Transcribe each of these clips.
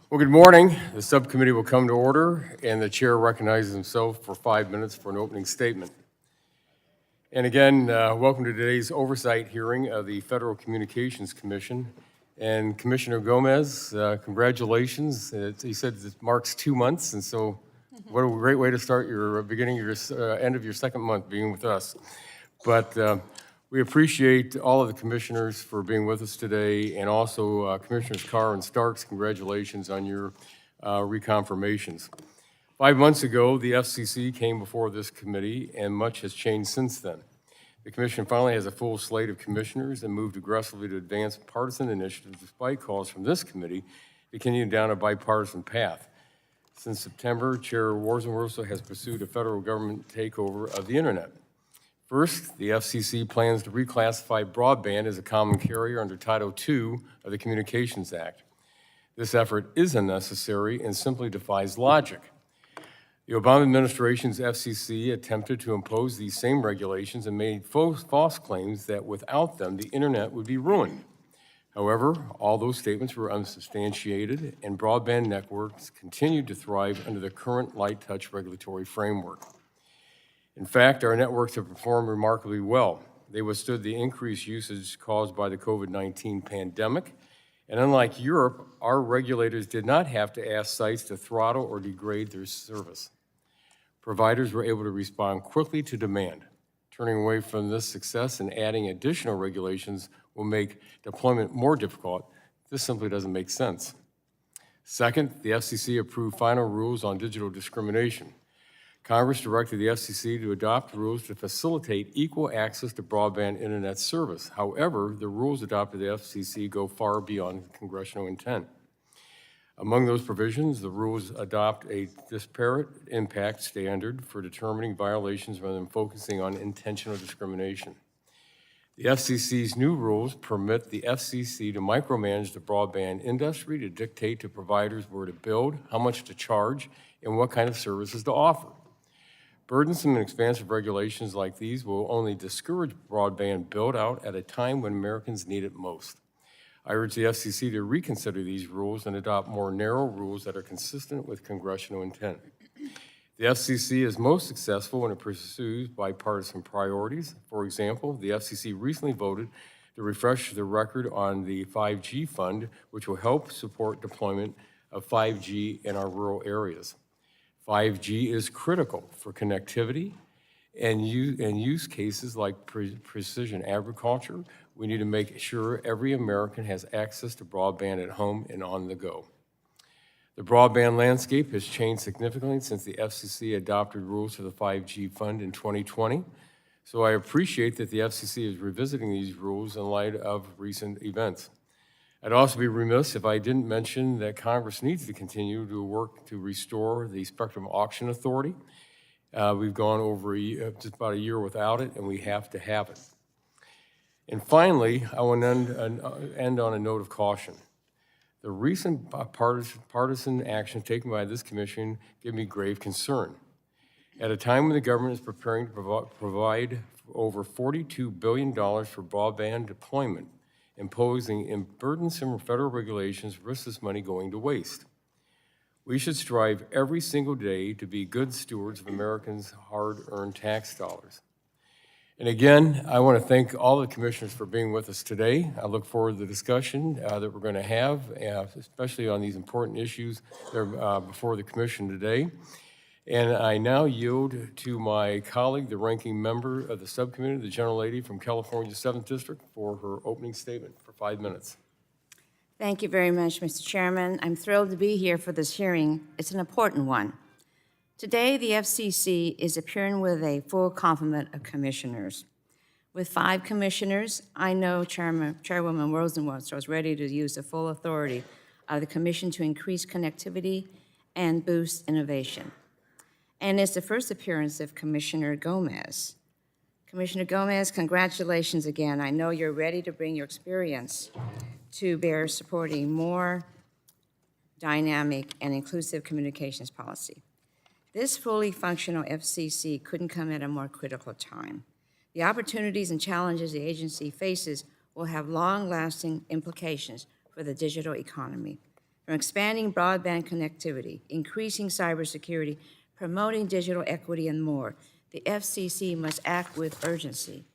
Well, good morning. The subcommittee will come to order, and the chair recognizes himself for 5 minutes for an opening statement. And again, welcome to today's oversight hearing of the Federal Communications Commission. And Commissioner Gomez, congratulations. He said it marks 2 months, and so what a great way to start your beginning of your end of your second month being with us. But we appreciate all of the commissioners for being with us today, and also Commissioners Carr and Starks, congratulations on your reconfirmations. 5 months ago, the FCC came before this committee, and much has changed since then. The commission finally has a full slate of commissioners and moved aggressively to advance partisan initiatives despite calls from this committee to continue down a bipartisan path. Since September, Chair Rosenworcel has pursued a federal government takeover of the internet. First, the FCC plans to reclassify broadband as a common carrier under Title II of the Communications Act. This effort is unnecessary and simply defies logic. The Obama administration's FCC attempted to impose these same regulations and made false claims that without them, the internet would be ruined. However, all those statements were unsubstantiated, and broadband networks continued to thrive under the current light touch regulatory framework. In fact, our networks have performed remarkably well. They withstood the increased usage caused by the COVID-19 pandemic, and unlike Europe, our regulators did not have to ask sites to throttle or degrade their service. Providers were able to respond quickly to demand. Turning away from this success and adding additional regulations will make deployment more difficult. This simply doesn't make sense. Second, the FCC approved final rules on digital discrimination. Congress directed the FCC to adopt rules to facilitate equal access to broadband internet service. However, the rules adopted by the FCC go far beyond congressional intent. Among those provisions, the rules adopt a disparate impact standard for determining violations rather than focusing on intentional discrimination. The FCC's new rules permit the FCC to micromanage the broadband industry, to dictate to providers where to build, how much to charge, and what kind of services to offer. Burdensome and expansive regulations like these will only discourage broadband build-out at a time when Americans need it most. I urge the FCC to reconsider these rules and adopt more narrow rules that are consistent with congressional intent. The FCC is most successful when it pursues bipartisan priorities. For example, the FCC recently voted to refresh the record on the 5G fund, which will help support deployment of 5G in our rural areas. 5G is critical for connectivity and use cases like precision agriculture. We need to make sure every American has access to broadband at home and on the go. The broadband landscape has changed significantly since the FCC adopted rules for the 5G fund in 2020. So I appreciate that the FCC is revisiting these rules in light of recent events. I'd also be remiss if I didn't mention that Congress needs to continue to work to restore the Spectrum Auction Authority. We've gone over just about a year without it, and we have to have it. And finally, I want to end on a note of caution. The recent partisan action taken by this commission give me grave concern. At a time when the government is preparing to provide over $42 billion for broadband deployment, imposing burdensome federal regulations risks this money going to waste. We should strive every single day to be good stewards of Americans' hard-earned tax dollars. And again, I want to thank all the commissioners for being with us today. I look forward to the discussion that we're going to have, especially on these important issues that are before the commission today. And I now yield to my colleague, the ranking member of the subcommittee, the gentlelady from California's 7th District, for her opening statement for 5 minutes. Thank you very much, Mr. Chairman. I'm thrilled to be here for this hearing. It's an important one. Today, the FCC is appearing with a full complement of commissioners. With 5 commissioners, I know Chairwoman Rosenworcel is ready to use the full authority of the commission to increase connectivity and boost innovation. And it's the first appearance of Commissioner Gomez. Commissioner Gomez, congratulations again. I know you're ready to bring your experience to bear supporting more dynamic and inclusive communications policy. This fully functional FCC couldn't come at a more critical time. The opportunities and challenges the agency faces will have long-lasting implications for the digital economy. From expanding broadband connectivity, increasing cybersecurity, promoting digital equity, and more, the FCC must act with urgency.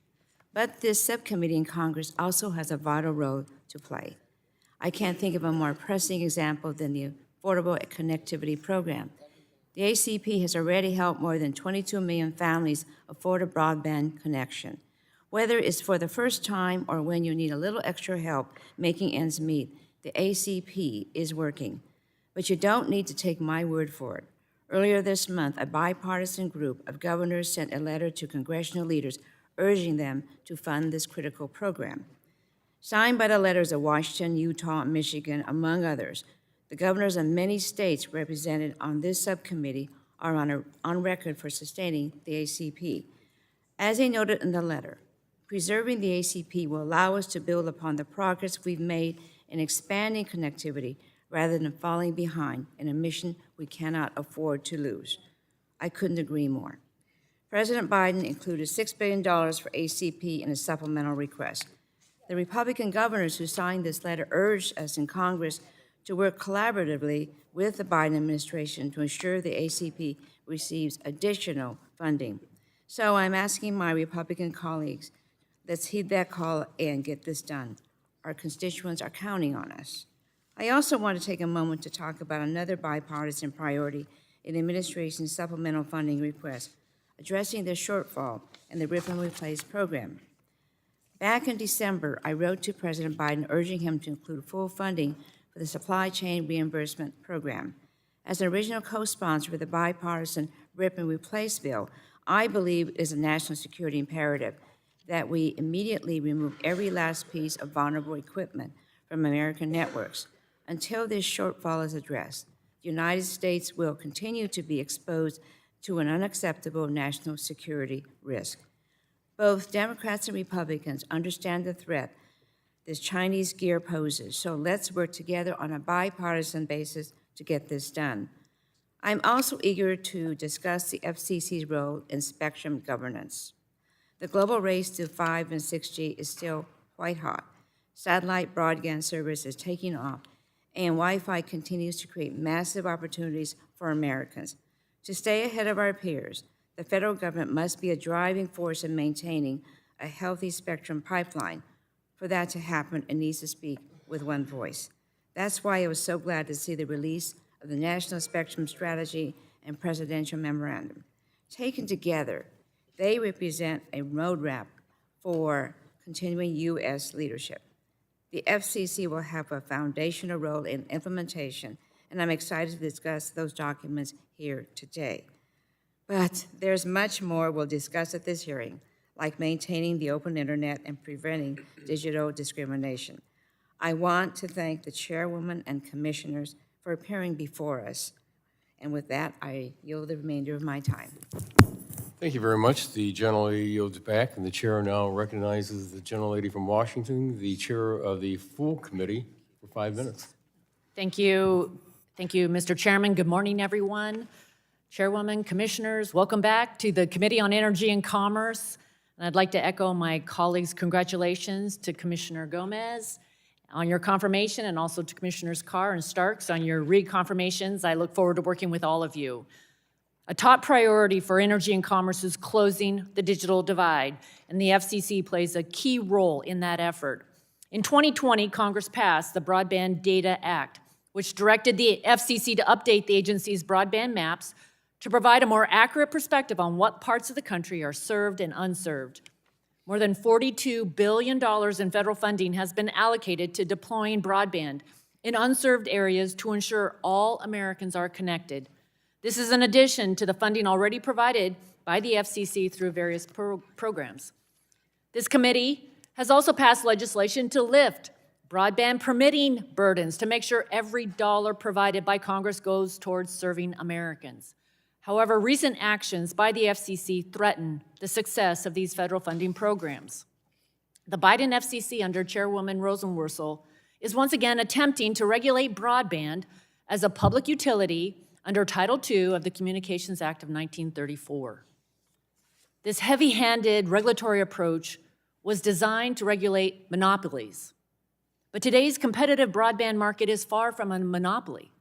But this subcommittee in Congress also has a vital role to play. I can't think of a more pressing example than the Affordable Connectivity Program. The ACP has already helped more than 22 million families afford a broadband connection. Whether it's for the first time or when you need a little extra help making ends meet, the ACP is working. But you don't need to take my word for it. Earlier this month, a bipartisan group of governors sent a letter to congressional leaders urging them to fund this critical program. Signed by the letters of Washington, Utah, and Michigan, among others, the governors of many states represented on this subcommittee are on record for sustaining the ACP. As they noted in the letter, preserving the ACP will allow us to build upon the progress we've made in expanding connectivity rather than falling behind in a mission we cannot afford to lose. I couldn't agree more. President Biden included $6 billion for ACP in a supplemental request. The Republican governors who signed this letter urged us in Congress to work collaboratively with the Biden administration to ensure the ACP receives additional funding. So I'm asking my Republican colleagues, let's heed that call and get this done. Our constituents are counting on us. I also want to take a moment to talk about another bipartisan priority in the administration's supplemental funding request, addressing the shortfall in the Rip and Replace program. Back in December, I wrote to President Biden urging him to include full funding for the Supply Chain Reimbursement Program. As an original co-sponsor of the bipartisan Rip and Replace bill, I believe it is a national security imperative that we immediately remove every last piece of vulnerable equipment from American networks. Until this shortfall is addressed, the United States will continue to be exposed to an unacceptable national security risk. Both Democrats and Republicans understand the threat this Chinese gear poses, so let's work together on a bipartisan basis to get this done. I'm also eager to discuss the FCC's role in spectrum governance. The global race to 5 and 6G is still quite hot. Satellite broadband service is taking off, and Wi-Fi continues to create massive opportunities for Americans. To stay ahead of our peers, the federal government must be a driving force in maintaining a healthy spectrum pipeline. For that to happen, it needs to speak with one voice. That's why I was so glad to see the release of the National Spectrum Strategy and Presidential Memorandum. Taken together, they represent a roadmap for continuing U.S. leadership. The FCC will have a foundational role in implementation, and I'm excited to discuss those documents here today. But there's much more we'll discuss at this hearing, like maintaining the open internet and preventing digital discrimination. I want to thank the Chairwoman and Commissioners for appearing before us. And with that, I yield the remainder of my time. Thank you very much. The gentlelady yields back, and the chair now recognizes the gentlelady from Washington, the chair of the full committee, for 5 minutes. Thank you. Thank you, Mr. Chairman. Good morning, everyone. Chairwoman, commissioners, welcome back to the Committee on Energy and Commerce. And I'd like to echo my colleagues' congratulations to Commissioner Gomez on your confirmation and also to Commissioners Carr and Starks on your reconfirmations. I look forward to working with all of you. A top priority for energy and commerce is closing the digital divide, and the FCC plays a key role in that effort. In 2020, Congress passed the Broadband Data Act, which directed the FCC to update the agency's broadband maps to provide a more accurate perspective on what parts of the country are served and unserved. More than $42 billion in federal funding has been allocated to deploying broadband in unserved areas to ensure all Americans are connected. This is in addition to the funding already provided by the FCC through various programs. This committee has also passed legislation to lift broadband permitting burdens to make sure every dollar provided by Congress goes towards serving Americans. However, recent actions by the FCC threaten the success of these federal funding programs. The Biden FCC under Chairwoman Rosenworcel is once again attempting to regulate broadband as a public utility under Title II of the Communications Act of 1934. This heavy-handed regulatory approach was designed to regulate monopolies, But today's competitive broadband market is far from a monopoly.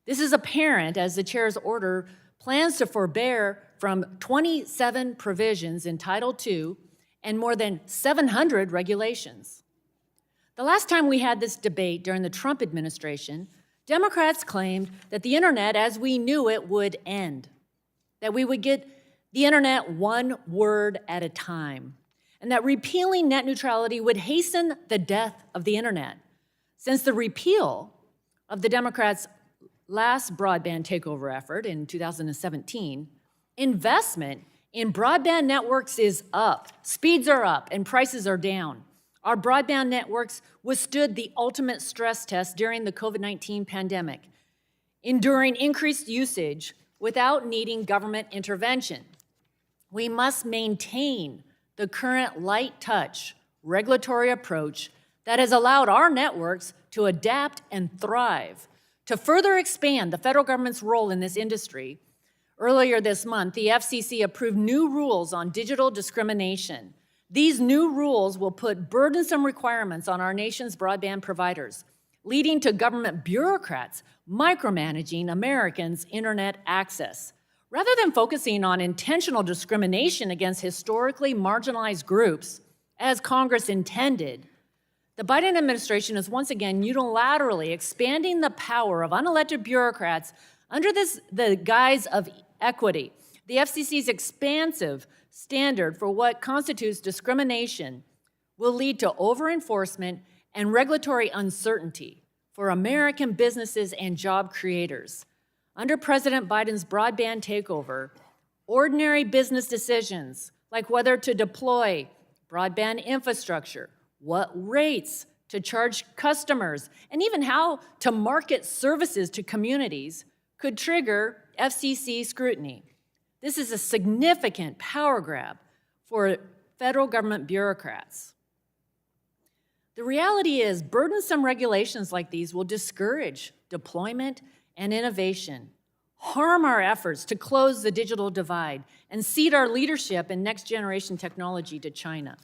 This is apparent as the chair's order plans to forbear from 27 provisions in Title II and more than 700 regulations. The last time we had this debate during the Trump administration, Democrats claimed that the internet as we knew it would end, that we would get the internet one word at a time, and that repealing net neutrality would hasten the death of the internet. Since the repeal of the Democrats' last broadband takeover effort in 2017, investment in broadband networks is up, speeds are up, and prices are down. Our broadband networks withstood the ultimate stress test during the COVID-19 pandemic, enduring increased usage without needing government intervention. We must maintain the current light touch regulatory approach that has allowed our networks to adapt and thrive. To further expand the federal government's role in this industry, earlier this month, the FCC approved new rules on digital discrimination. These new rules will put burdensome requirements on our nation's broadband providers, leading to government bureaucrats micromanaging Americans' internet access. Rather than focusing on intentional discrimination against historically marginalized groups, as Congress intended, the Biden administration is once again unilaterally expanding the power of unelected bureaucrats under the guise of equity. The FCC's expansive standard for what constitutes discrimination will lead to over-enforcement and regulatory uncertainty for American businesses and job creators. Under President Biden's broadband takeover, ordinary business decisions like whether to deploy broadband infrastructure, what rates to charge customers, and even how to market services to communities could trigger FCC scrutiny. This is a significant power grab for federal government bureaucrats. The reality is, burdensome regulations like these will discourage deployment and innovation, harm our efforts to close the digital divide, and cede our leadership in next-generation technology to China.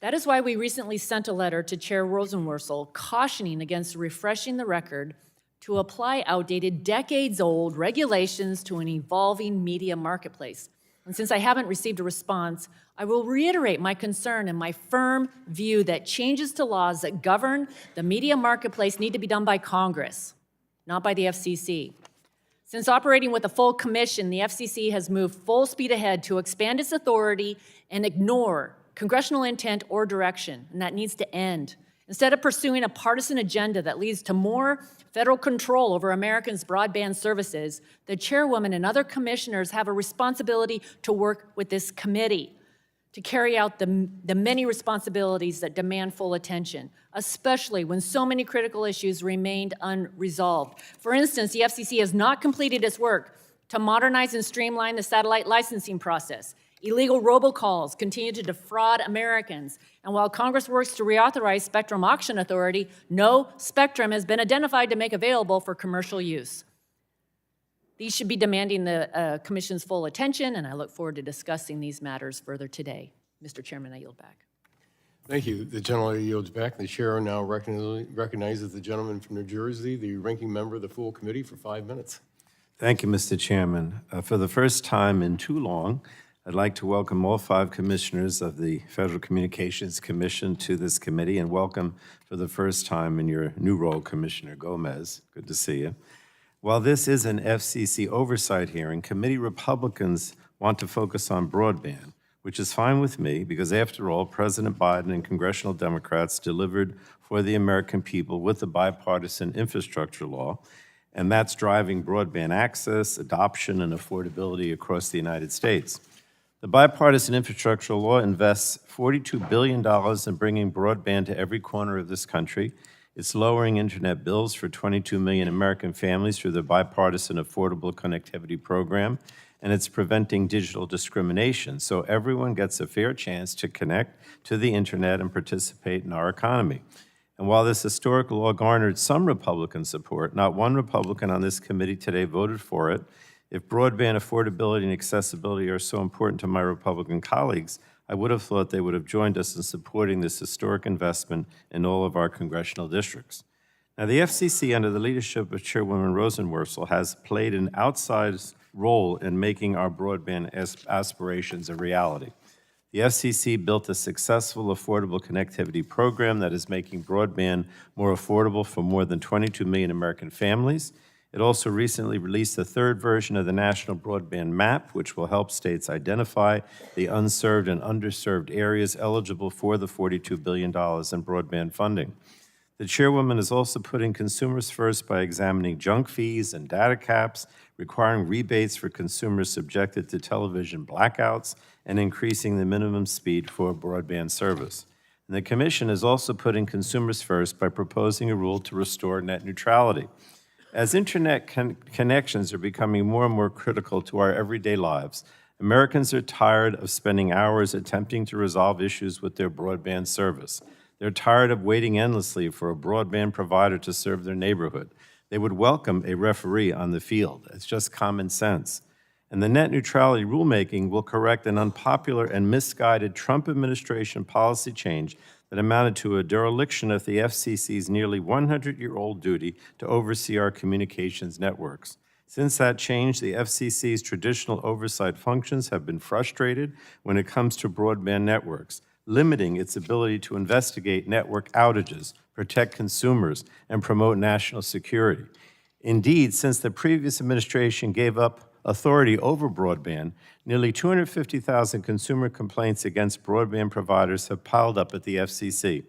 That is why we recently sent a letter to Chair Rosenworcel cautioning against refreshing the record to apply outdated, decades-old regulations to an evolving media marketplace. And since I haven't received a response, I will reiterate my concern and my firm view that changes to laws that govern the media marketplace need to be done by Congress, not by the FCC. Since operating with a full commission, the FCC has moved full speed ahead to expand its authority and ignore congressional intent or direction, and that needs to end. Instead of pursuing a partisan agenda that leads to more federal control over Americans' broadband services, the chairwoman and other commissioners have a responsibility to work with this committee to carry out the many responsibilities that demand full attention, especially when so many critical issues remained unresolved. For instance, the FCC has not completed its work to modernize and streamline the satellite licensing process. Illegal robocalls continue to defraud Americans. And while Congress works to reauthorize Spectrum Auction Authority, no spectrum has been identified to make available for commercial use. These should be demanding the Commission's full attention, and I look forward to discussing these matters further today. Mr. Chairman, I yield back. Thank you. The gentleman yields back. The chair now recognizes the gentleman from New Jersey, the ranking member of the full committee, for 5 minutes. Thank you, Mr. Chairman. For the first time in too long, I'd like to welcome all 5 commissioners of the Federal Communications Commission to this committee, and welcome for the first time in your new role, Commissioner Gomez. Good to see you. While this is an FCC oversight hearing, committee Republicans want to focus on broadband, which is fine with me because, after all, President Biden and congressional Democrats delivered for the American people with the bipartisan infrastructure law, and that's driving broadband access, adoption, and affordability across the United States. The bipartisan infrastructure law invests $42 billion in bringing broadband to every corner of this country. It's lowering internet bills for 22 million American families through the bipartisan Affordable Connectivity Program, and it's preventing digital discrimination, so everyone gets a fair chance to connect to the internet and participate in our economy. And while this historic law garnered some Republican support, not one Republican on this committee today voted for it. If broadband affordability and accessibility are so important to my Republican colleagues, I would have thought they would have joined us in supporting this historic investment in all of our congressional districts. Now, the FCC, under the leadership of Chairwoman Rosenworcel, has played an outsized role in making our broadband aspirations a reality. The FCC built a successful affordable connectivity program that is making broadband more affordable for more than 22 million American families. It also recently released the third version of the National Broadband Map, which will help states identify the unserved and underserved areas eligible for the $42 billion in broadband funding. The Chairwoman is also putting consumers first by examining junk fees and data caps, requiring rebates for consumers subjected to television blackouts, and increasing the minimum speed for broadband service. And the Commission is also putting consumers first by proposing a rule to restore net neutrality. As internet connections are becoming more and more critical to our everyday lives, Americans are tired of spending hours attempting to resolve issues with their broadband service. They're tired of waiting endlessly for a broadband provider to serve their neighborhood. They would welcome a referee on the field. It's just common sense. And the net neutrality rulemaking will correct an unpopular and misguided Trump administration policy change that amounted to a dereliction of the FCC's nearly 100-year-old duty to oversee our communications networks. Since that change, the FCC's traditional oversight functions have been frustrated when it comes to broadband networks, limiting its ability to investigate network outages, protect consumers, and promote national security. Indeed, since the previous administration gave up authority over broadband, nearly 250,000 consumer complaints against broadband providers have piled up at the FCC.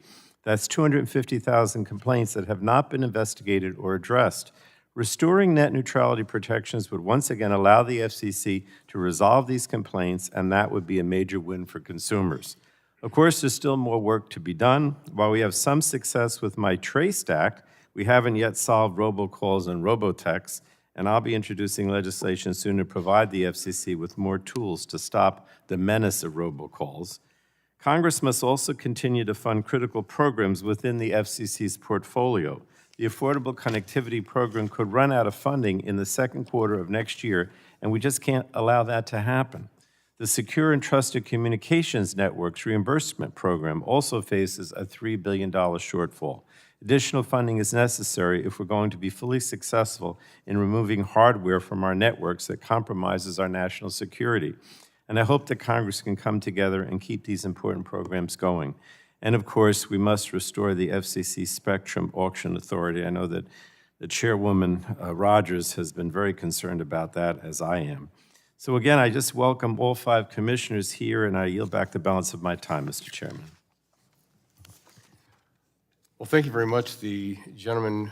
That's 250,000 complaints that have not been investigated or addressed. Restoring net neutrality protections would once again allow the FCC to resolve these complaints, and that would be a major win for consumers. Of course, there's still more work to be done. While we have some success with My Trace Act, we haven't yet solved robocalls and robotexts, and I'll be introducing legislation soon to provide the FCC with more tools to stop the menace of robocalls. Congress must also continue to fund critical programs within the FCC's portfolio. The Affordable Connectivity Program could run out of funding in the second quarter of next year, and we just can't allow that to happen. The Secure and Trusted Communications Networks Reimbursement Program also faces a $3 billion shortfall. Additional funding is necessary if we're going to be fully successful in removing hardware from our networks that compromises our national security. And I hope that Congress can come together and keep these important programs going. And of course, we must restore the FCC Spectrum Auction Authority. I know that the Chairwoman Rogers has been very concerned about that, as I am. So again, I just welcome all 5 commissioners here, and I yield back the balance of my time, Mr. Chairman. Well, thank you very much. The gentleman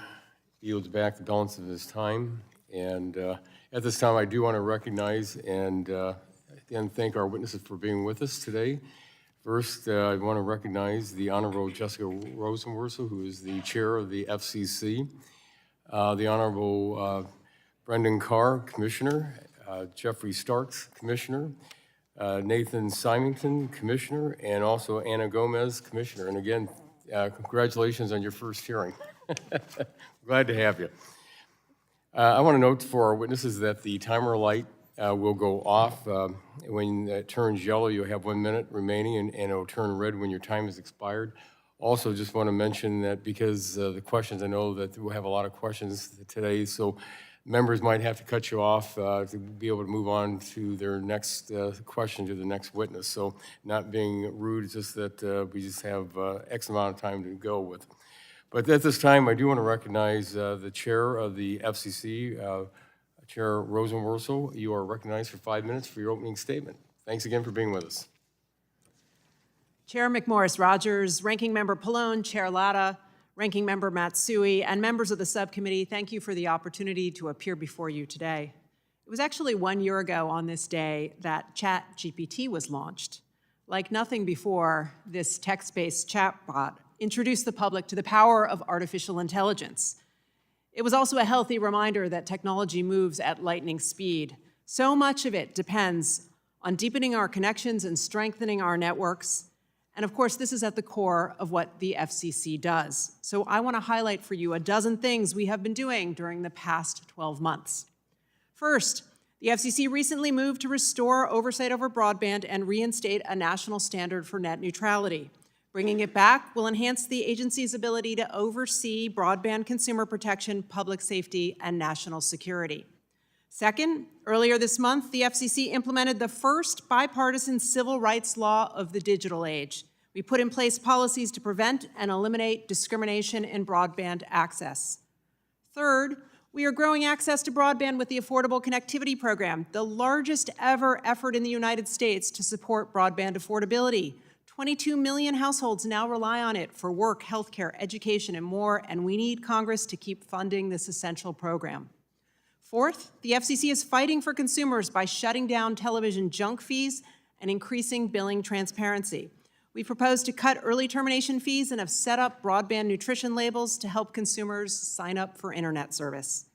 yields back the balance of his time. And at this time, I do want to recognize and again thank our witnesses for being with us today. First, I want to recognize the Honorable Jessica Rosenworcel, who is the chair of the FCC, the Honorable Brendan Carr, Commissioner, Geoffrey Starks, Commissioner, Nathan Simington, Commissioner, and also Anna Gomez, Commissioner. And again, congratulations on your first hearing. Glad to have you. I want to note for our witnesses that the timer light will go off. When it turns yellow, you'll have 1 minute remaining, and it'll turn red when your time has expired. Also, just want to mention that because the questions, I know that we'll have a lot of questions today, so members might have to cut you off to be able to move on to their next question, to the next witness. So not being rude, it's just that we just have X amount of time to go with. But at this time, I do want to recognize the chair of the FCC, Chair Rosenworcel. You are recognized for 5 minutes for your opening statement. Thanks again for being with us. Chair McMorris-Rogers, Ranking Member Pallone, Chair Latta, Ranking Member Matsui, and members of the subcommittee, thank you for the opportunity to appear before you today. It was actually 1 year ago on this day that ChatGPT was launched. Like nothing before, this text-based chatbot introduced the public to the power of artificial intelligence. It was also a healthy reminder that technology moves at lightning speed. So much of it depends on deepening our connections and strengthening our networks. And of course, this is at the core of what the FCC does. So I want to highlight for you a dozen things we have been doing during the past 12 months. First, The FCC recently moved to restore oversight over broadband and reinstate a national standard for net neutrality. Bringing it back will enhance the agency's ability to oversee broadband consumer protection, public safety, and national security. Second, earlier this month, the FCC implemented the first bipartisan civil rights law of the digital age. We put in place policies to prevent and eliminate discrimination in broadband access. Third, we are growing access to broadband with the Affordable Connectivity Program, the largest ever effort in the United States to support broadband affordability. 22 million households now rely on it for work, healthcare, education, and more, and we need Congress to keep funding this essential program. Fourth, the FCC is fighting for consumers by shutting down television junk fees and increasing billing transparency. We propose to cut early termination fees and have set up broadband nutrition labels to help consumers sign up for internet service.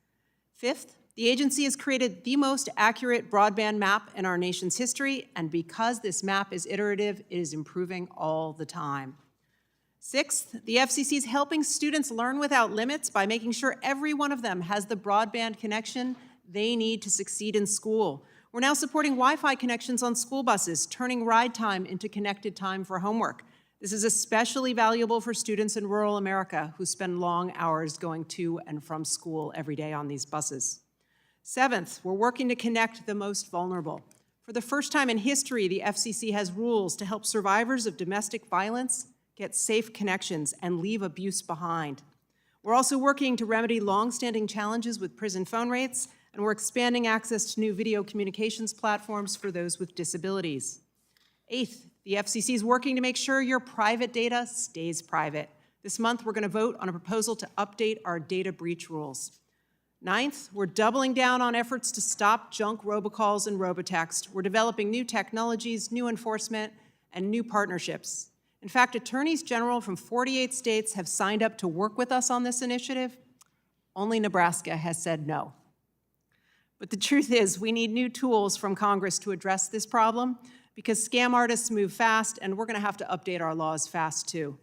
Fifth, the agency has created the most accurate broadband map in our nation's history, and because this map is iterative, it is improving all the time. Sixth, the FCC is helping students learn without limits by making sure every one of them has the broadband connection they need to succeed in school. We're now supporting Wi-Fi connections on school buses, turning ride time into connected time for homework. This is especially valuable for students in rural America who spend long hours going to and from school every day on these buses. Seventh, we're working to connect the most vulnerable. For the first time in history, the FCC has rules to help survivors of domestic violence get safe connections and leave abuse behind. We're also working to remedy long-standing challenges with prison phone rates, and we're expanding access to new video communications platforms for those with disabilities. Eighth, the FCC is working to make sure your private data stays private. This month, we're going to vote on a proposal to update our data breach rules. Ninth, we're doubling down on efforts to stop junk robocalls and robotext. We're developing new technologies, new enforcement, and new partnerships. In fact, attorneys general from 48 states have signed up to work with us on this initiative. Only Nebraska has said no. But the truth is, we need new tools from Congress to address this problem because scam artists move fast, and we're going to have to update our laws fast, too.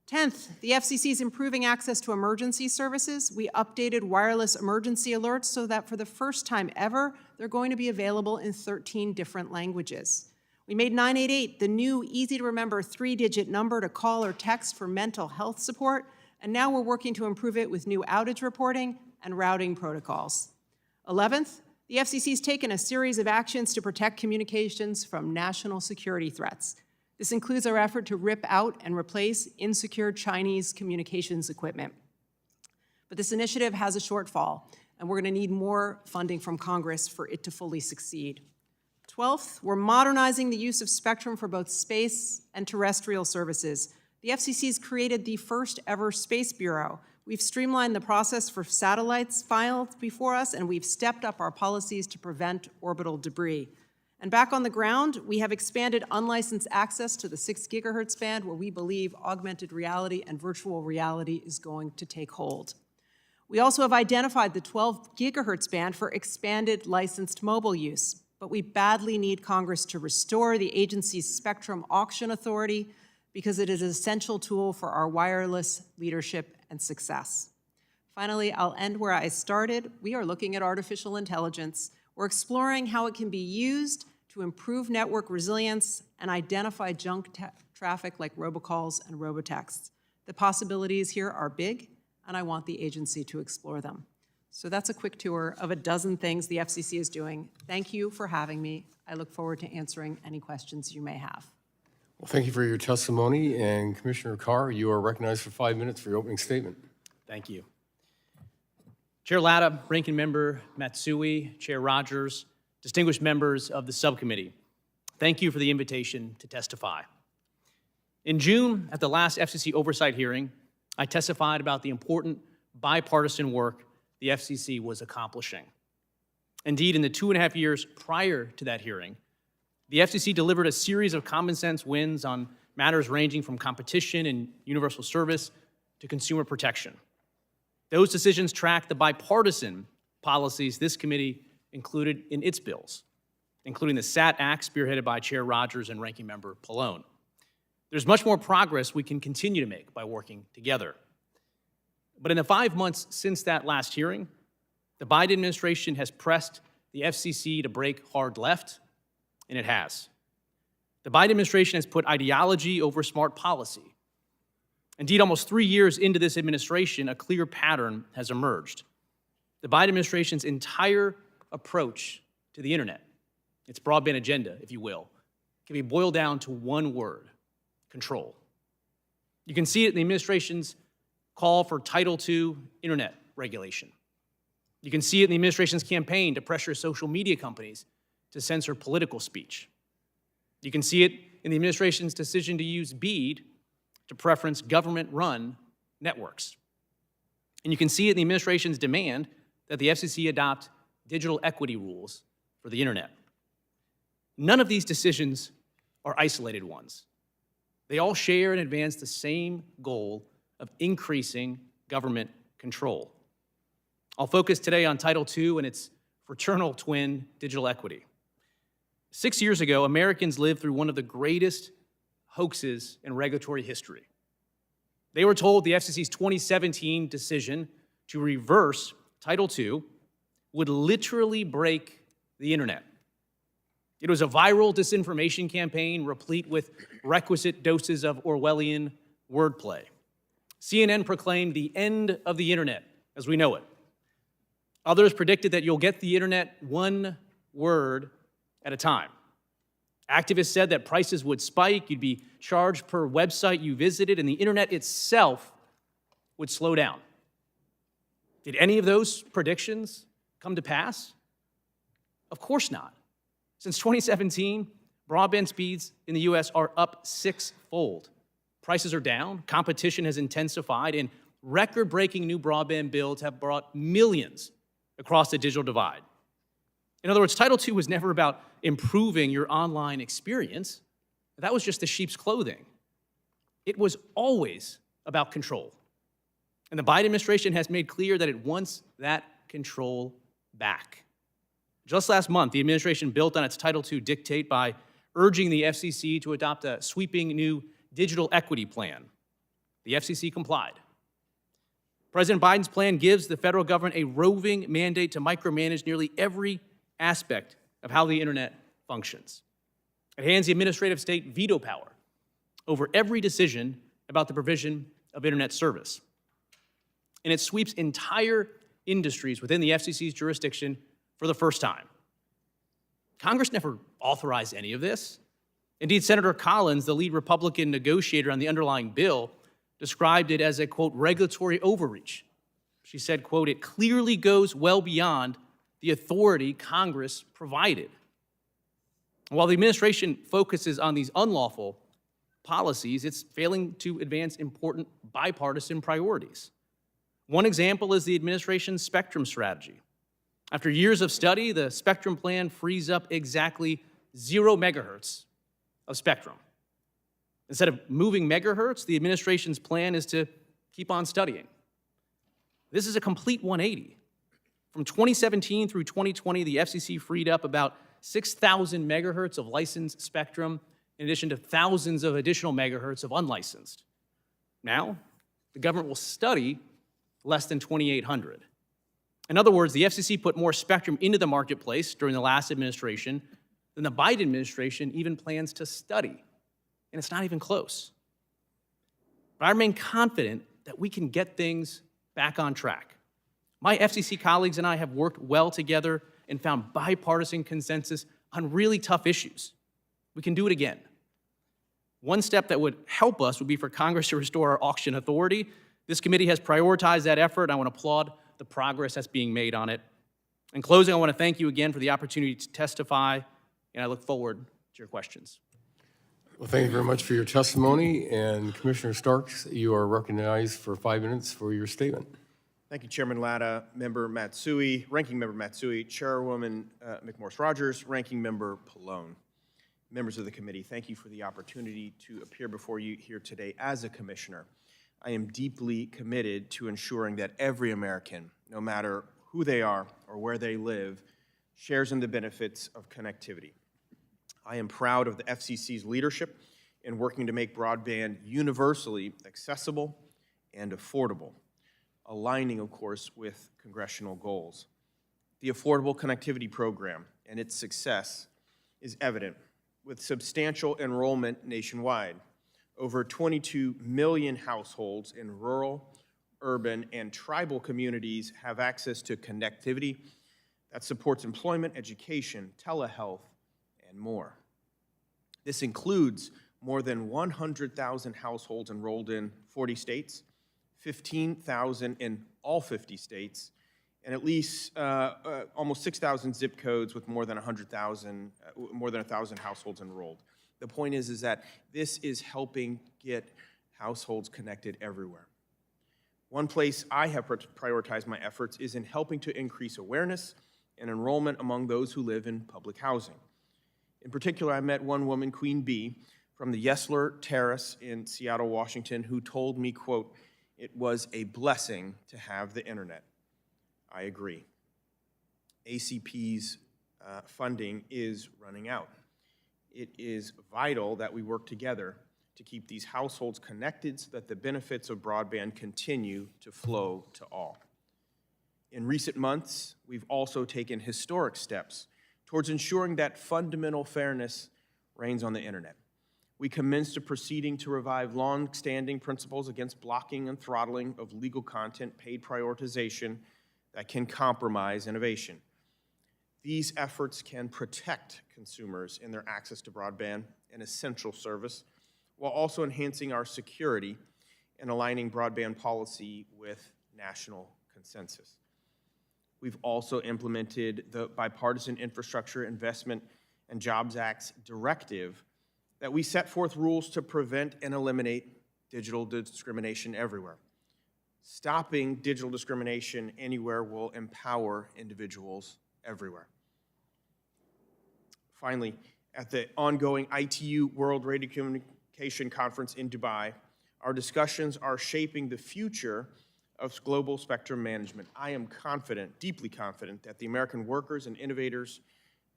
10th, the FCC is improving access to emergency services. We updated wireless emergency alerts so that for the first time ever, they're going to be available in 13 different languages. We made 988 the new, easy-to-remember 3-digit number to call or text for mental health support, and now we're working to improve it with new outage reporting and routing protocols. 11th, the FCC has taken a series of actions to protect communications from national security threats. This includes our effort to rip out and replace insecure Chinese communications equipment. But this initiative has a shortfall, and we're going to need more funding from Congress for it to fully succeed. 12th, we're modernizing the use of spectrum for both space and terrestrial services. The FCC has created the first ever Space Bureau. We've streamlined the process for satellites filed before us, and we've stepped up our policies to prevent orbital debris. And back on the ground, we have expanded unlicensed access to the 6 gigahertz band, where we believe augmented reality and virtual reality is going to take hold. We also have identified the 12 gigahertz band for expanded licensed mobile use, but we badly need Congress to restore the agency's spectrum auction authority because it is an essential tool for our wireless leadership and success. Finally, I'll end where I started. We are looking at artificial intelligence. We're exploring how it can be used to improve network resilience and identify junk traffic like robocalls and robotexts. The possibilities here are big, and I want the agency to explore them. So that's a quick tour of a dozen things the FCC is doing. Thank you for having me. I look forward to answering any questions you may have. Well, thank you for your testimony, and Commissioner Carr, you are recognized for 5 minutes for your opening statement. Thank you. Chair Latta, Ranking Member Matsui, Chair Rogers, distinguished members of the subcommittee, thank you for the invitation to testify. In June, at the last FCC oversight hearing, I testified about the important bipartisan work the FCC was accomplishing. Indeed, in the 2.5 years prior to that hearing, the FCC delivered a series of common sense wins on matters ranging from competition and universal service to consumer protection. Those decisions track the bipartisan policies this committee included in its bills, including the SAT Act spearheaded by Chair Rogers and Ranking Member Pallone. There's much more progress we can continue to make by working together. But in the 5 months since that last hearing, the Biden administration has pressed the FCC to break hard left, and it has. The Biden administration has put ideology over smart policy. Indeed, almost 3 years into this administration, a clear pattern has emerged. The Biden administration's entire approach to the internet, its broadband agenda, if you will, can be boiled down to one word: control. You can see it in the administration's call for Title II internet regulation. You can see it in the administration's campaign to pressure social media companies to censor political speech. You can see it in the administration's decision to use BEAD to preference government-run networks. And you can see it in the administration's demand that the FCC adopt digital equity rules for the internet. None of these decisions are isolated ones. They all share and advance the same goal of increasing government control. I'll focus today on Title II and its fraternal twin, digital equity. 6 years ago, Americans lived through one of the greatest hoaxes in regulatory history. They were told the FCC's 2017 decision to reverse Title II would literally break the internet. It was a viral disinformation campaign replete with requisite doses of Orwellian wordplay. CNN proclaimed the end of the internet as we know it. Others predicted that you'll get the internet one word at a time. Activists said that prices would spike, you'd be charged per website you visited, and the internet itself would slow down. Did any of those predictions come to pass? Of course not. Since 2017, broadband speeds in the US are up 6-fold. Prices are down, competition has intensified, and record-breaking new broadband builds have brought millions across the digital divide. In other words, Title II was never about improving your online experience. That was just the sheep's clothing. It was always about control. And the Biden administration has made clear that it wants that control back. Just last month, the administration built on its Title II dictate by urging the FCC to adopt a sweeping new digital equity plan. The FCC complied. President Biden's plan gives the federal government a roving mandate to micromanage nearly every aspect of how the internet functions. It hands the administrative state veto power over every decision about the provision of internet service. And it sweeps entire industries within the FCC's jurisdiction for the first time. Congress never authorized any of this. Indeed, Senator Collins, the lead Republican negotiator on the underlying bill, described it as a, quote, regulatory overreach. She said, quote, it clearly goes well beyond the authority Congress provided. While the administration focuses on these unlawful policies, it's failing to advance important bipartisan priorities. One example is the administration's spectrum strategy. After years of study, the spectrum plan frees up exactly 0 megahertz of spectrum. Instead of moving megahertz, the administration's plan is to keep on studying. This is a complete 180. From 2017 through 2020, the FCC freed up about 6,000 megahertz of licensed spectrum, in addition to thousands of additional megahertz of unlicensed. Now, the government will study less than 2,800. In other words, the FCC put more spectrum into the marketplace during the last administration than the Biden administration even plans to study. And it's not even close. But I remain confident that we can get things back on track. My FCC colleagues and I have worked well together and found bipartisan consensus on really tough issues. We can do it again. One step that would help us would be for Congress to restore our auction authority. This committee has prioritized that effort, and I want to applaud the progress that's being made on it. In closing, I want to thank you again for the opportunity to testify, and I look forward to your questions. Well, thank you very much for your testimony, and Commissioner Starks, you are recognized for 5 minutes for your statement. Thank you, Chairman Latta, Member Matsui, Ranking Member Matsui, Chairwoman McMorris-Rodgers, Ranking Member Pallone. Members of the committee, thank you for the opportunity to appear before you here today as a commissioner. I am deeply committed to ensuring that every American, no matter who they are or where they live, shares in the benefits of connectivity. I am proud of the FCC's leadership in working to make broadband universally accessible and affordable, aligning, of course, with congressional goals. The Affordable Connectivity Program and its success is evident with substantial enrollment nationwide. Over 22 million households in rural, urban, and tribal communities have access to connectivity that supports employment, education, telehealth, and more. This includes more than 100,000 households enrolled in 40 states, 15,000 in all 50 states, and at least almost 6,000 zip codes with more than 1,000 households enrolled. The point is that this is helping get households connected everywhere. One place I have prioritized my efforts is in helping to increase awareness and enrollment among those who live in public housing. In particular, I met one woman, Queen Bee, from the Yesler Terrace in Seattle, Washington, who told me, quote, "It was a blessing to have the internet." I agree. ACP's funding is running out. It is vital that we work together to keep these households connected so that the benefits of broadband continue to flow to all. In recent months, we've also taken historic steps towards ensuring that fundamental fairness reigns on the internet. We commenced a proceeding to revive long-standing principles against blocking and throttling of legal content, paid prioritization that can compromise innovation. These efforts can protect consumers in their access to broadband, an essential service, while also enhancing our security and aligning broadband policy with national consensus. We've also implemented the Bipartisan Infrastructure Investment and Jobs Act's directive that we set forth rules to prevent and eliminate digital discrimination everywhere. Stopping digital discrimination anywhere will empower individuals everywhere. Finally, at the ongoing ITU World Radio Communication Conference in Dubai, our discussions are shaping the future of global spectrum management. I am confident, deeply confident, that the American workers and innovators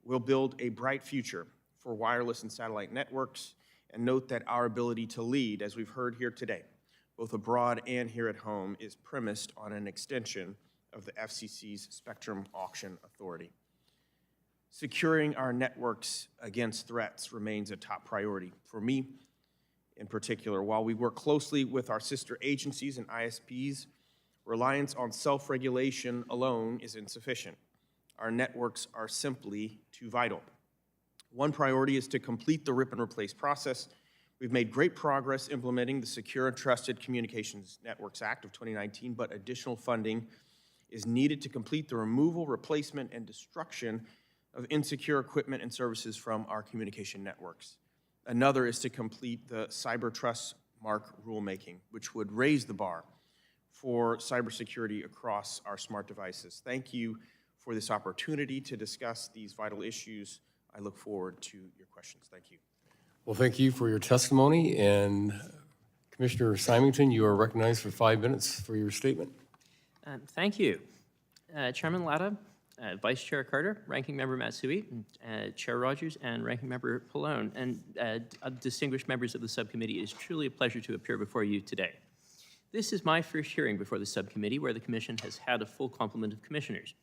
will build a bright future for wireless and satellite networks, and note that our ability to lead, as we've heard here today, both abroad and here at home, is premised on an extension of the FCC's Spectrum Auction Authority. Securing our networks against threats remains a top priority for me in particular. While we work closely with our sister agencies and ISPs, reliance on self-regulation alone is insufficient. Our networks are simply too vital. One priority is to complete the rip and replace process. We've made great progress implementing the Secure and Trusted Communications Networks Act of 2019, but additional funding is needed to complete the removal, replacement, and destruction of insecure equipment and services from our communication networks. Another is to complete the Cyber Trust Mark rulemaking, which would raise the bar for cybersecurity across our smart devices. Thank you for this opportunity to discuss these vital issues. I look forward to your questions. Thank you. Well, thank you for your testimony, and Commissioner Simington, you are recognized for 5 minutes for your statement. Thank you. Chairman Latta, Vice Chair Carter, Ranking Member Matsui, Chair Rogers, and Ranking Member Pallone, and distinguished members of the subcommittee, it is truly a pleasure to appear before you today. This is my first hearing before the subcommittee, where the Commission has had a full complement of commissioners.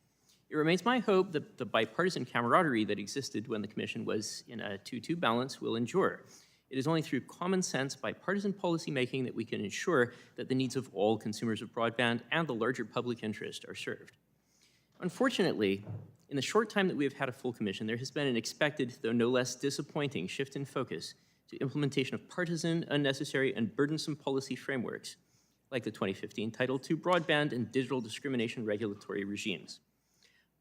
It remains my hope that the bipartisan camaraderie that existed when the Commission was in a 2-2 balance will endure. It is only through common sense, bipartisan policymaking that we can ensure that the needs of all consumers of broadband and the larger public interest are served. Unfortunately, in the short time that we have had a full Commission, there has been an expected, though no less disappointing, shift in focus to implementation of partisan, unnecessary, and burdensome policy frameworks, like the 2015 Title II broadband and digital discrimination regulatory regimes.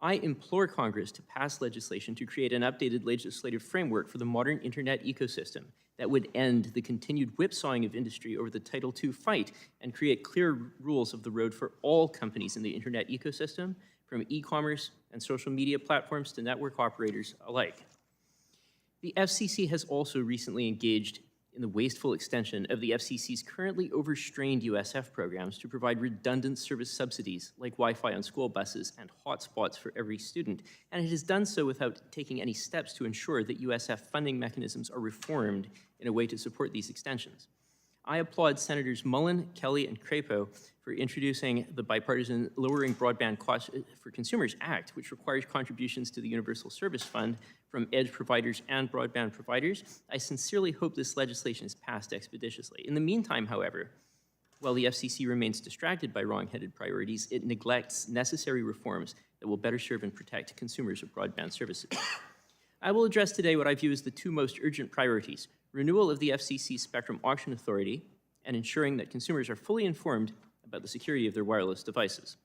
I implore Congress to pass legislation to create an updated legislative framework for the modern internet ecosystem that would end the continued whipsawing of industry over the Title II fight and create clear rules of the road for all companies in the internet ecosystem, from e-commerce and social media platforms to network operators alike. The FCC has also recently engaged in the wasteful extension of the FCC's currently overstrained USF programs to provide redundant service subsidies like Wi-Fi on school buses and hotspots for every student, and it has done so without taking any steps to ensure that USF funding mechanisms are reformed in a way to support these extensions. I applaud Senators Mullen, Kelly, and Crapo for introducing the bipartisan Lowering Broadband Costs for Consumers Act, which requires contributions to the Universal Service Fund from edge providers and broadband providers. I sincerely hope this legislation is passed expeditiously. In the meantime, however, while the FCC remains distracted by wrong-headed priorities, it neglects necessary reforms that will better serve and protect consumers of broadband services. I will address today what I view as the two most urgent priorities: renewal of the FCC Spectrum Auction Authority and ensuring that consumers are fully informed about the security of their wireless devices.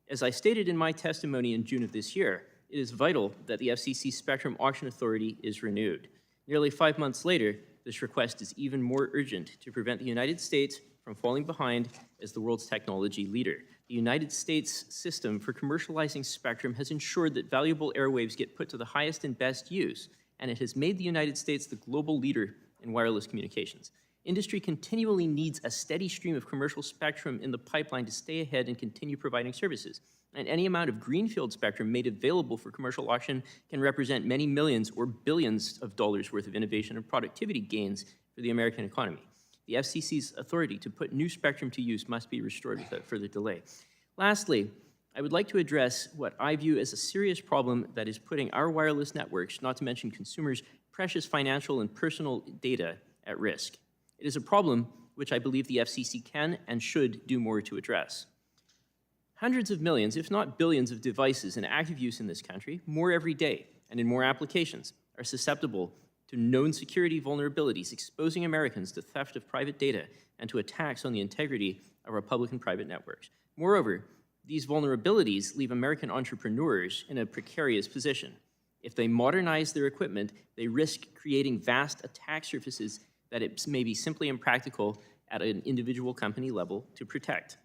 As I stated in my testimony in June of this year, it is vital that the FCC Spectrum Auction Authority is renewed. Nearly 5 months later, this request is even more urgent to prevent the United States from falling behind as the world's technology leader. The United States system for commercializing spectrum has ensured that valuable airwaves get put to the highest and best use, and it has made the United States the global leader in wireless communications. Industry continually needs a steady stream of commercial spectrum in the pipeline to stay ahead and continue providing services. And any amount of greenfield spectrum made available for commercial auction can represent many millions or billions of dollars worth of innovation and productivity gains for the American economy. The FCC's authority to put new spectrum to use must be restored without further delay. Lastly, I would like to address what I view as a serious problem that is putting our wireless networks, not to mention consumers' precious financial and personal data, at risk. It is a problem which I believe the FCC can and should do more to address. Hundreds of millions, if not billions, of devices in active use in this country, more every day and in more applications, are susceptible to known security vulnerabilities, exposing Americans to theft of private data and to attacks on the integrity of our public and private networks. Moreover, these vulnerabilities leave American entrepreneurs in a precarious position. If they modernize their equipment, they risk creating vast attack surfaces that it may be simply impractical at an individual company level to protect.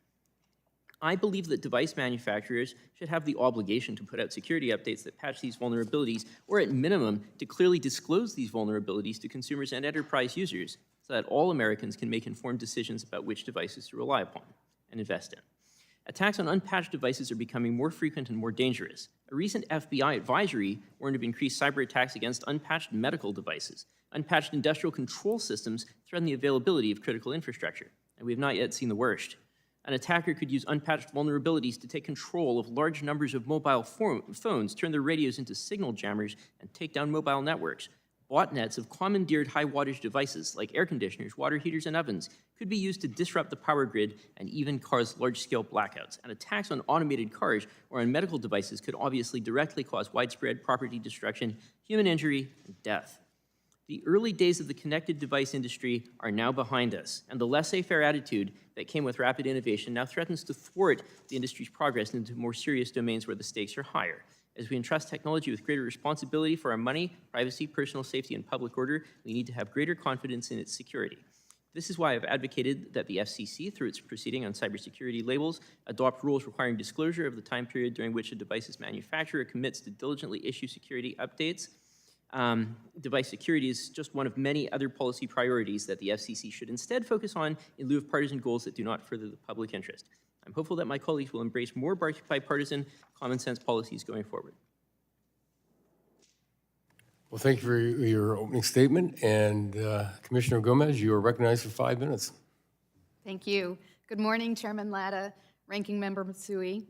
I believe that device manufacturers should have the obligation to put out security updates that patch these vulnerabilities, or at minimum, to clearly disclose these vulnerabilities to consumers and enterprise users so that all Americans can make informed decisions about which devices to rely upon and invest in. Attacks on unpatched devices are becoming more frequent and more dangerous. A recent FBI advisory warned of increased cyber attacks against unpatched medical devices. Unpatched industrial control systems threaten the availability of critical infrastructure, and we have not yet seen the worst. An attacker could use unpatched vulnerabilities to take control of large numbers of mobile phones, turn their radios into signal jammers, and take down mobile networks. Botnets of commandeered high-wattage devices like air conditioners, water heaters, and ovens could be used to disrupt the power grid and even cause large-scale blackouts. And attacks on automated cars or on medical devices could obviously directly cause widespread property destruction, human injury, and death. The early days of the connected device industry are now behind us, and the laissez-faire attitude that came with rapid innovation now threatens to thwart the industry's progress into more serious domains where the stakes are higher. As we entrust technology with greater responsibility for our money, privacy, personal safety, and public order, we need to have greater confidence in its security. This is why I've advocated that the FCC, through its proceeding on cybersecurity labels, adopt rules requiring disclosure of the time period during which a device's manufacturer commits to diligently issue security updates. Device security is just one of many other policy priorities that the FCC should instead focus on in lieu of partisan goals that do not further the public interest. I'm hopeful that my colleagues will embrace more bipartisan, common sense policies going forward. Well, thank you for your opening statement. And Commissioner Gomez, you are recognized for 5 minutes. Thank you. Good morning, Chairman Latta, Ranking Member Matsui,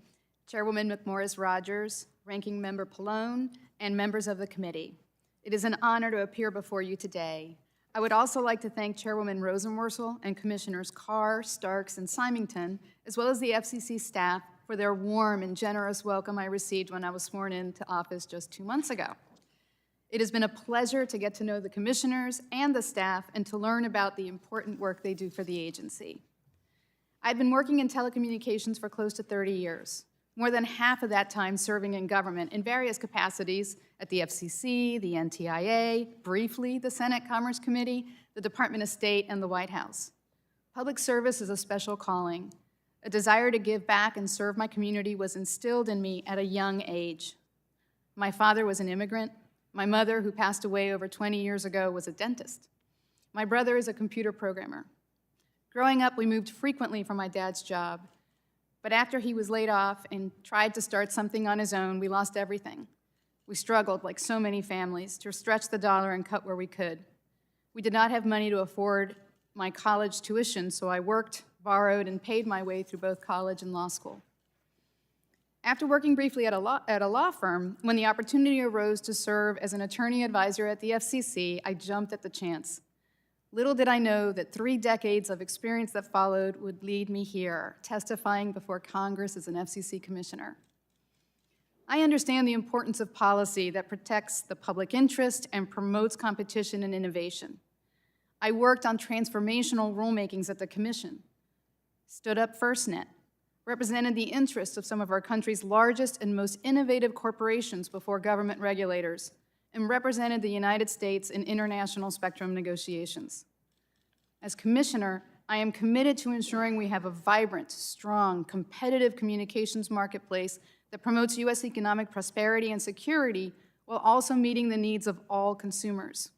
Chairwoman McMorris-Rogers, Ranking Member Pallone, and members of the committee. It is an honor to appear before you today. I would also like to thank Chairwoman Rosenworcel and Commissioners Carr, Starks, and Simington, as well as the FCC staff, for their warm and generous welcome I received when I was sworn into office just 2 months ago. It has been a pleasure to get to know the commissioners and the staff and to learn about the important work they do for the agency. I've been working in telecommunications for close to 30 years, more than half of that time serving in government in various capacities at the FCC, the NTIA, briefly the Senate Commerce Committee, the Department of State, and the White House. Public service is a special calling. A desire to give back and serve my community was instilled in me at a young age. My father was an immigrant. My mother, who passed away over 20 years ago, was a dentist. My brother is a computer programmer. Growing up, we moved frequently from my dad's job. But after he was laid off and tried to start something on his own, we lost everything. We struggled, like so many families, to stretch the dollar and cut where we could. We did not have money to afford my college tuition, so I worked, borrowed, and paid my way through both college and law school. After working briefly at a law firm, when the opportunity arose to serve as an attorney advisor at the FCC, I jumped at the chance. Little did I know that 3 decades of experience that followed would lead me here, testifying before Congress as an FCC commissioner. I understand the importance of policy that protects the public interest and promotes competition and innovation. I worked on transformational rulemakings at the Commission, stood up FirstNet, represented the interests of some of our country's largest and most innovative corporations before government regulators, and represented the United States in international spectrum negotiations. As Commissioner, I am committed to ensuring we have a vibrant, strong, competitive communications marketplace that promotes U.S. economic prosperity and security while also meeting the needs of all consumers.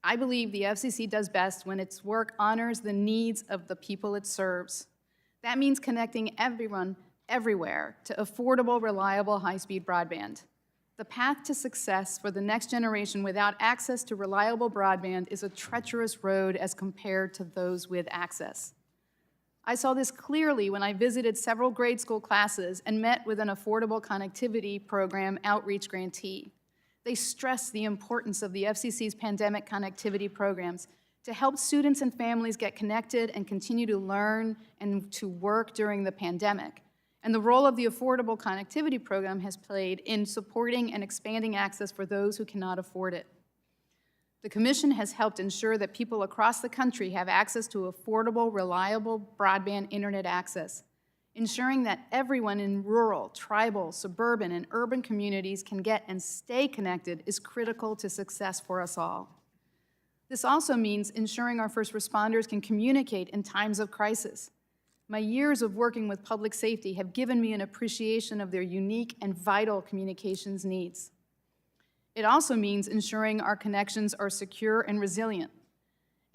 I believe the FCC does best when its work honors the needs of the people it serves. That means connecting everyone, everywhere, to affordable, reliable, high-speed broadband. The path to success for the next generation without access to reliable broadband is a treacherous road as compared to those with access. I saw this clearly when I visited several grade school classes and met with an affordable connectivity program outreach grantee. They stressed the importance of the FCC's pandemic connectivity programs to help students and families get connected and continue to learn and to work during the pandemic, and the role of the Affordable Connectivity Program has played in supporting and expanding access for those who cannot afford it. The Commission has helped ensure that people across the country have access to affordable, reliable broadband internet access. Ensuring that everyone in rural, tribal, suburban, and urban communities can get and stay connected is critical to success for us all. This also means ensuring our first responders can communicate in times of crisis. My years of working with public safety have given me an appreciation of their unique and vital communications needs. It also means ensuring our connections are secure and resilient.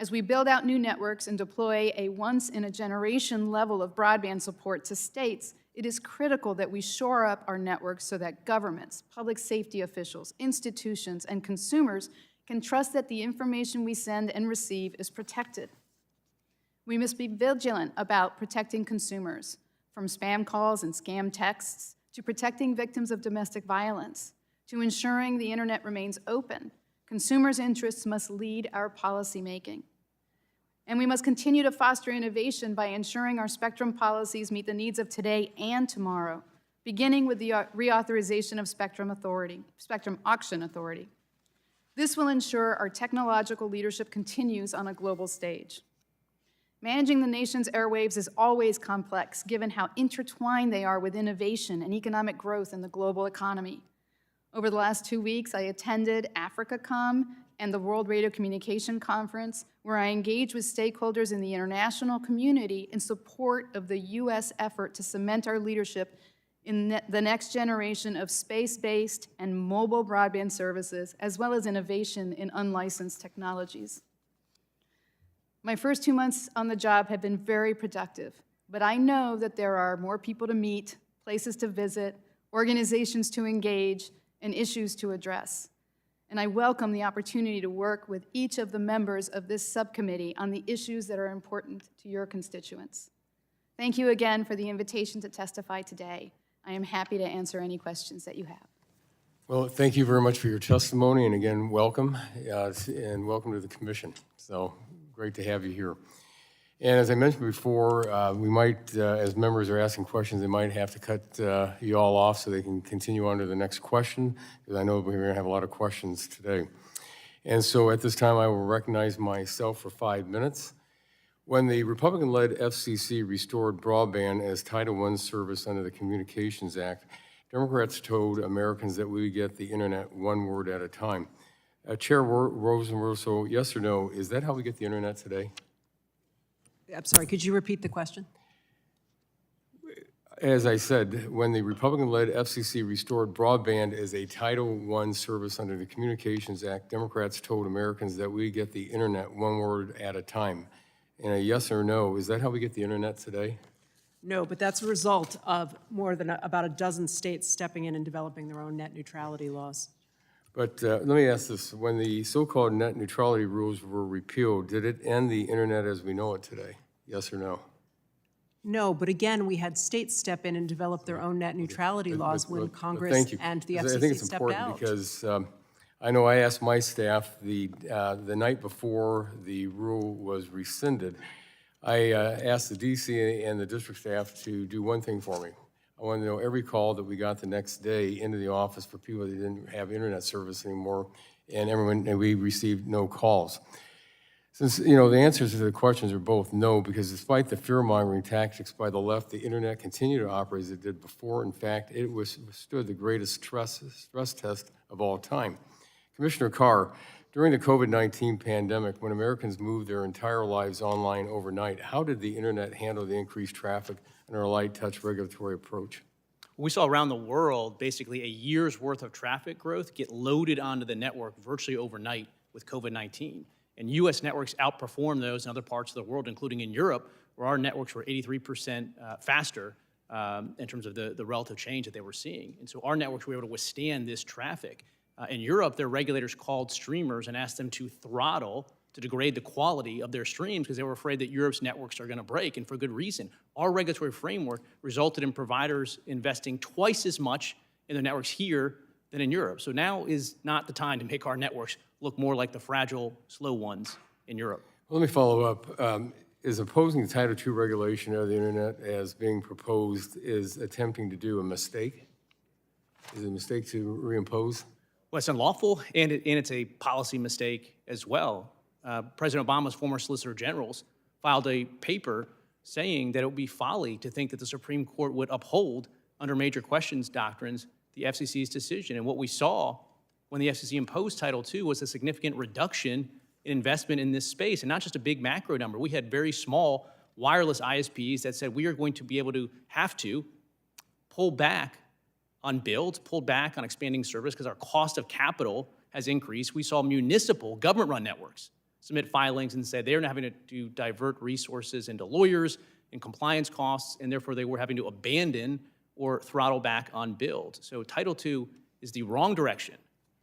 As we build out new networks and deploy a once-in-a-generation level of broadband support to states, it is critical that we shore up our networks so that governments, public safety officials, institutions, and consumers can trust that the information we send and receive is protected. We must be vigilant about protecting consumers, from spam calls and scam texts, to protecting victims of domestic violence, to ensuring the internet remains open. Consumers' interests must lead our policymaking. And we must continue to foster innovation by ensuring our spectrum policies meet the needs of today and tomorrow, beginning with the reauthorization of Spectrum Auction Authority. This will ensure our technological leadership continues on a global stage. Managing the nation's airwaves is always complex, given how intertwined they are with innovation and economic growth in the global economy. Over the last 2 weeks, I attended AfricaCom and the World Radio Communication Conference, where I engaged with stakeholders in the international community in support of the U.S. effort to cement our leadership in the next generation of space-based and mobile broadband services, as well as innovation in unlicensed technologies. My first 2 months on the job have been very productive, but I know that there are more people to meet, places to visit, organizations to engage, and issues to address. And I welcome the opportunity to work with each of the members of this subcommittee on the issues that are important to your constituents. Thank you again for the invitation to testify today. I am happy to answer any questions that you have. Well, thank you very much for your testimony, and again, welcome, and welcome to the commission. So great to have you here. And as I mentioned before, we might, as members are asking questions, they might have to cut you all off so they can continue on to the next question, because I know we're going to have a lot of questions today. And so at this time, I will recognize myself for 5 minutes. When the Republican-led FCC restored broadband as Title I service under the Communications Act, Democrats told Americans that we would get the internet one word at a time. Chair Rosenworcel, yes or no, is that how we get the internet today? I'm sorry, could you repeat the question? As I said, when the Republican-led FCC restored broadband as a Title I service under the Communications Act, Democrats told Americans that we get the internet one word at a time. And a yes or no, is that how we get the internet today? No, but that's a result of more than about a dozen states stepping in and developing their own net neutrality laws. But let me ask this. When the so-called net neutrality rules were repealed, did it end the internet as we know it today? Yes or no? No, but again, we had states step in and develop their own net neutrality laws when Thank Congress you. and the 'Cause I think FCC it's stepped important out. because I know I asked my staff the night before the rule was rescinded, I asked the DC and the district staff to do one thing for me. I wanted to know every call that we got the next day into the office for people that didn't have internet service anymore, and we received no calls. Since, the answers to the questions are both no, because despite the fear-mongering tactics by the left, the internet continued to operate as it did before. In fact, it withstood the greatest stress test of all time. Commissioner Carr, during the COVID-19 pandemic, when Americans moved their entire lives online overnight, how did the internet handle the increased traffic and our light touch regulatory approach? We saw around the world basically a year's worth of traffic growth get loaded onto the network virtually overnight with COVID-19. And U.S. networks outperformed those in other parts of the world, including in Europe, where our networks were 83% faster in terms of the relative change that they were seeing. And so our networks were able to withstand this traffic. In Europe, their regulators called streamers and asked them to throttle to degrade the quality of their streams because they were afraid that Europe's networks are going to break, and for good reason. Our regulatory framework resulted in providers investing twice as much in their networks here than in Europe. So now is not the time to make our networks look more like the fragile, slow ones in Europe. Well, let me follow up. Is opposing the Title II regulation of the internet as being proposed is attempting to do a mistake? Is it a mistake to reimpose? Well, it's unlawful, and it's a policy mistake as well. President Obama's former Solicitor Generals filed a paper saying that it would be folly to think that the Supreme Court would uphold, under major questions doctrines, the FCC's decision. And what we saw when the FCC imposed Title II was a significant reduction in investment in this space, and not just a big macro number. We had very small wireless ISPs that said we are going to be able to have to pull back on builds, pull back on expanding service because our cost of capital has increased. We saw municipal government-run networks submit filings and say they're having to divert resources into lawyers and compliance costs, and therefore they were having to abandon or throttle back on build. So Title II is the wrong direction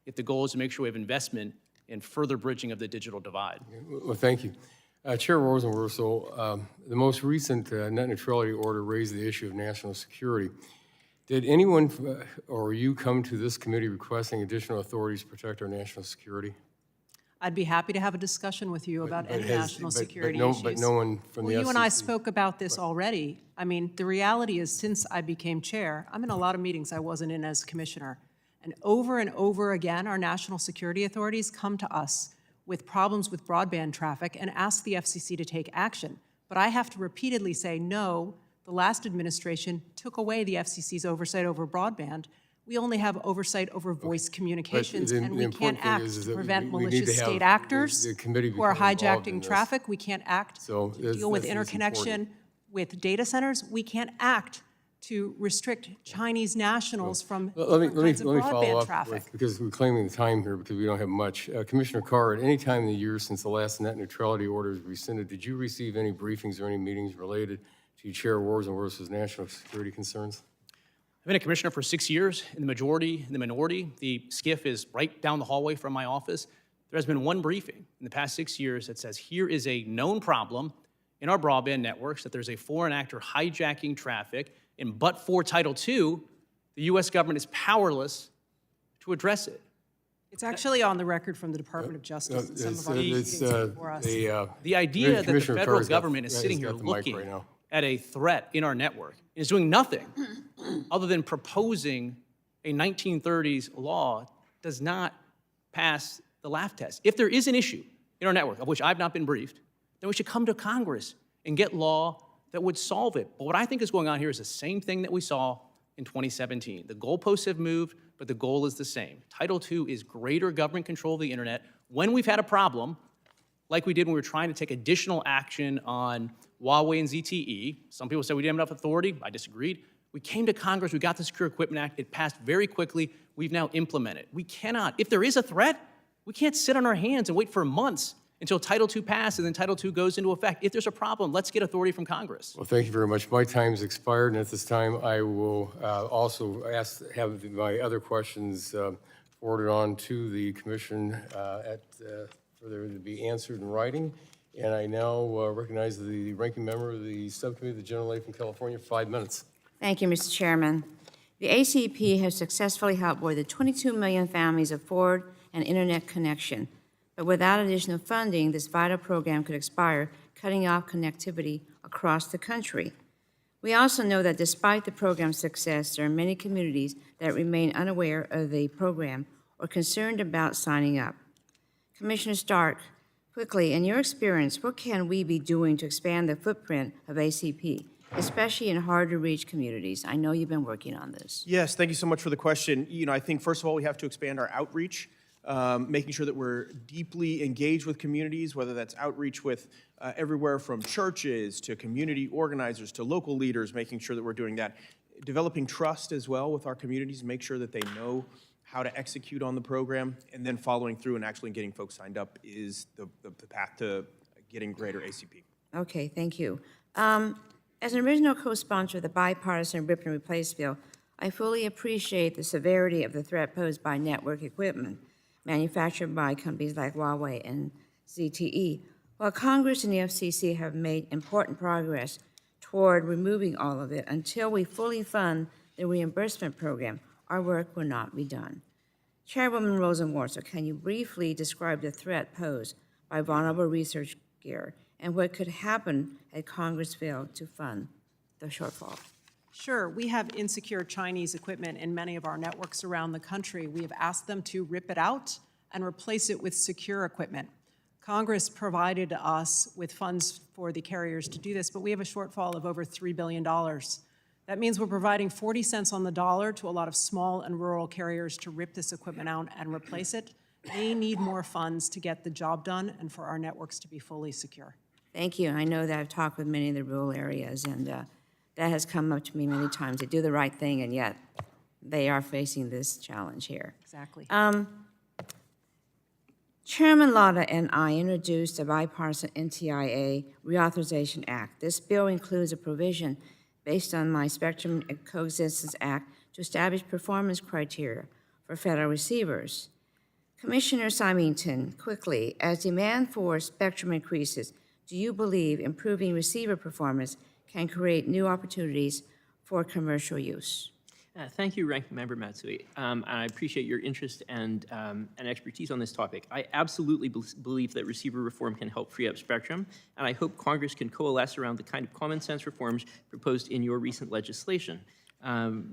if the goal is to make sure we have investment in further bridging of the digital divide. Well, thank you. Chair Rosenworcel, the most recent net neutrality order raised the issue of national security. Did anyone or you come to this committee requesting additional authorities to protect our national security? I'd be happy to have a discussion with you about any national security issues. But no one from the FCC. Well, you and I spoke about this already. I mean, the reality is since I became chair, I'm in a lot of meetings I wasn't in as commissioner. And over again, our national security authorities come to us with problems with broadband traffic and ask the FCC to take action. But I have to repeatedly say, no, the last administration took away the FCC's oversight over broadband. We only have oversight over voice communications, and we can't act to prevent malicious state actors who are hijacking traffic. We can't act to deal with interconnection with data centers. We can't act to restrict Chinese nationals from different kinds of broadband traffic. Because we're claiming the time here because we don't have much. Commissioner Carr, at any time in the year since the last net neutrality order was rescinded, did you receive any briefings or any meetings related to Chair Rosenworcel's national security concerns? I've been a commissioner for 6 years in the majority and the minority. The SCIF is right down the hallway from my office. There has been one briefing in the past 6 years that says here is a known problem in our broadband networks, that there's a foreign actor hijacking traffic, and but for Title II, the U.S. government is powerless to address it. It's actually on the record from the Department of Justice and some of our meetings before us. The idea that the federal government is sitting here looking at a threat in our network and is doing nothing other than proposing a 1930s law does not pass the laugh test. If there is an issue in our network of which I've not been briefed, then we should come to Congress and get law that would solve it. But what I think is going on here is the same thing that we saw in 2017. The goalposts have moved, but the goal is the same. Title II is greater government control of the internet. When we've had a problem, like we did when we were trying to take additional action on Huawei and ZTE, some people said we didn't have enough authority. I disagreed. We came to Congress, we got the Secure Equipment Act, it passed very quickly. We've now implemented. We cannot, if there is a threat, we can't sit on our hands and wait for months until Title II passes and then Title II goes into effect. If there's a problem, let's get authority from Congress. Well, thank you very much. My time's expired, and at this time, I will also have my other questions forwarded on to the commission for there to be answered in writing. And I now recognize the ranking member of the subcommittee, the gentleman from California, for 5 minutes. Thank you, Mr. Chairman. The ACP has successfully helped more than 22 million families afford an internet connection. But without additional funding, this vital program could expire, cutting off connectivity across the country. We also know that despite the program's success, there are many communities that remain unaware of the program or concerned about signing up. Commissioner Stark, quickly, in your experience, what can we be doing to expand the footprint of ACP, especially in hard-to-reach communities? I know you've been working on this. Yes, thank you so much for the question. I think, first of all, we have to expand our outreach, making sure that we're deeply engaged with communities, whether that's outreach with everywhere from churches to community organizers to local leaders, making sure that we're doing that. Developing trust as well with our communities, make sure that they know how to execute on the program, and then following through and actually getting folks signed up is the path to getting greater ACP. Okay, thank you. As an original co-sponsor of the bipartisan Rip and Replace bill, I fully appreciate the severity of the threat posed by network equipment manufactured by companies like Huawei and ZTE. While Congress and the FCC have made important progress toward removing all of it, until we fully fund the reimbursement program, our work will not be done. Chairwoman Rosenworcel, can you briefly describe the threat posed by vulnerable research gear and what could happen had Congress failed to fund the shortfall? Sure. We have insecure Chinese equipment in many of our networks around the country. We have asked them to rip it out and replace it with secure equipment. Congress provided us with funds for the carriers to do this, but we have a shortfall of over $3 billion. That means we're providing 40 cents on the dollar to a lot of small and rural carriers to rip this equipment out and replace it. They need more funds to get the job done and for our networks to be fully secure. Thank you. I know that I've talked with many of the rural areas, and that has come up to me many times. They do the right thing, and yet they are facing this challenge here. Exactly. Chairman Lada and I introduced a bipartisan NTIA Reauthorization Act. This bill includes a provision based on my Spectrum and Coexistence Act to establish performance criteria for federal receivers. Commissioner Simington, quickly, as demand for spectrum increases, do you believe improving receiver performance can create new opportunities for commercial use? Thank you, Ranking Member Matsui. And I appreciate your interest and expertise on this topic. I absolutely believe that receiver reform can help free up spectrum, and I hope Congress can coalesce around the kind of common sense reforms proposed in your recent legislation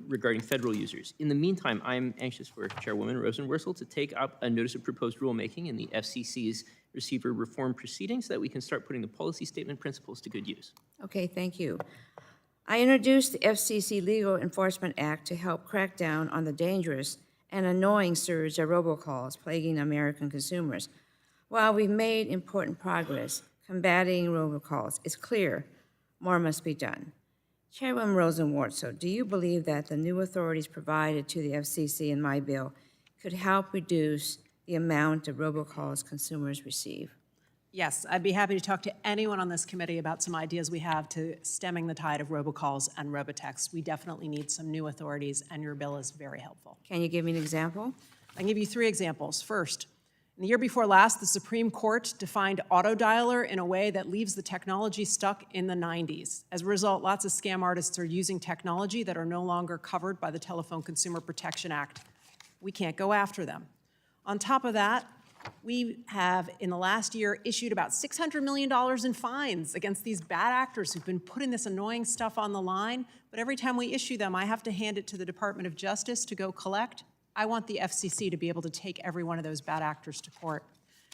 regarding federal users. In the meantime, I'm anxious for Chairwoman Rosenworcel to take up a notice of proposed rulemaking in the FCC's receiver reform proceedings so that we can start putting the policy statement principles to good use. Okay, thank you. I introduced the FCC Legal Enforcement Act to help crack down on the dangerous and annoying surge of robocalls plaguing American consumers. While we've made important progress combating robocalls, it's clear more must be done. Chairwoman Rosenworcel, do you believe that the new authorities provided to the FCC in my bill could help reduce the amount of robocalls consumers receive? Yes, I'd be happy to talk to anyone on this committee about some ideas we have to stemming the tide of robocalls and robotexts. We definitely need some new authorities, and your bill is very helpful. Can you give me an example? I can give you 3 examples. First, in the year before last, the Supreme Court defined autodialer in a way that leaves the technology stuck in the 90s. As a result, lots of scam artists are using technology that are no longer covered by the Telephone Consumer Protection Act. We can't go after them. On top of that, we have, in the last year, issued about $600 million in fines against these bad actors who've been putting this annoying stuff on the line. But every time we issue them, I have to hand it to the Department of Justice to go collect. I want the FCC to be able to take every one of those bad actors to court.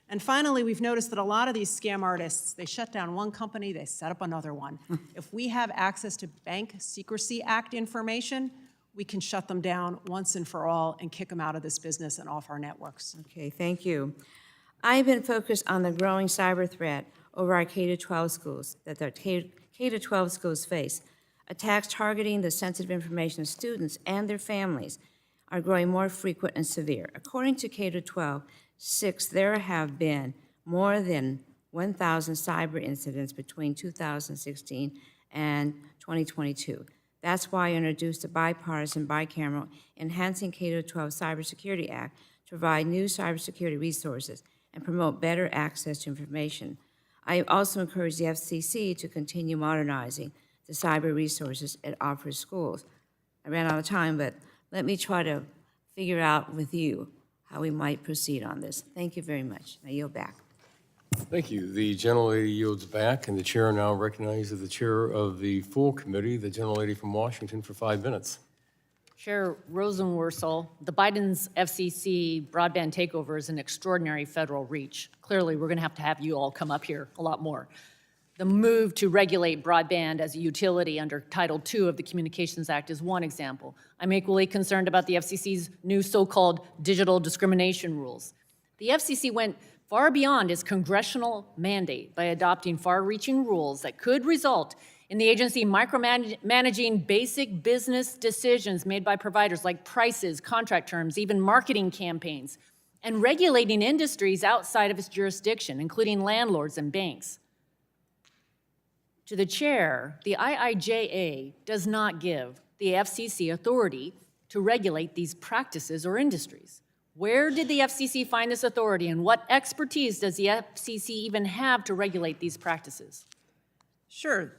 And finally, we've noticed that a lot of these scam artists, they shut down one company, they set up another one. If we have access to Bank Secrecy Act information, we can shut them down once and for all and kick them out of this business and off our networks. Okay, thank you. I've been focused on the growing cyber threat over our K-12 schools that the K-12 schools face. Attacks targeting the sensitive information of students and their families are growing more frequent and severe. According to K-12, there have been more than 1,000 cyber incidents between 2016 and 2022. That's why I introduced a bipartisan, bicameral, Enhancing K-12 Cybersecurity Act to provide new cybersecurity resources and promote better access to information. I also encourage the FCC to continue modernizing the cyber resources it offers schools. I ran out of time, but let me try to figure out with you how we might proceed on this. Thank you very much. I yield back. Thank you. The gentlelady yields back, and the chair now recognizes the chair of the full committee, the gentlelady from Washington, for 5 minutes. Chair Rosenworcel, the Biden's FCC broadband takeover is an extraordinary federal reach. Clearly, we're going to have you all come up here a lot more. The move to regulate broadband as a utility under Title II of the Communications Act is one example. I'm equally concerned about the FCC's new so-called digital discrimination rules. The FCC went far beyond its congressional mandate by adopting far-reaching rules that could result in the agency micromanaging basic business decisions made by providers like prices, contract terms, even marketing campaigns, and regulating industries outside of its jurisdiction, including landlords and banks. To the chair, the IIJA does not give the FCC authority to regulate these practices or industries. Where did the FCC find this authority, and what expertise does the FCC even have to regulate these practices? Sure.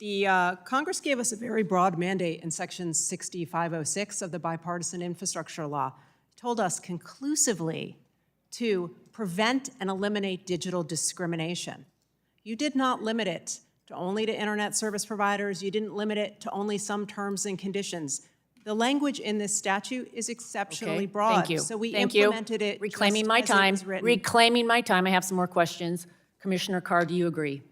The Congress gave us a very broad mandate in Section 6506 of the Bipartisan Infrastructure Law. It told us conclusively to prevent and eliminate digital discrimination. You did not limit it to only to internet service providers. You didn't limit it to only some terms and conditions. The language in this statute is exceptionally broad. Thank you. So we Thank implemented you. it Reclaiming just my as it time. was written. Reclaiming my time. I have some more questions. Commissioner Carr, do you agree?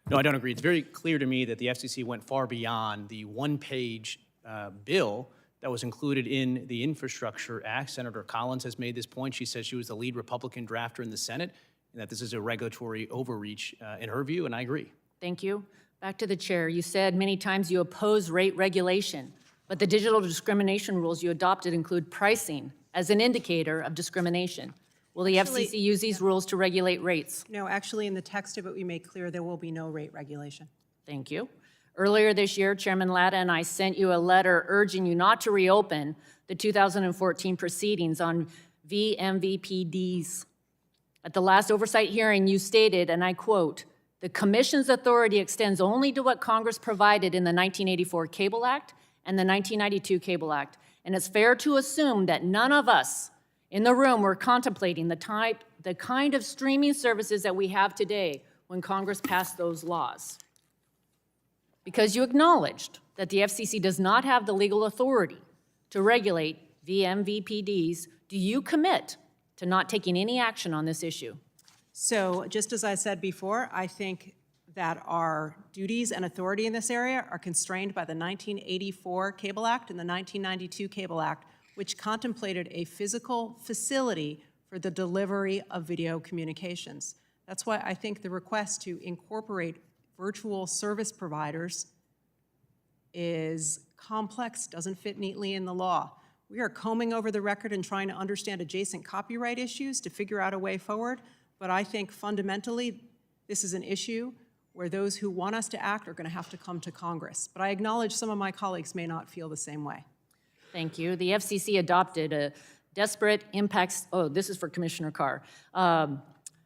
No, I don't agree. It's very clear to me that the FCC went far beyond the one-page bill that was included in the Infrastructure Act. Senator Collins has made this point. She says she was the lead Republican drafter in the Senate, and that this is a regulatory overreach in her view, and I agree. Thank you. Back to the chair. You said many times you oppose rate regulation, but the digital discrimination rules you adopted include pricing as an indicator of discrimination. Will the FCC use these rules to regulate rates? No, actually, in the text of it, we made clear there will be no rate regulation. Thank you. Earlier this year, Chairman Latta and I sent you a letter urging you not to reopen the 2014 proceedings on VMVPDs. At the last oversight hearing, you stated, and I quote, "The Commission's authority extends only to what Congress provided in the 1984 Cable Act and the 1992 Cable Act, and it's fair to assume that none of us in the room were contemplating the kind of streaming services that we have today when Congress passed those laws. Because you acknowledged that the FCC does not have the legal authority to regulate VMVPDs, do you commit to not taking any action on this issue?" So just as I said before, I think that our duties and authority in this area are constrained by the 1984 Cable Act and the 1992 Cable Act, which contemplated a physical facility for the delivery of video communications. That's why I think the request to incorporate virtual service providers is complex, doesn't fit neatly in the law. We are combing over the record and trying to understand adjacent copyright issues to figure out a way forward, but I think fundamentally this is an issue where those who want us to act are going to have to come to Congress. But I acknowledge some of my colleagues may not feel the same way. Thank you. The FCC adopted a desperate impacts, oh, this is for Commissioner Carr.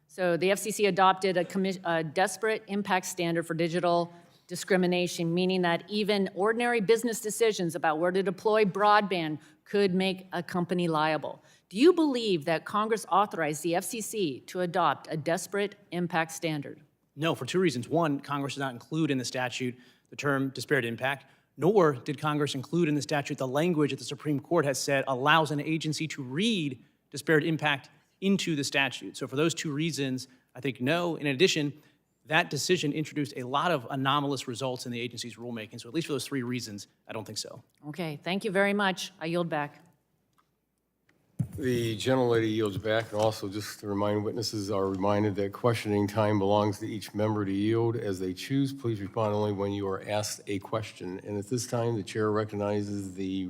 So the FCC adopted a desperate impact standard for digital discrimination, meaning that even ordinary business decisions about where to deploy broadband could make a company liable. Do you believe that Congress authorized the FCC to adopt a desperate impact standard? No, for two reasons. One, Congress did not include in the statute the term disparate impact, nor did Congress include in the statute the language that the Supreme Court has said allows an agency to read disparate impact into the statute. So for those two reasons, I think no. In addition, that decision introduced a lot of anomalous results in the agency's rulemaking. So at least for those three reasons, I don't think so. Okay, thank you very much. I yield back. The gentlelady yields back, and also just to remind witnesses are reminded that questioning time belongs to each member to yield as they choose. Please respond only when you are asked a question. And at this time, the chair recognizes the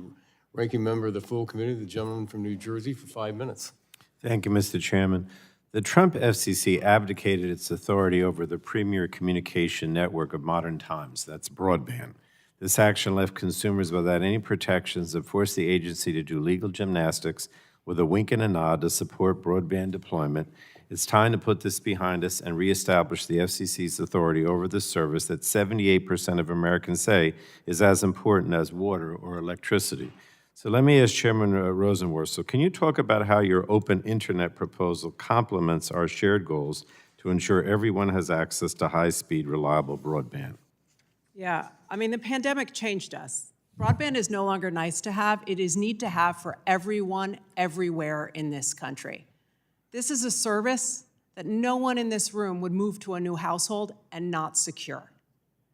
ranking member of the full committee, the gentleman from New Jersey, for 5 minutes. Thank you, Mr. Chairman. The Trump FCC abdicated its authority over the premier communication network of modern times, that's broadband. This action left consumers without any protections that forced the agency to do legal gymnastics with a wink and a nod to support broadband deployment. It's time to put this behind us and reestablish the FCC's authority over the service that 78% of Americans say is as important as water or electricity. So let me ask Chairman Rosenworcel, can you talk about how your open internet proposal complements our shared goals to ensure everyone has access to high-speed, reliable broadband? Yeah, I mean, the pandemic changed us. Broadband is no longer nice to have, it is need to have for everyone, everywhere in this country. This is a service that no one in this room would move to a new household and not secure.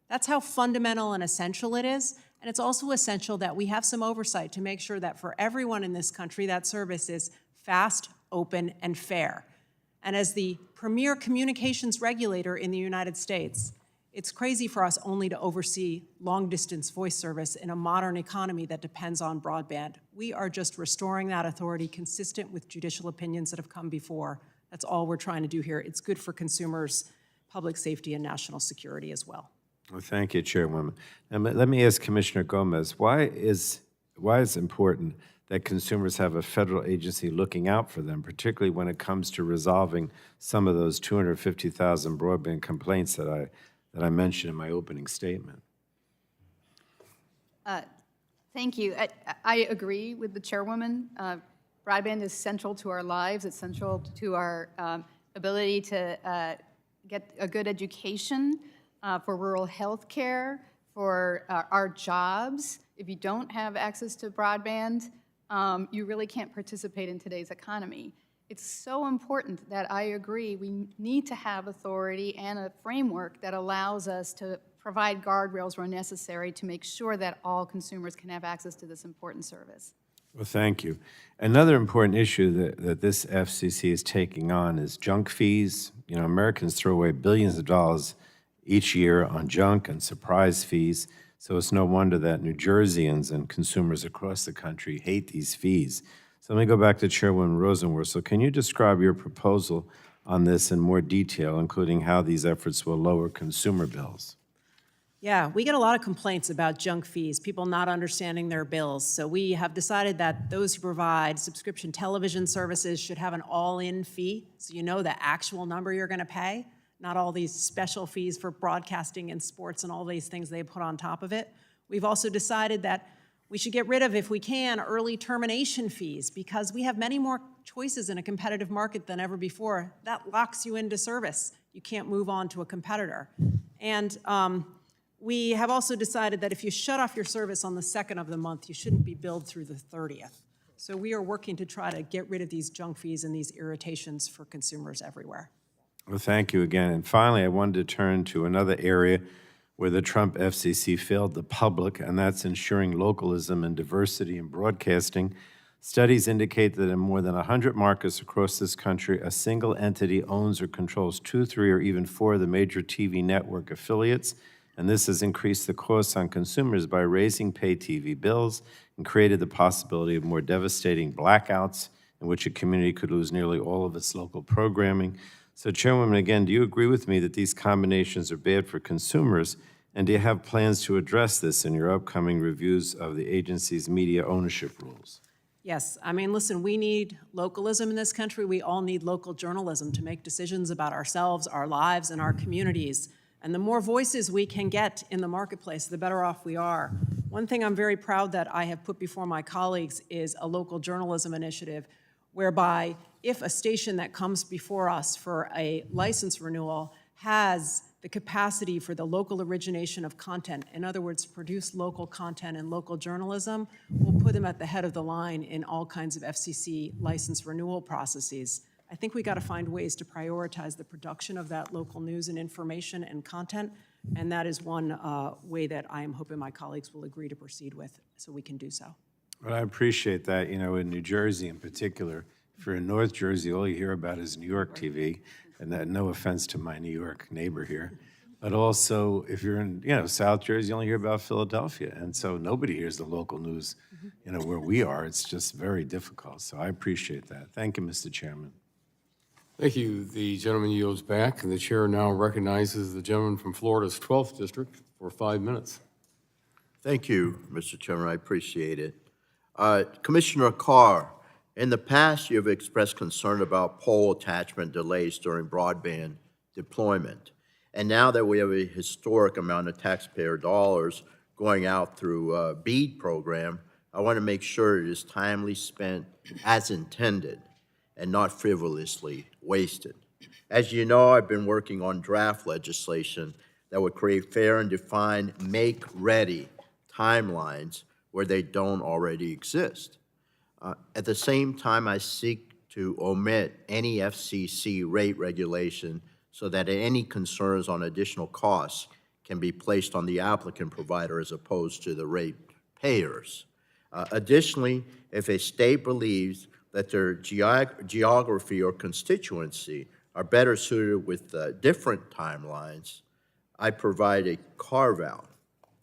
That's how fundamental and essential it is, and it's also essential that we have some oversight to make sure that for everyone in this country, that service is fast, open, and fair. And as the premier communications regulator in the United States, it's crazy for us only to oversee long-distance voice service in a modern economy that depends on broadband. We are just restoring that authority consistent with judicial opinions that have come before. That's all we're trying to do here. It's good for consumers, public safety, and national security as well. Well, thank you, Chairwoman. Now, let me ask Commissioner Gomez, why is it important that consumers have a federal agency looking out for them, particularly when it comes to resolving some of those 250,000 broadband complaints that I mentioned in my opening statement? Thank you. I agree with the chairwoman. Broadband is central to our lives. It's central to our ability to get a good education, for rural health care, for our jobs. If you don't have access to broadband, you really can't participate in today's economy. It's so important that I agree we need to have authority and a framework that allows us to provide guardrails where necessary to make sure that all consumers can have access to this important service. Well, thank you. Another important issue that this FCC is taking on is junk fees. You know, Americans throw away billions of dollars each year on junk and surprise fees, so it's no wonder that New Jerseyans and consumers across the country hate these fees. So let me go back to Chairwoman Rosenworcel. Can you describe your proposal on this in more detail, including how these efforts will lower consumer bills? Yeah, we get a lot of complaints about junk fees, people not understanding their bills. So we have decided that those who provide subscription television services should have an all-in fee, so you know the actual number you're going to pay, not all these special fees for broadcasting and sports and all these things they put on top of it. We've also decided that we should get rid of, if we can, early termination fees, because we have many more choices in a competitive market than ever before. That locks you into service. You can't move on to a competitor. And we have also decided that if you shut off your service on the 2nd of the month, you shouldn't be billed through the 30th. So we are working to try to get rid of these junk fees and these irritations for consumers everywhere. Well, thank you again. And finally, I wanted to turn to another area where the Trump FCC failed the public, and that's ensuring localism and diversity in broadcasting. Studies indicate that in more than 100 markets across this country, a single entity owns or controls 2, 3, or even 4 of the major TV network affiliates, and this has increased the costs on consumers by raising pay TV bills and created the possibility of more devastating blackouts in which a community could lose nearly all of its local programming. So, Chairwoman, again, do you agree with me that these combinations are bad for consumers, and do you have plans to address this in your upcoming reviews of the agency's media ownership rules? Yes, I mean, listen, we need localism in this country. We all need local journalism to make decisions about ourselves, our lives, and our communities. And the more voices we can get in the marketplace, the better off we are. One thing I'm very proud that I have put before my colleagues is a local journalism initiative, whereby if a station that comes before us for a license renewal has the capacity for the local origination of content, in other words, produce local content and local journalism, we'll put them at the head of the line in all kinds of FCC license renewal processes. I think we got to find ways to prioritize the production of that local news and information and content, and that is one way that I am hoping my colleagues will agree to proceed with, so we can do so. Well, I appreciate that. You know, in New Jersey in particular, if you're in North Jersey, all you hear about is New York TV, and that, no offense to my New York neighbor here. But also, if you're in, South Jersey, you only hear about Philadelphia. And so nobody hears the local news, where we are. It's just very difficult. So I appreciate that. Thank you, Mr. Chairman. Thank you. The gentleman yields back, and the chair now recognizes the gentleman from Florida's 12th District for 5 minutes. Thank you, Mr. Chairman. I appreciate it. Commissioner Carr In the past, you have expressed concern about pole attachment delays during broadband deployment. And now that we have a historic amount of taxpayer dollars going out through a BEAD program, I want to make sure it is timely spent as intended and not frivolously wasted. As you know, I've been working on draft legislation that would create fair and defined make-ready timelines where they don't already exist. At the same time, I seek to omit any FCC rate regulation so that any concerns on additional costs can be placed on the applicant provider as opposed to the rate payers. Additionally, if a state believes that their geography or constituency are better suited with different timelines, I provide a carve-out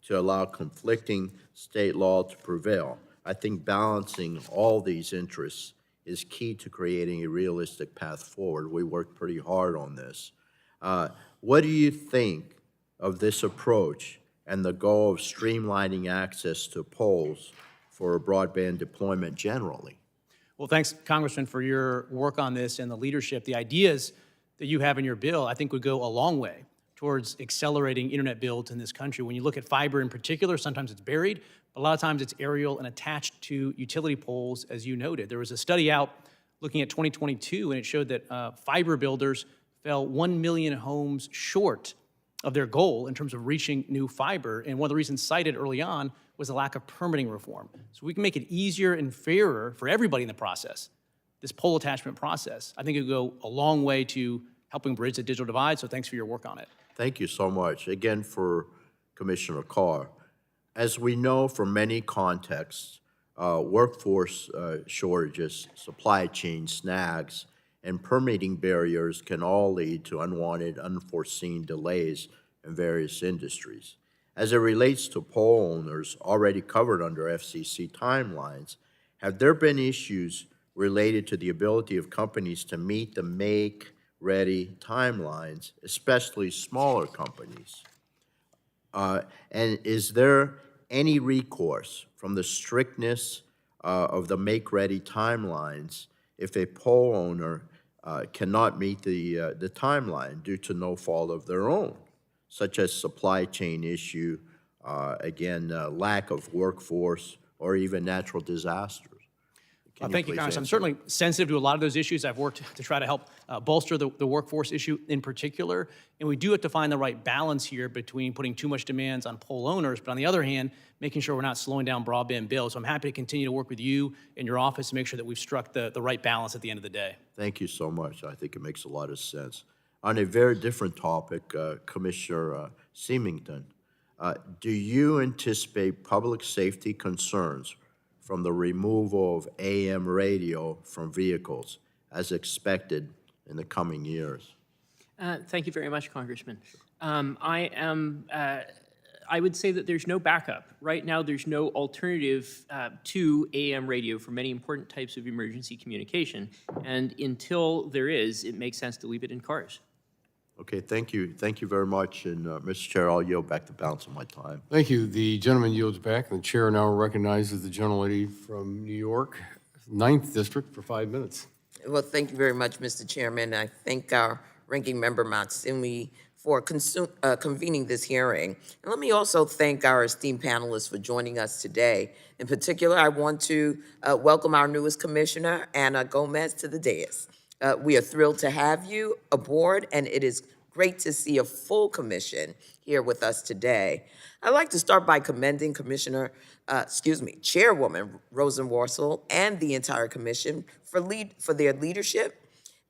to allow conflicting state law to prevail. I think balancing all these interests is key to creating a realistic path forward. We worked pretty hard on this. What do you think of this approach and the goal of streamlining access to poles for broadband deployment generally? Well, thanks, Congressman, for your work on this and the leadership. The ideas that you have in your bill, I think, would go a long way towards accelerating internet builds in this country. When you look at fiber in particular, sometimes it's buried, but a lot of times it's aerial and attached to utility poles, as you noted. There was a study out looking at 2022, and it showed that fiber builders fell 1 million homes short of their goal in terms of reaching new fiber. And one of the reasons cited early on was the lack of permitting reform. So we can make it easier and fairer for everybody in the process, this pole attachment process. I think it would go a long way to helping bridge the digital divide, so thanks for your work on it. Thank you so much. Again, for Commissioner Carr. As we know from many contexts, workforce shortages, supply chain snags, and permitting barriers can all lead to unwanted, unforeseen delays in various industries. As it relates to pole owners already covered under FCC timelines, have there been issues related to the ability of companies to meet the make-ready timelines, especially smaller companies? And is there any recourse from the strictness of the make-ready timelines if a pole owner cannot meet the timeline due to no fault of their own, such as supply chain issue, lack of workforce, or even natural disasters? Thank you, Congress. I'm certainly sensitive to a lot of those issues. I've worked to try to help bolster the workforce issue in particular. And we do have to find the right balance here between putting too much demands on pole owners, but on the other hand, making sure we're not slowing down broadband builds. So I'm happy to continue to work with you and your office to make sure that we've struck the right balance at the end of the day. Thank you so much. I think it makes a lot of sense. On a very different topic, Commissioner Simington, do you anticipate public safety concerns from the removal of AM radio from vehicles as expected in the coming years? Thank you very much, Congressman. I would say that there's no backup. Right now, there's no alternative to AM radio for many important types of emergency communication. And until there is, it makes sense to leave it in cars. Okay, thank you. Thank you very much. And Mr. Chair, I'll yield back the balance of my time. Thank you. The gentleman yields back, and the chair now recognizes the gentlelady from New York, 9th District, for 5 minutes. Well, thank you very much, Mr. Chairman. I thank our ranking member Matsumi for convening this hearing. And let me also thank our esteemed panelists for joining us today. In particular, I want to welcome our newest commissioner, Ana Gomez, to the dais. We are thrilled to have you aboard, and it is great to see a full commission here with us today. I'd like to start by commending Chairwoman Rosenworcel and the entire commission for their leadership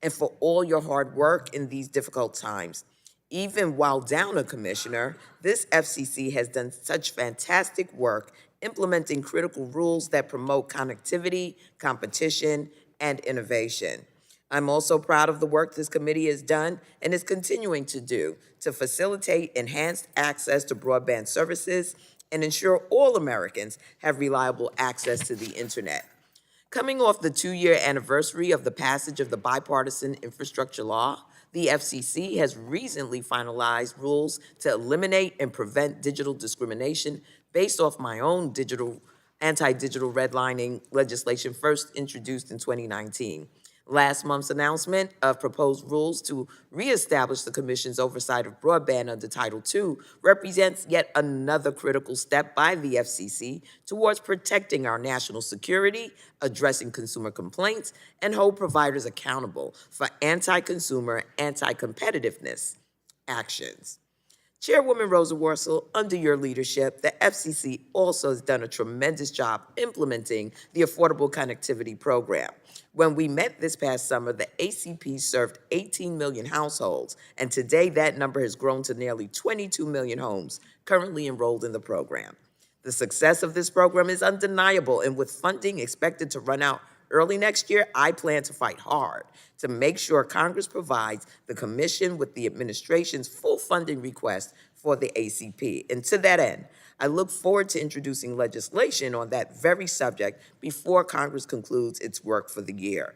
and for all your hard work in these difficult times. Even while down a commissioner, this FCC has done such fantastic work implementing critical rules that promote connectivity, competition, and innovation. I'm also proud of the work this committee has done and is continuing to do to facilitate enhanced access to broadband services and ensure all Americans have reliable access to the internet. Coming off the 2-year anniversary of the passage of the bipartisan infrastructure law, the FCC has recently finalized rules to eliminate and prevent digital discrimination based off my own digital anti-digital redlining legislation first introduced in 2019. Last month's announcement of proposed rules to reestablish the Commission's oversight of broadband under Title II represents yet another critical step by the FCC towards protecting our national security, addressing consumer complaints, and hold providers accountable for anti-consumer, anti-competitiveness actions. Chairwoman Rosenworcel, under your leadership, the FCC also has done a tremendous job implementing the Affordable Connectivity Program. When we met this past summer, the ACP served 18 million households, and today that number has grown to nearly 22 million homes currently enrolled in the program. The success of this program is undeniable, and with funding expected to run out early next year, I plan to fight hard to make sure Congress provides the Commission with the administration's full funding request for the ACP. And to that end, I look forward to introducing legislation on that very subject before Congress concludes its work for the year.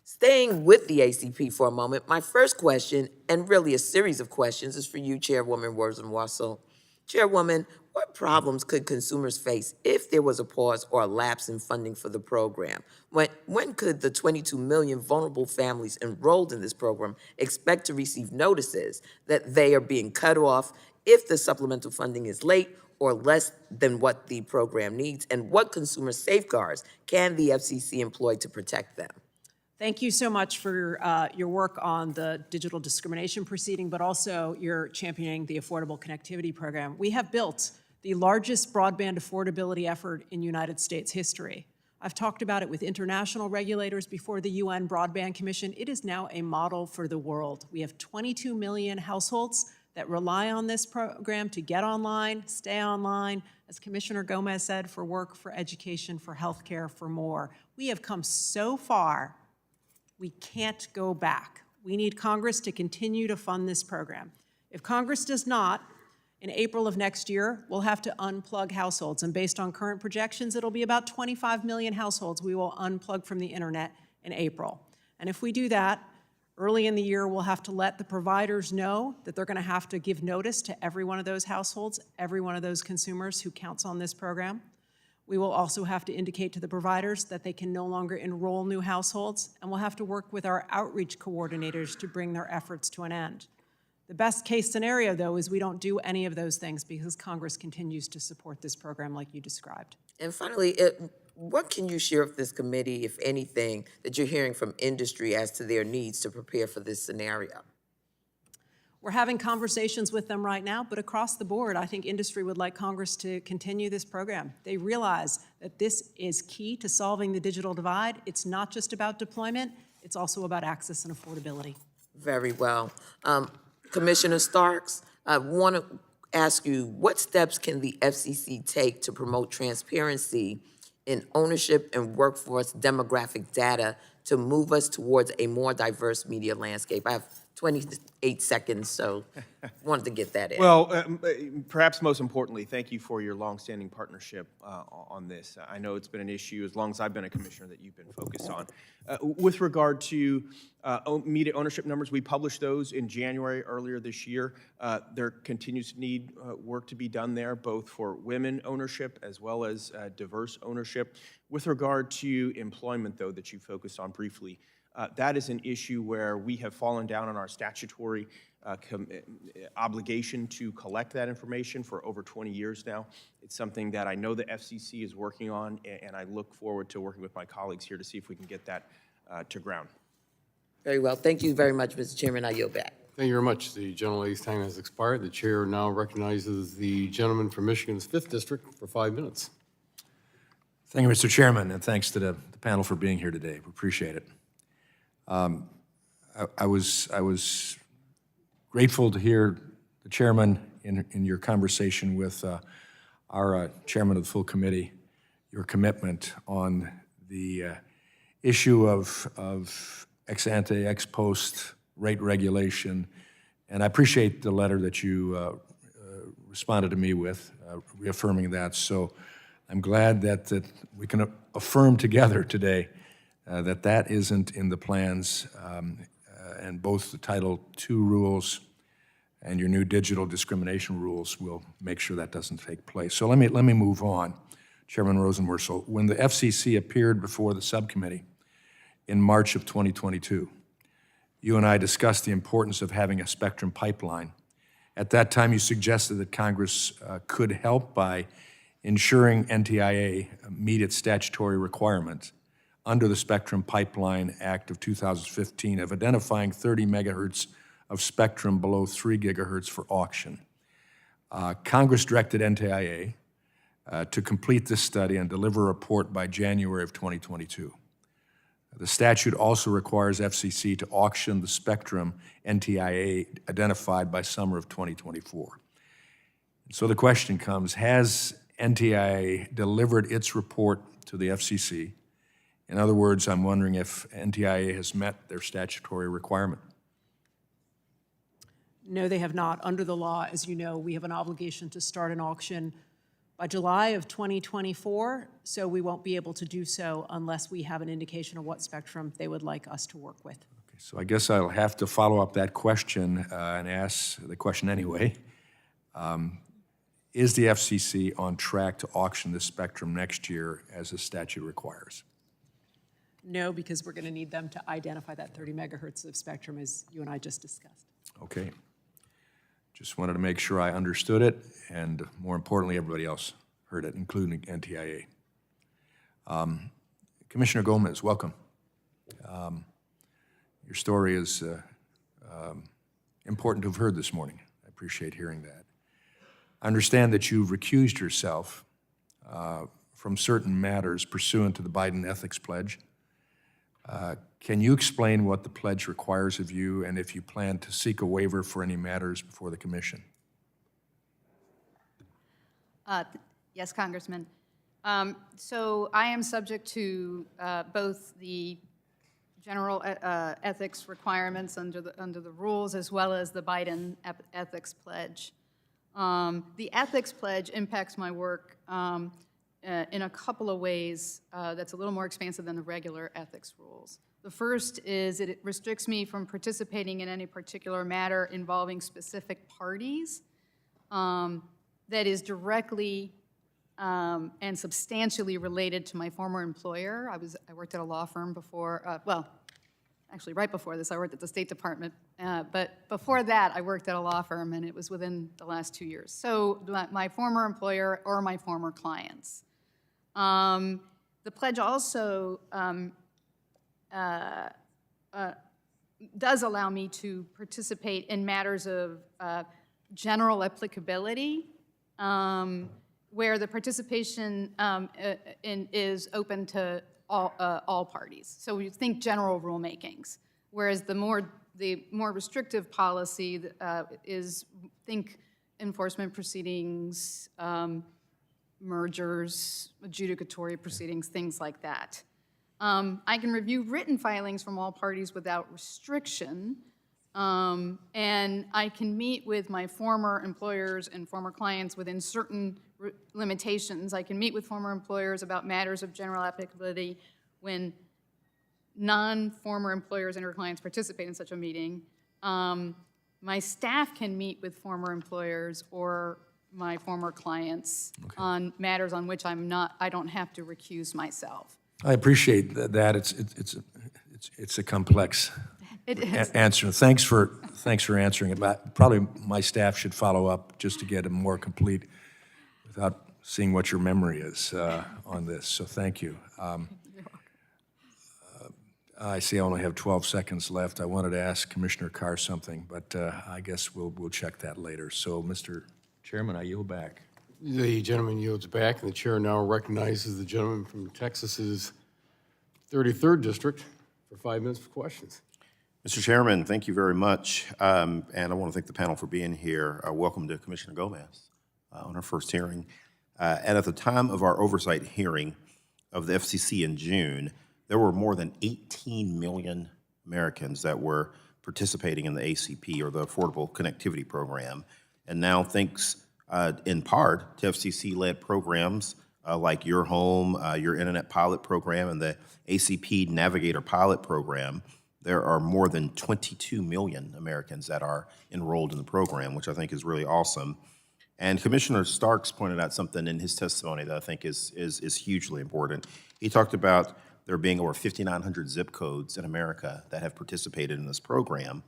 Staying with the ACP for a moment, my first question, and really a series of questions, is for you, Chairwoman Rosenworcel. Chairwoman, what problems could consumers face if there was a pause or a lapse in funding for the program? When could the 22 million vulnerable families enrolled in this program expect to receive notices that they are being cut off if the supplemental funding is late or less than what the program needs? And what consumer safeguards can the FCC employ to protect them? Thank you so much for your work on the digital discrimination proceeding, but also your championing the Affordable Connectivity Program. We have built the largest broadband affordability effort in United States history. I've talked about it with international regulators before the UN Broadband Commission. It is now a model for the world. We have 22 million households that rely on this program to get online, stay online, as Commissioner Gomez said, for work, for education, for healthcare, for more. We have come so far. We can't go back. We need Congress to continue to fund this program. If Congress does not, in April of next year, we'll have to unplug households. And based on current projections, it'll be about 25 million households we will unplug from the internet in April. And if we do that, early in the year, we'll have to let the providers know that they're going to have to give notice to every one of those households, every one of those consumers who counts on this program. We will also have to indicate to the providers that they can no longer enroll new households, and we'll have to work with our outreach coordinators to bring their efforts to an end. The best case scenario, though, is we don't do any of those things because Congress continues to support this program like you described. And finally, what can you share with this committee, if anything, that you're hearing from industry as to their needs to prepare for this scenario? We're having conversations with them right now, but across the board, I think industry would like Congress to continue this program. They realize that this is key to solving the digital divide. It's not just about deployment, it's also about access and affordability. Very well. Commissioner Starks, I want to ask you, what steps can the FCC take to promote transparency in ownership and workforce demographic data to move us towards a more diverse media landscape? I have 28 seconds, so wanted to get that in. Well, perhaps most importantly, thank you for your longstanding partnership on this. I know it's been an issue as long as I've been a commissioner that you've been focused on. With regard to media ownership numbers, we published those in January earlier this year. There continues to need work to be done there, both for women ownership as well as diverse ownership. With regard to employment, though, that you focused on briefly, that is an issue where we have fallen down on our statutory obligation to collect that information for over 20 years now. It's something that I know the FCC is working on, and I look forward to working with my colleagues here to see if we can get that to ground. Very well. Thank you very much, Mr. Chairman. I yield back. Thank you very much. The gentlelady's time has expired. The chair now recognizes the gentleman from Michigan's 5th District for 5 minutes. Thank you, Mr. Chairman, and thanks to the panel for being here today. We appreciate it. I was grateful to hear the chairman in your conversation with our chairman of the full committee, your commitment on the issue of ex ante, ex post rate regulation, and I appreciate the letter that you responded to me with, reaffirming that. So I'm glad that we can affirm together today that isn't in the plans, and both the Title II rules and your new digital discrimination rules will make sure that doesn't take place. So let me move on. Chairman Rosenworcel, when the FCC appeared before the subcommittee in March of 2022, you and I discussed the importance of having a spectrum pipeline. At that time, you suggested that Congress could help by ensuring NTIA meet its statutory requirements under the Spectrum Pipeline Act of 2015 of identifying 30 megahertz of spectrum below 3 gigahertz for auction. Congress directed NTIA to complete this study and deliver a report by January of 2022. The statute also requires FCC to auction the spectrum NTIA identified by summer of 2024. So the question comes, has NTIA delivered its report to the FCC? In other words, I'm wondering if NTIA has met their statutory requirement. No, they have not. Under the law, as you know, we have an obligation to start an auction by July of 2024, so we won't be able to do so unless we have an indication of what spectrum they would like us to work with. Okay, so I guess I'll have to follow up that question and ask the question anyway. Is the FCC on track to auction this spectrum next year as the statute requires? No, because we're going to need them to identify that 30 megahertz of spectrum, as you and I just discussed. Okay. Just wanted to make sure I understood it, and more importantly, everybody else heard it, including NTIA. Commissioner Gomez, welcome. Your story is important to have heard this morning. I appreciate hearing that. I understand that you've recused yourself from certain matters pursuant to the Biden Ethics Pledge. Can you explain what the pledge requires of you and if you plan to seek a waiver for any matters before the commission? Yes, Congressman. So I am subject to both the general ethics requirements under the rules as well as the Biden Ethics Pledge. The Ethics Pledge impacts my work in a couple of ways that's a little more expansive than the regular ethics rules. The first is it restricts me from participating in any particular matter involving specific parties that is directly and substantially related to my former employer. I worked at a law firm before, well, actually right before this, I worked at the State Department. But before that, I worked at a law firm, and it was within the last 2 years. So my former employer or my former clients. The pledge also does allow me to participate in matters of general applicability, where the participation is open to all parties. So we think general rulemakings, whereas the more restrictive policy is think enforcement proceedings, mergers, adjudicatory proceedings, things like that. I can review written filings from all parties without restriction, and I can meet with my former employers and former clients within certain limitations. I can meet with former employers about matters of general applicability when non-former employers and or clients participate in such a meeting. My staff can meet with former employers or my former clients on matters on which I don't have to recuse myself. I appreciate that. It's a complex answer. Thanks for answering it. Probably my staff should follow up just to get a more complete, without seeing what your memory is on this. So thank you. I see I only have 12 seconds left. I wanted to ask Commissioner Carr something, but I guess we'll check that later. So, Mr. Chairman, I yield back. The gentleman yields back, and the chair now recognizes the gentleman from Texas's 33rd District for 5 minutes for questions. Mr. Chairman, thank you very much, and I want to thank the panel for being here. Welcome to Commissioner Gomez on our first hearing. And at the time of our oversight hearing of the FCC in June, there were more than 18 million Americans that were participating in the ACP, or the Affordable Connectivity Program. And now, thanks in part to FCC-led programs like Your Home, Your Internet Pilot Program, and the ACP Navigator Pilot Program, there are more than 22 million Americans that are enrolled in the program, which I think is really awesome. And Commissioner Starks pointed out something in his testimony that I think is hugely important. He talked about there being over 5,900 zip codes in America that have participated in this program.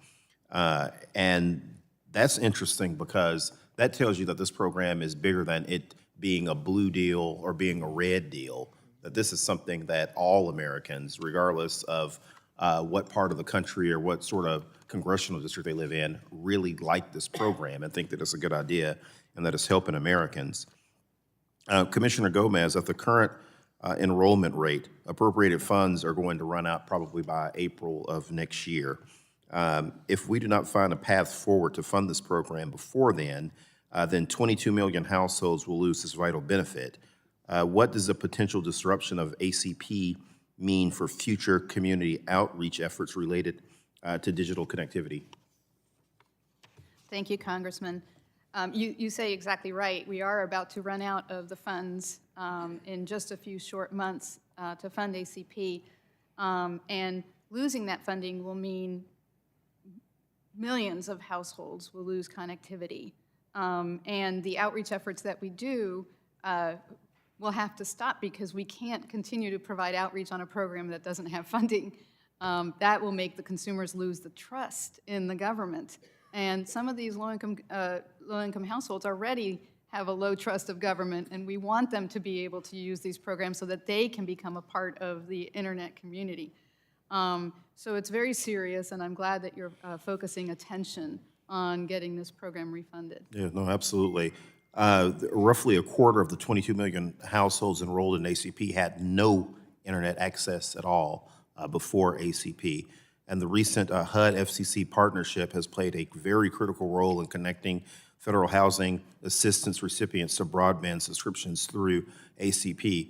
And that's interesting because that tells you that this program is bigger than it being a blue deal or being a red deal, that this is something that all Americans, regardless of what part of the country or what sort of congressional district they live in, really like this program and think that it's a good idea and that it's helping Americans. Commissioner Gomez, at the current enrollment rate, appropriated funds are going to run out probably by April of next year. If we do not find a path forward to fund this program before then 22 million households will lose this vital benefit. What does the potential disruption of ACP mean for future community outreach efforts related to digital connectivity? Thank you, Congressman. You say exactly right. We are about to run out of the funds in just a few short months to fund ACP, and losing that funding will mean millions of households will lose connectivity. And the outreach efforts that we do will have to stop because we can't continue to provide outreach on a program that doesn't have funding. That will make the consumers lose the trust in the government. And some of these low-income households already have a low trust of government, and we want them to be able to use these programs so that they can become a part of the internet community. So it's very serious, and I'm glad that you're focusing attention on getting this program refunded. Yeah, no, absolutely. Roughly a quarter of the 22 million households enrolled in ACP had no internet access at all before ACP. And the recent HUD-FCC partnership has played a very critical role in connecting federal housing assistance recipients to broadband subscriptions through ACP.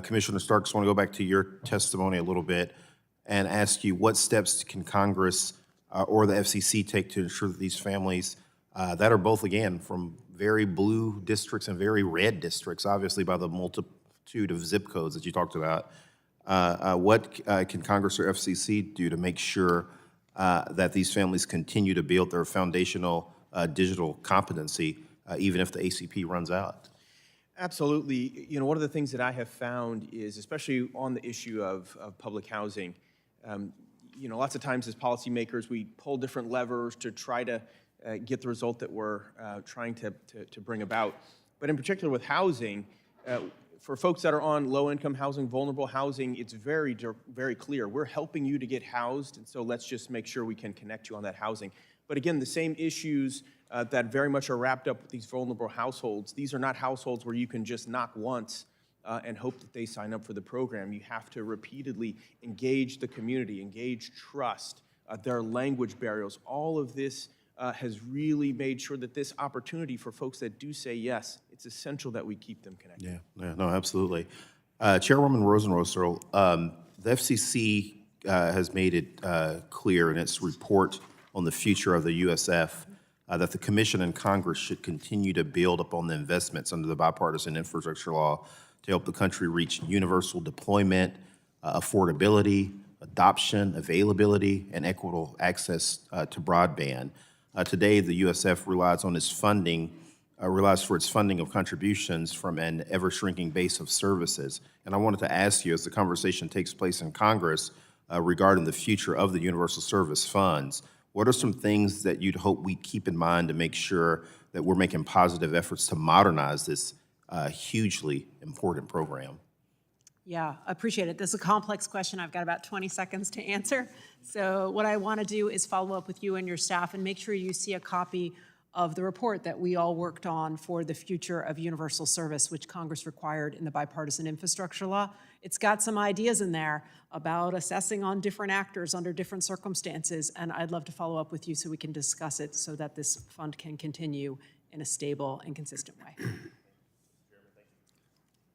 Commissioner Starks, I want to go back to your testimony a little bit and ask you, what steps can Congress or the FCC take to ensure that these families that are both, again, from very blue districts and very red districts, obviously by the multitude of zip codes that you talked about, what can Congress or FCC do to make sure that these families continue to build their foundational digital competency, even if the ACP runs out? Absolutely. You know, one of the things that I have found is, especially on the issue of public housing, you know, lots of times as policymakers, we pull different levers to try to get the result that we're trying to bring about. But in particular with housing, for folks that are on low-income housing, vulnerable housing, it's very clear. We're helping you to get housed, and so let's just make sure we can connect you on that housing. But again, the same issues that very much are wrapped up with these vulnerable households, these are not households where you can just knock once and hope that they sign up for the program. You have to repeatedly engage the community, engage trust. There are language barriers. All of this has really made sure that this opportunity for folks that do say yes, it's essential that we keep them connected. Yeah, no, absolutely. Chairwoman Rosenworcel, the FCC has made it clear in its report on the future of the USF that the Commission and Congress should continue to build upon the investments under the bipartisan infrastructure law to help the country reach universal deployment, affordability, adoption, availability, and equitable access to broadband. Today, the USF relies for its funding of contributions from an ever-shrinking base of services. And I wanted to ask you, as the conversation takes place in Congress regarding the future of the universal service funds, what are some things that you'd hope we keep in mind to make sure that we're making positive efforts to modernize this hugely important program? Yeah, appreciate it. This is a complex question. I've got about 20 seconds to answer. So what I want to do is follow up with you and your staff and make sure you see a copy of the report that we all worked on for the future of universal service, which Congress required in the bipartisan infrastructure law. It's got some ideas in there about assessing on different actors under different circumstances, and I'd love to follow up with you so we can discuss it so that this fund can continue in a stable and consistent way.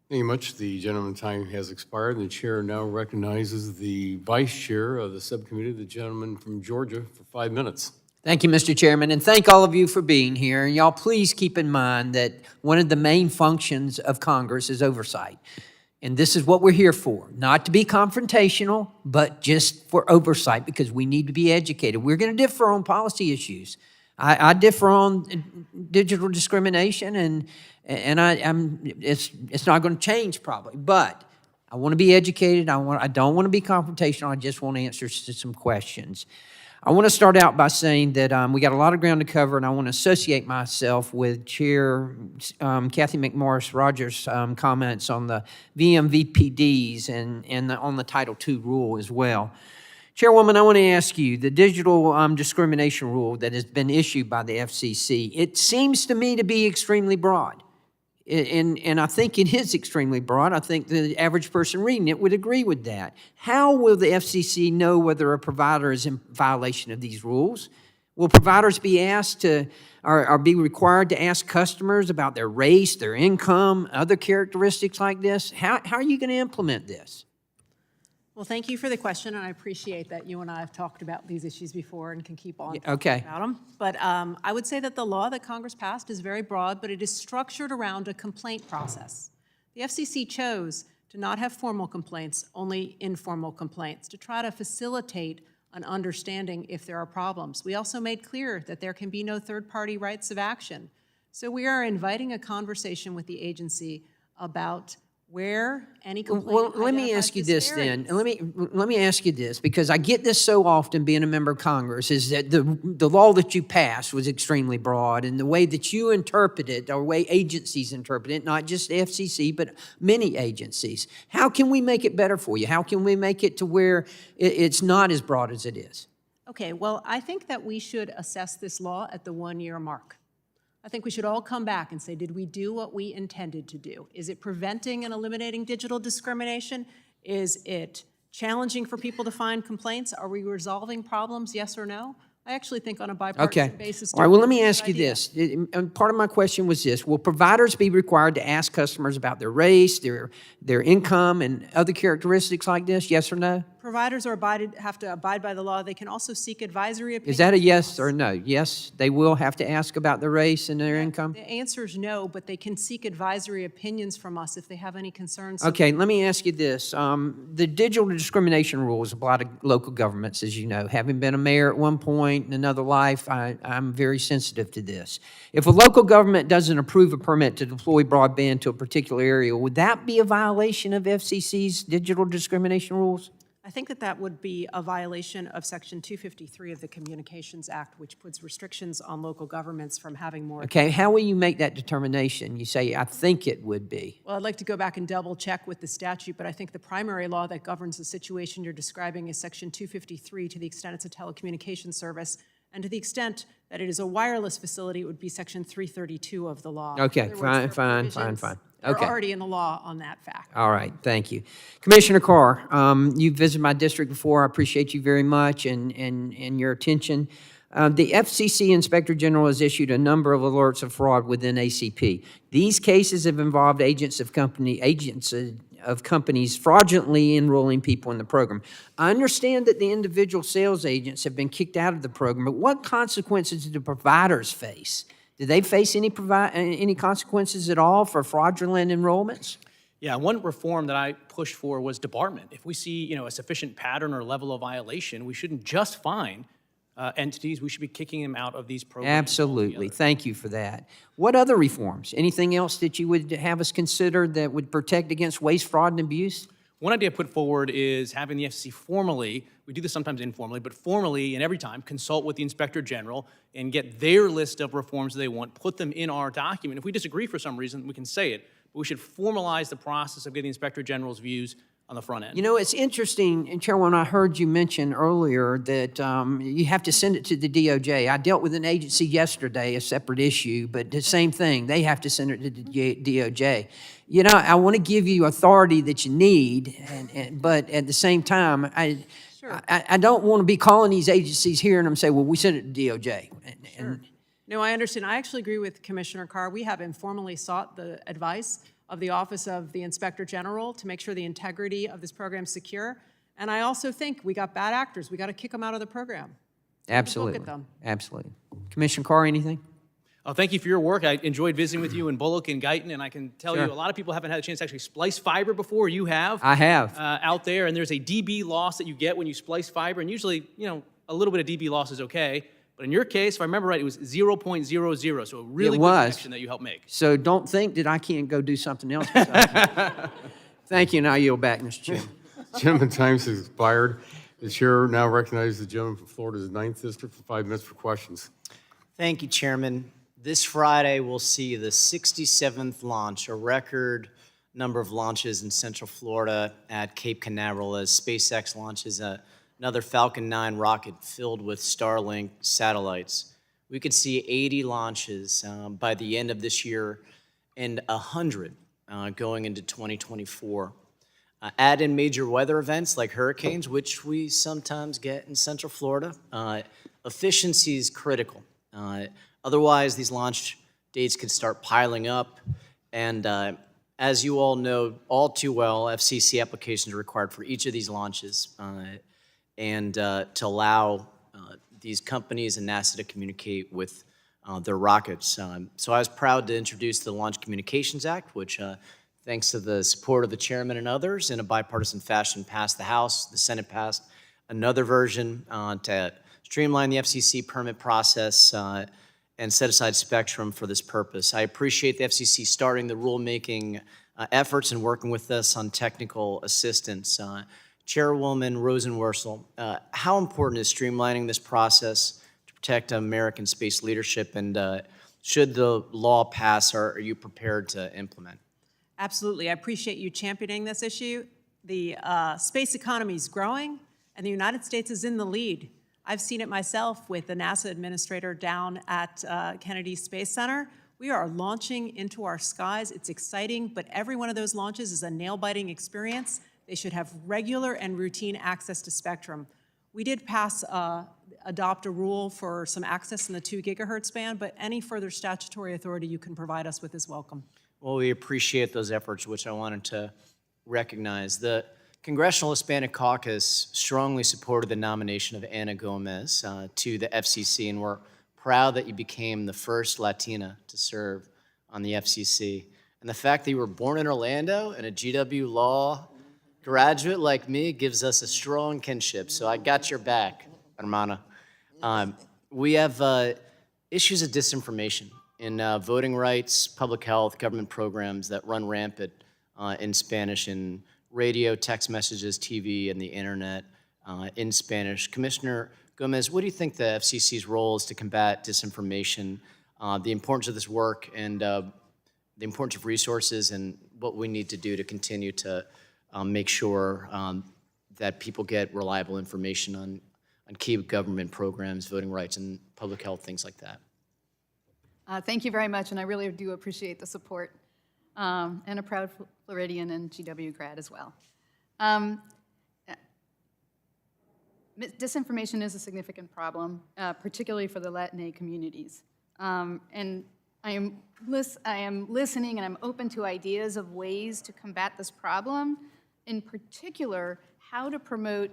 Thank you much. The gentleman's time has expired, and the chair now recognizes the vice chair of the subcommittee, the gentleman from Georgia, for 5 minutes. Thank you, Mr. Chairman, and thank all of you for being here. And y'all please keep in mind that one of the main functions of Congress is oversight. And this is what we're here for, not to be confrontational, but just for oversight, because we need to be educated. We're going to differ on policy issues. I differ on digital discrimination, and it's not going to change probably. But I want to be educated. I don't want to be confrontational. I just want answers to some questions. I want to start out by saying that we got a lot of ground to cover, and I want to associate myself with Chair Kathy McMorris Rogers' comments on the VMVPDs and on the Title II rule as well. Chairwoman, I want to ask you, the digital discrimination rule that has been issued by the FCC, it seems to me to be extremely broad. And I think it is extremely broad. I think the average person reading it would agree with that. How will the FCC know whether a provider is in violation of these rules? Will providers be asked to, or be required to ask customers about their race, their income, other characteristics like this? How are you going to implement this? Well, thank you for the question, and I appreciate that you and I have talked about these issues before and can keep on talking about them. But I would say that the law that Congress passed is very broad, but it is structured around a complaint process. The FCC chose to not have formal complaints, only informal complaints, to try to facilitate an understanding if there are problems. We also made clear that there can be no third-party rights of action. So we are inviting a conversation with the agency about where any complaint. Well, let me ask you this then. Let me ask you this, because I get this so often being a member of Congress, is that the law that you passed was extremely broad, and the way that you interpret it, or the way agencies interpret it, not just the FCC, but many agencies. How can we make it better for you? How can we make it to where it's not as broad as it is? Okay, well, I think that we should assess this law at the 1-year mark. I think we should all come back and say, did we do what we intended to do? Is it preventing and eliminating digital discrimination? Is it challenging for people to find complaints? Are we resolving problems, yes or no? I actually think on a bipartisan basis. All right, well, let me ask you this. And part of my question was this. Will providers be required to ask customers about their race, their income, and other characteristics like this, yes or no? Providers are have to abide by the law. They can also seek advisory opinions. Is that a yes or no? Yes, they will have to ask about their race and their income? The answer is no, but they can seek advisory opinions from us if they have any concerns. Okay, let me ask you this. The digital discrimination rules apply to local governments, as you know. Having been a mayor at one point in another life, I'm very sensitive to this. If a local government doesn't approve a permit to deploy broadband to a particular area, would that be a violation of FCC's digital discrimination rules? I think that would be a violation of Section 253 of the Communications Act, which puts restrictions on local governments from having more. Okay, how will you make that determination? You say, I think it would be. Well, I'd like to go back and double check with the statute, but I think the primary law that governs the situation you're describing is Section 253 to the extent it's a telecommunications service, and to the extent that it is a wireless facility, it would be Section 332 of the law. Okay, fine. They're Okay. already in the law on that fact. All right, thank you. Commissioner Carr, you've visited my district before. I appreciate you very much and your attention. The FCC Inspector General has issued a number of alerts of fraud within ACP. These cases have involved agents of companies fraudulently enrolling people in the program. I understand that the individual sales agents have been kicked out of the program, but what consequences do the providers face? Do they face any consequences at all for fraudulent enrollments? Yeah, one reform that I pushed for was debarment. If we see, a sufficient pattern or level of violation, we shouldn't just fine entities. We should be kicking them out of these programs. Absolutely. altogether. Thank you for that. What other reforms? Anything else that you would have us consider that would protect against waste, fraud, and abuse? One idea put forward is having the FCC formally, we do this sometimes informally, but formally and every time, consult with the Inspector General and get their list of reforms they want, put them in our document. If we disagree for some reason, we can say it, but we should formalize the process of getting the Inspector General's views on the front end. You know, it's interesting, and Chairwoman, I heard you mention earlier that you have to send it to the DOJ. I dealt with an agency yesterday, a separate issue, but the same thing. They have to send it to the DOJ. You know, I want to give you authority that you need, but at the same time, I don't want to be calling these agencies here and I'm saying, well, we sent it to DOJ. No, I understand. I actually agree with Commissioner Carr. We have informally sought the advice of the Office of the Inspector General to make sure the integrity of this program is secure. And I also think we got bad actors. We got to kick them out of the program. Absolutely. Look at them. Absolutely. Commissioner Carr, anything? Oh, thank you for your work. I enjoyed visiting with you in Bullock and Guyton, and I can tell you a lot of people haven't had a chance to actually splice fiber before. You have. I have. Out there, and there's a dB loss that you get when you splice fiber, and usually, a little bit of dB loss is okay. But in your case, if I remember right, it was 0.00, so a really good connection that you helped make. So don't think that I can't go do something else. Thank you, and I yield back, Mr. Chairman. Gentleman, time has expired. The chair now recognizes the gentleman from Florida's 9th District for 5 minutes for questions. Thank you, Chairman. This Friday, we'll see the 67th launch, a record number of launches in Central Florida at Cape Canaveral as SpaceX launches another Falcon 9 rocket filled with Starlink satellites. We could see 80 launches by the end of this year and 100 going into 2024. Add in major weather events like hurricanes, which we sometimes get in Central Florida. Efficiency is critical. Otherwise, these launch dates could start piling up. And as you all know all too well, FCC applications are required for each of these launches and to allow these companies and NASA to communicate with their rockets. So I was proud to introduce the Launch Communications Act, which thanks to the support of the chairman and others in a bipartisan fashion passed the House. The Senate passed another version to streamline the FCC permit process and set aside spectrum for this purpose. I appreciate the FCC starting the rulemaking efforts and working with us on technical assistance. Chairwoman Rosenworcel, how important is streamlining this process to protect American space leadership, and should the law pass, are you prepared to implement? Absolutely. I appreciate you championing this issue. The space economy is growing, and the United States is in the lead. I've seen it myself with the NASA administrator down at Kennedy Space Center. We are launching into our skies. It's exciting, but every one of those launches is a nail-biting experience. They should have regular and routine access to spectrum. We did adopt a rule for some access in the 2 gigahertz band, but any further statutory authority you can provide us with is welcome. Well, we appreciate those efforts, which I wanted to recognize. The Congressional Hispanic Caucus strongly supported the nomination of Ana Gomez to the FCC, and we're proud that you became the first Latina to serve on the FCC. And the fact that you were born in Orlando and a GW Law graduate like me gives us a strong kinship, so I got your back, hermana. We have issues of disinformation in voting rights, public health, government programs that run rampant in Spanish in radio, text messages, TV, and the internet in Spanish. Commissioner Gomez, what do you think the FCC's role is to combat disinformation, the importance of this work, and the importance of resources, and what we need to do to continue to make sure that people get reliable information on key government programs, voting rights, and public health, things like that? Thank you very much, and I really do appreciate the support, and a proud Floridian and GW grad as well. Disinformation is a significant problem, particularly for the Latinx communities. And I am listening, and I'm open to ideas of ways to combat this problem, in particular, how to promote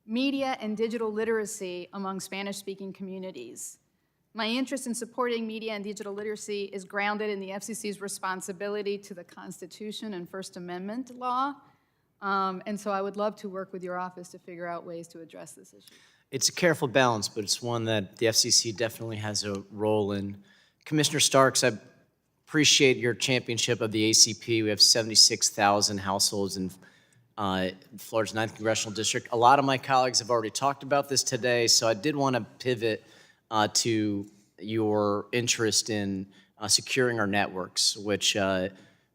media and digital literacy among Spanish-speaking communities. My interest in supporting media and digital literacy is grounded in the FCC's responsibility to the Constitution and First Amendment law, and so I would love to work with your office to figure out ways to address this issue. It's a careful balance, but it's one that the FCC definitely has a role in. Commissioner Starks, I appreciate your championship of the ACP. We have 76,000 households in Florida's 9th Congressional District. A lot of my colleagues have already talked about this today, so I did want to pivot to your interest in securing our networks, which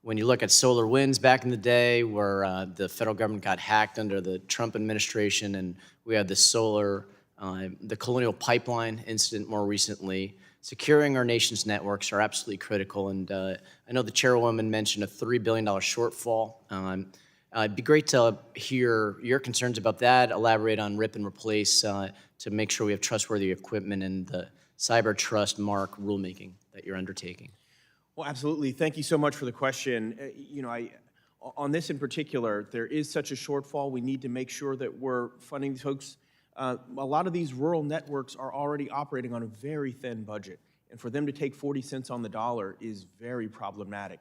when you look at solar winds back in the day where the federal government got hacked under the Trump administration, and we had the solar, the Colonial Pipeline incident more recently, securing our nation's networks are absolutely critical. And I know the chairwoman mentioned a $3 billion shortfall. It'd be great to hear your concerns about that, elaborate on rip and replace to make sure we have trustworthy equipment and the cyber trust mark rulemaking that you're undertaking. Well, absolutely. Thank you so much for the question. On this in particular, there is such a shortfall. We need to make sure that we're funding these folks. A lot of these rural networks are already operating on a very thin budget. And for them to take 40 cents on the dollar is very problematic.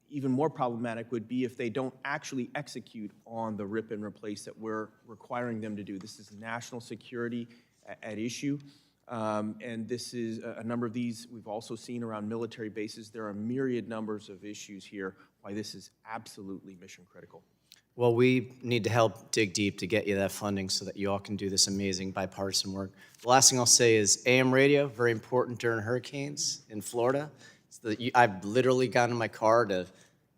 Even more problematic would be if they don't actually execute on the rip and replace that we're requiring them to do. This is national security at issue. And this is a number of these we've also seen around military bases. There are myriad numbers of issues here why this is absolutely mission critical. Well, we need to help dig deep to get you that funding so that you all can do this amazing bipartisan work. The last thing I'll say is AM radio, very important during hurricanes in Florida. I've literally gotten in my car to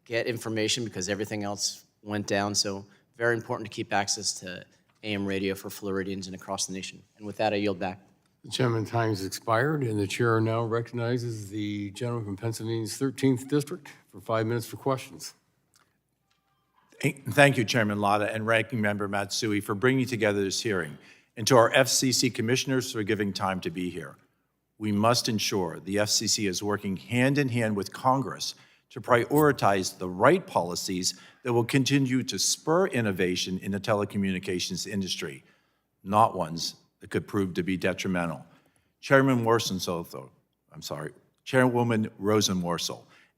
get information because everything else went down. So very important to keep access to AM radio for Floridians and across the nation. And with that, I yield back. The chairman's time has expired, and the chair now recognizes the gentleman from Pennsylvania's 13th District for 5 minutes for questions. Thank you, Chairman Latta and Ranking Member Matsui, for bringing together this hearing, and to our FCC commissioners for giving time to be here. We must ensure the FCC is working hand in hand with Congress to prioritize the right policies that will continue to spur innovation in the telecommunications industry, not ones that could prove to be detrimental. Chairwoman Rosenworcel,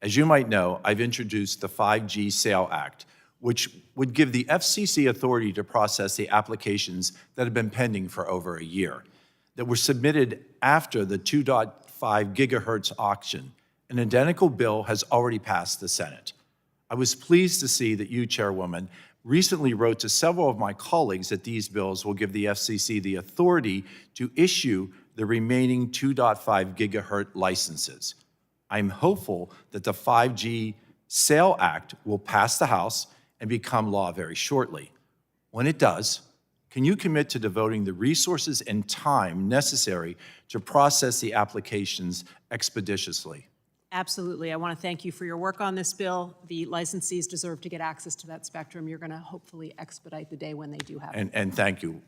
as you might know, I've introduced the 5G SALE Act, which would give the FCC authority to process the applications that have been pending for over a year, that were submitted after the 2.5 gigahertz auction. An identical bill has already passed the Senate. I was pleased to see that you, Chairwoman, recently wrote to several of my colleagues that these bills will give the FCC the authority to issue the remaining 2.5 gigahertz licenses. I'm hopeful that the 5G SALE Act will pass the House and become law very shortly. When it does, can you commit to devoting the resources and time necessary to process the applications expeditiously? Absolutely. I want to thank you for your work on this bill. The licensees deserve to get access to that spectrum. You're going to hopefully expedite the day when they do have it. And thank you.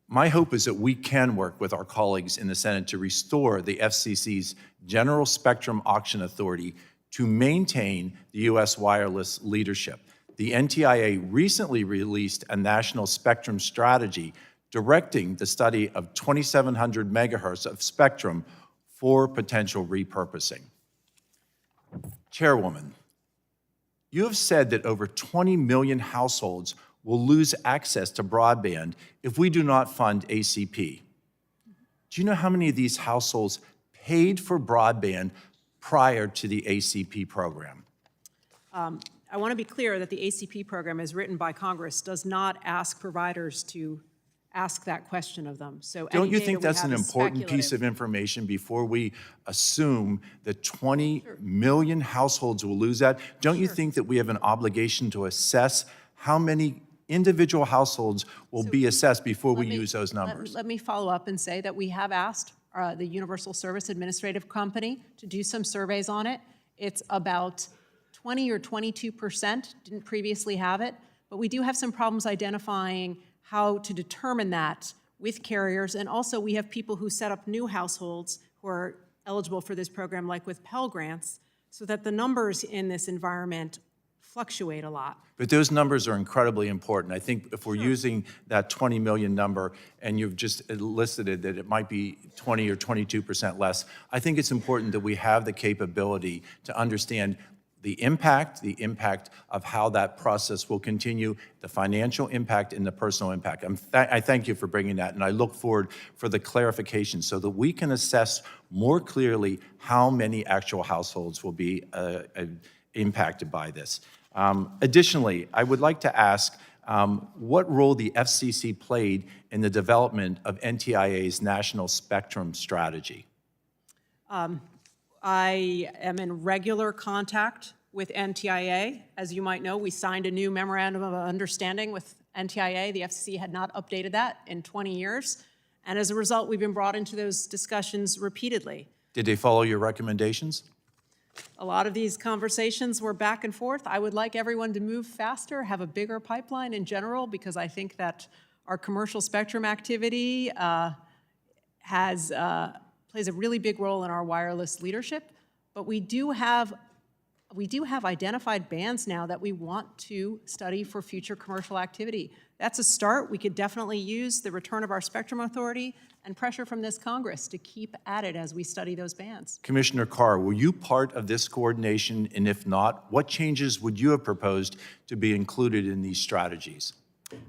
My hope is that we can work with our colleagues in the Senate to restore the FCC's General Spectrum Auction Authority to maintain the U.S. wireless leadership. The NTIA recently released a national spectrum strategy directing the study of 2,700 megahertz of spectrum for potential repurposing. Chairwoman, you have said that over 20 million households will lose access to broadband if we do not fund ACP. Do you know how many of these households paid for broadband prior to the ACP program? I want to be clear that the ACP program, as written by Congress, does not ask providers to ask that question of them. So Don't you any think data we that's an have is important piece speculative. of information before we assume that 20 million households will lose that? Don't you think that we have an obligation to assess how many individual households will be assessed before we use those numbers? Let me follow up and say that we have asked the Universal Service Administrative Company to do some surveys on it. It's about 20 or 22% didn't previously have it, but we do have some problems identifying how to determine that with carriers. And also we have people who set up new households who are eligible for this program, like with Pell Grants, so that the numbers in this environment fluctuate a lot. But those numbers are incredibly important. I think if we're using that 20 million number and you've just elicited that it might be 20 or 22% less, I think it's important that we have the capability to understand the impact of how that process will continue, the financial impact and the personal impact. I thank you for bringing that, and I look forward for the clarification so that we can assess more clearly how many actual households will be impacted by this. Additionally, I would like to ask what role the FCC played in the development of NTIA's national spectrum strategy. I am in regular contact with NTIA. As you might know, we signed a new memorandum of understanding with NTIA. The FCC had not updated that in 20 years. And as a result, we've been brought into those discussions repeatedly. Did they follow your recommendations? A lot of these conversations were back and forth. I would like everyone to move faster, have a bigger pipeline in general, because I think that our commercial spectrum activity plays a really big role in our wireless leadership. But we do have we do have identified bands now that we want to study for future commercial activity. That's a start. We could definitely use the return of our spectrum authority and pressure from this Congress to keep at it as we study those bands. Commissioner Carr, were you part of this coordination? And if not, what changes would you have proposed to be included in these strategies?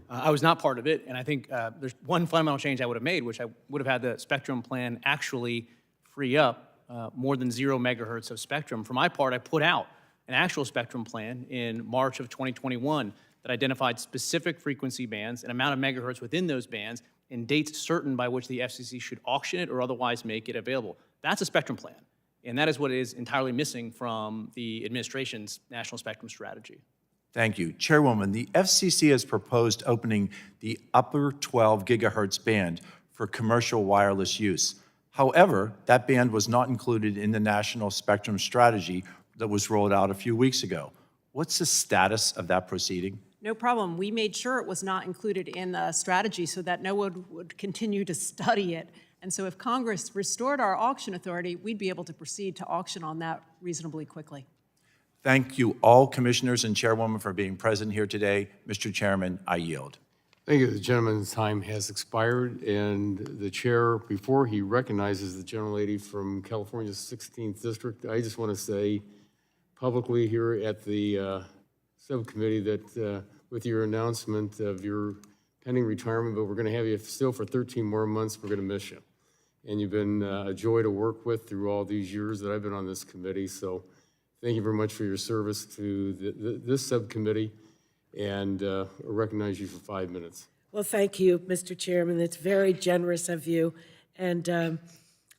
I was not part of it, and I think there's one fundamental change I would have made, which I would have had the spectrum plan actually free up more than 0 megahertz of spectrum. For my part, I put out an actual spectrum plan in March of 2021 that identified specific frequency bands and amount of megahertz within those bands and dates certain by which the FCC should auction it or otherwise make it available. That's a spectrum plan, and that is what is entirely missing from the administration's national spectrum strategy. Thank you. Chairwoman, the FCC has proposed opening the upper 12 gigahertz band for commercial wireless use. However, that band was not included in the national spectrum strategy that was rolled out a few weeks ago. What's the status of that proceeding? No problem. We made sure it was not included in the strategy so that no one would continue to study it. And so if Congress restored our auction authority, we'd be able to proceed to auction on that reasonably quickly. Thank you all, commissioners and chairwoman, for being present here today. Mr. Chairman, I yield. Thank you. The gentleman's time has expired, and the chair, before he recognizes the gentlelady from California's 16th District, I just want to say publicly here at the subcommittee that with your announcement of your pending retirement, but we're going to have you still for 13 more months, we're going to miss you. And you've been a joy to work with through all these years that I've been on this committee, so thank you very much for your service to this subcommittee, and recognize you for 5 minutes. Well, thank you, Mr. Chairman. It's very generous of you, and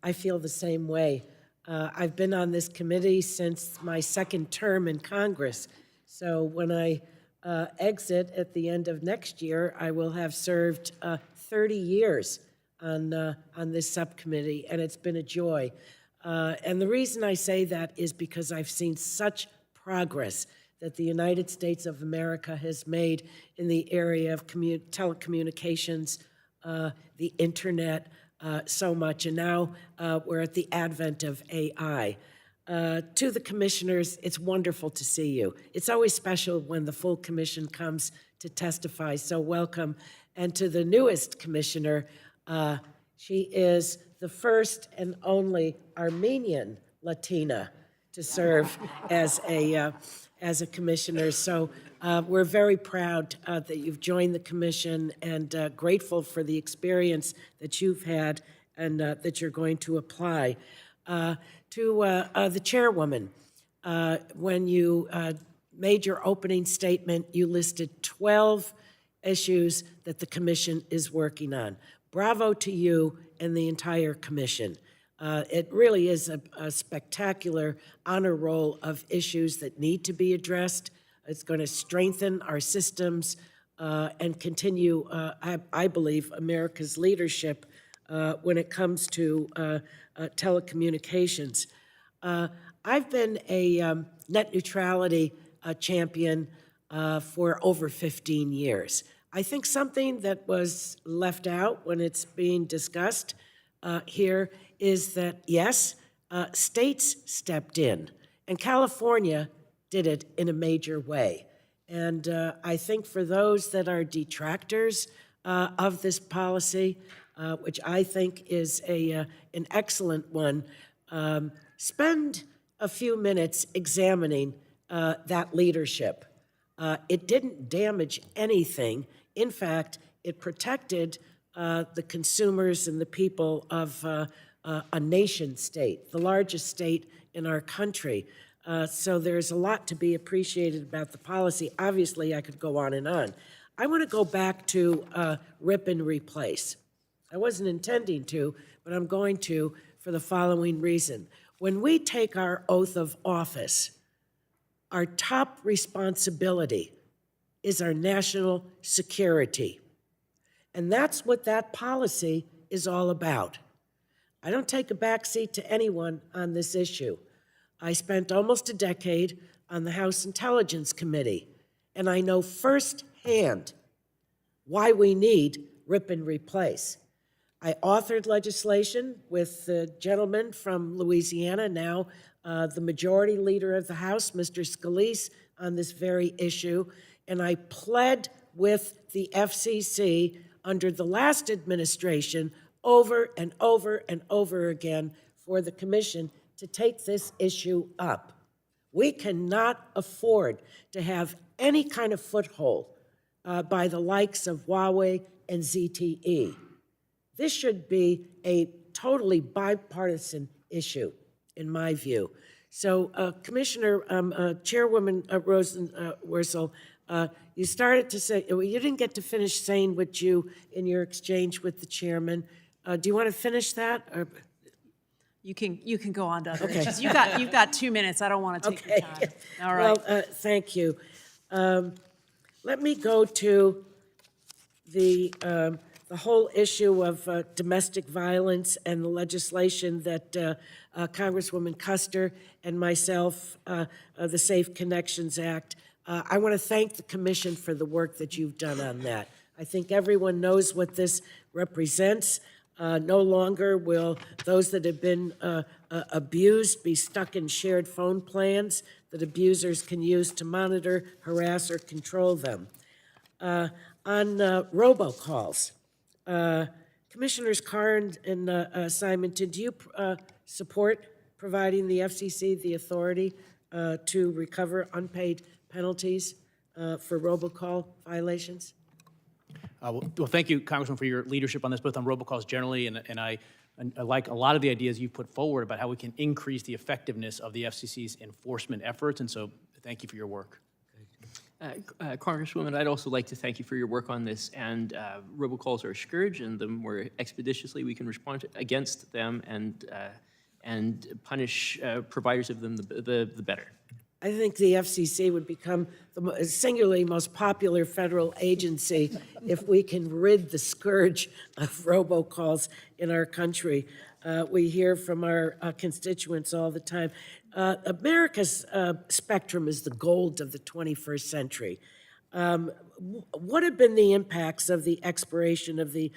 I feel the same way. I've been on this committee since my second term in Congress, so when I exit at the end of next year, I will have served 30 years on this subcommittee, and it's been a joy. And the reason I say that is because I've seen such progress that the United States of America has made in the area of telecommunications, the internet, so much. And now we're at the advent of AI. To the commissioners, it's wonderful to see you. It's always special when the full commission comes to testify, so welcome. And to the newest commissioner, she is the first and only Armenian Latina to serve as a commissioner. So we're very proud that you've joined the commission, and grateful for the experience that you've had and that you're going to apply. To the chairwoman, when you made your opening statement, you listed 12 issues that the commission is working on. Bravo to you and the entire commission. It really is a spectacular honor roll of issues that need to be addressed. It's going to strengthen our systems and continue, I believe, America's leadership when it comes to telecommunications. I've been a net neutrality champion for over 15 years. I think something that was left out when it's being discussed here is that, yes, states stepped in, and California did it in a major way. And I think for those that are detractors of this policy, which I think is an excellent one, spend a few minutes examining that leadership. It didn't damage anything. In fact, it protected the consumers and the people of a nation state, the largest state in our country. So there's a lot to be appreciated about the policy. Obviously, I could go on and on. I want to go back to rip and replace. I wasn't intending to, but I'm going to for the following reason. When we take our oath of office, our top responsibility is our national security. And that's what that policy is all about. I don't take a backseat to anyone on this issue. I spent almost a decade on the House Intelligence Committee, and I know firsthand why we need rip and replace. I authored legislation with the gentleman from Louisiana, now the majority leader of the House, Mr. Scalise, on this very issue, and I pled with the FCC under the last administration over and over and over again for the commission to take this issue up. We cannot afford to have any kind of foothold by the likes of Huawei and ZTE. This should be a totally bipartisan issue, in my view. So, Chairwoman Rosenworcel, you started to say, well, you didn't get to finish saying what you, in your exchange with the chairman. Do you want to finish that? Or? You can go on to other Okay. issues. You've got 2 minutes. I don't want to take your time. All right. Well, thank you. Let me go to the whole issue of domestic violence and the legislation that Congresswoman Custer and myself, the Safe Connections Act. I want to thank the Commission for the work that you've done on that. I think everyone knows what this represents. No longer will those that have been abused be stuck in shared phone plans that abusers can use to monitor, harass, or control them. On robocalls, Commissioners Carr and Simington, do you support providing the FCC the authority to recover unpaid penalties for robocall violations? Well, thank you, Congressman, for your leadership on this, both on robocalls generally, and I like a lot of the ideas you put forward about how we can increase the effectiveness of the FCC's enforcement efforts, and so thank you for your work. Congresswoman, I'd also like to thank you for your work on this, and robocalls are a scourge, and the more expeditiously we can respond against them and punish providers of them, the better. I think the FCC would become the singularly most popular federal agency if we can rid the scourge of robocalls in our country. We hear from our constituents all the time. America's spectrum is the gold of the 21st century. What have been the impacts of the expiration of the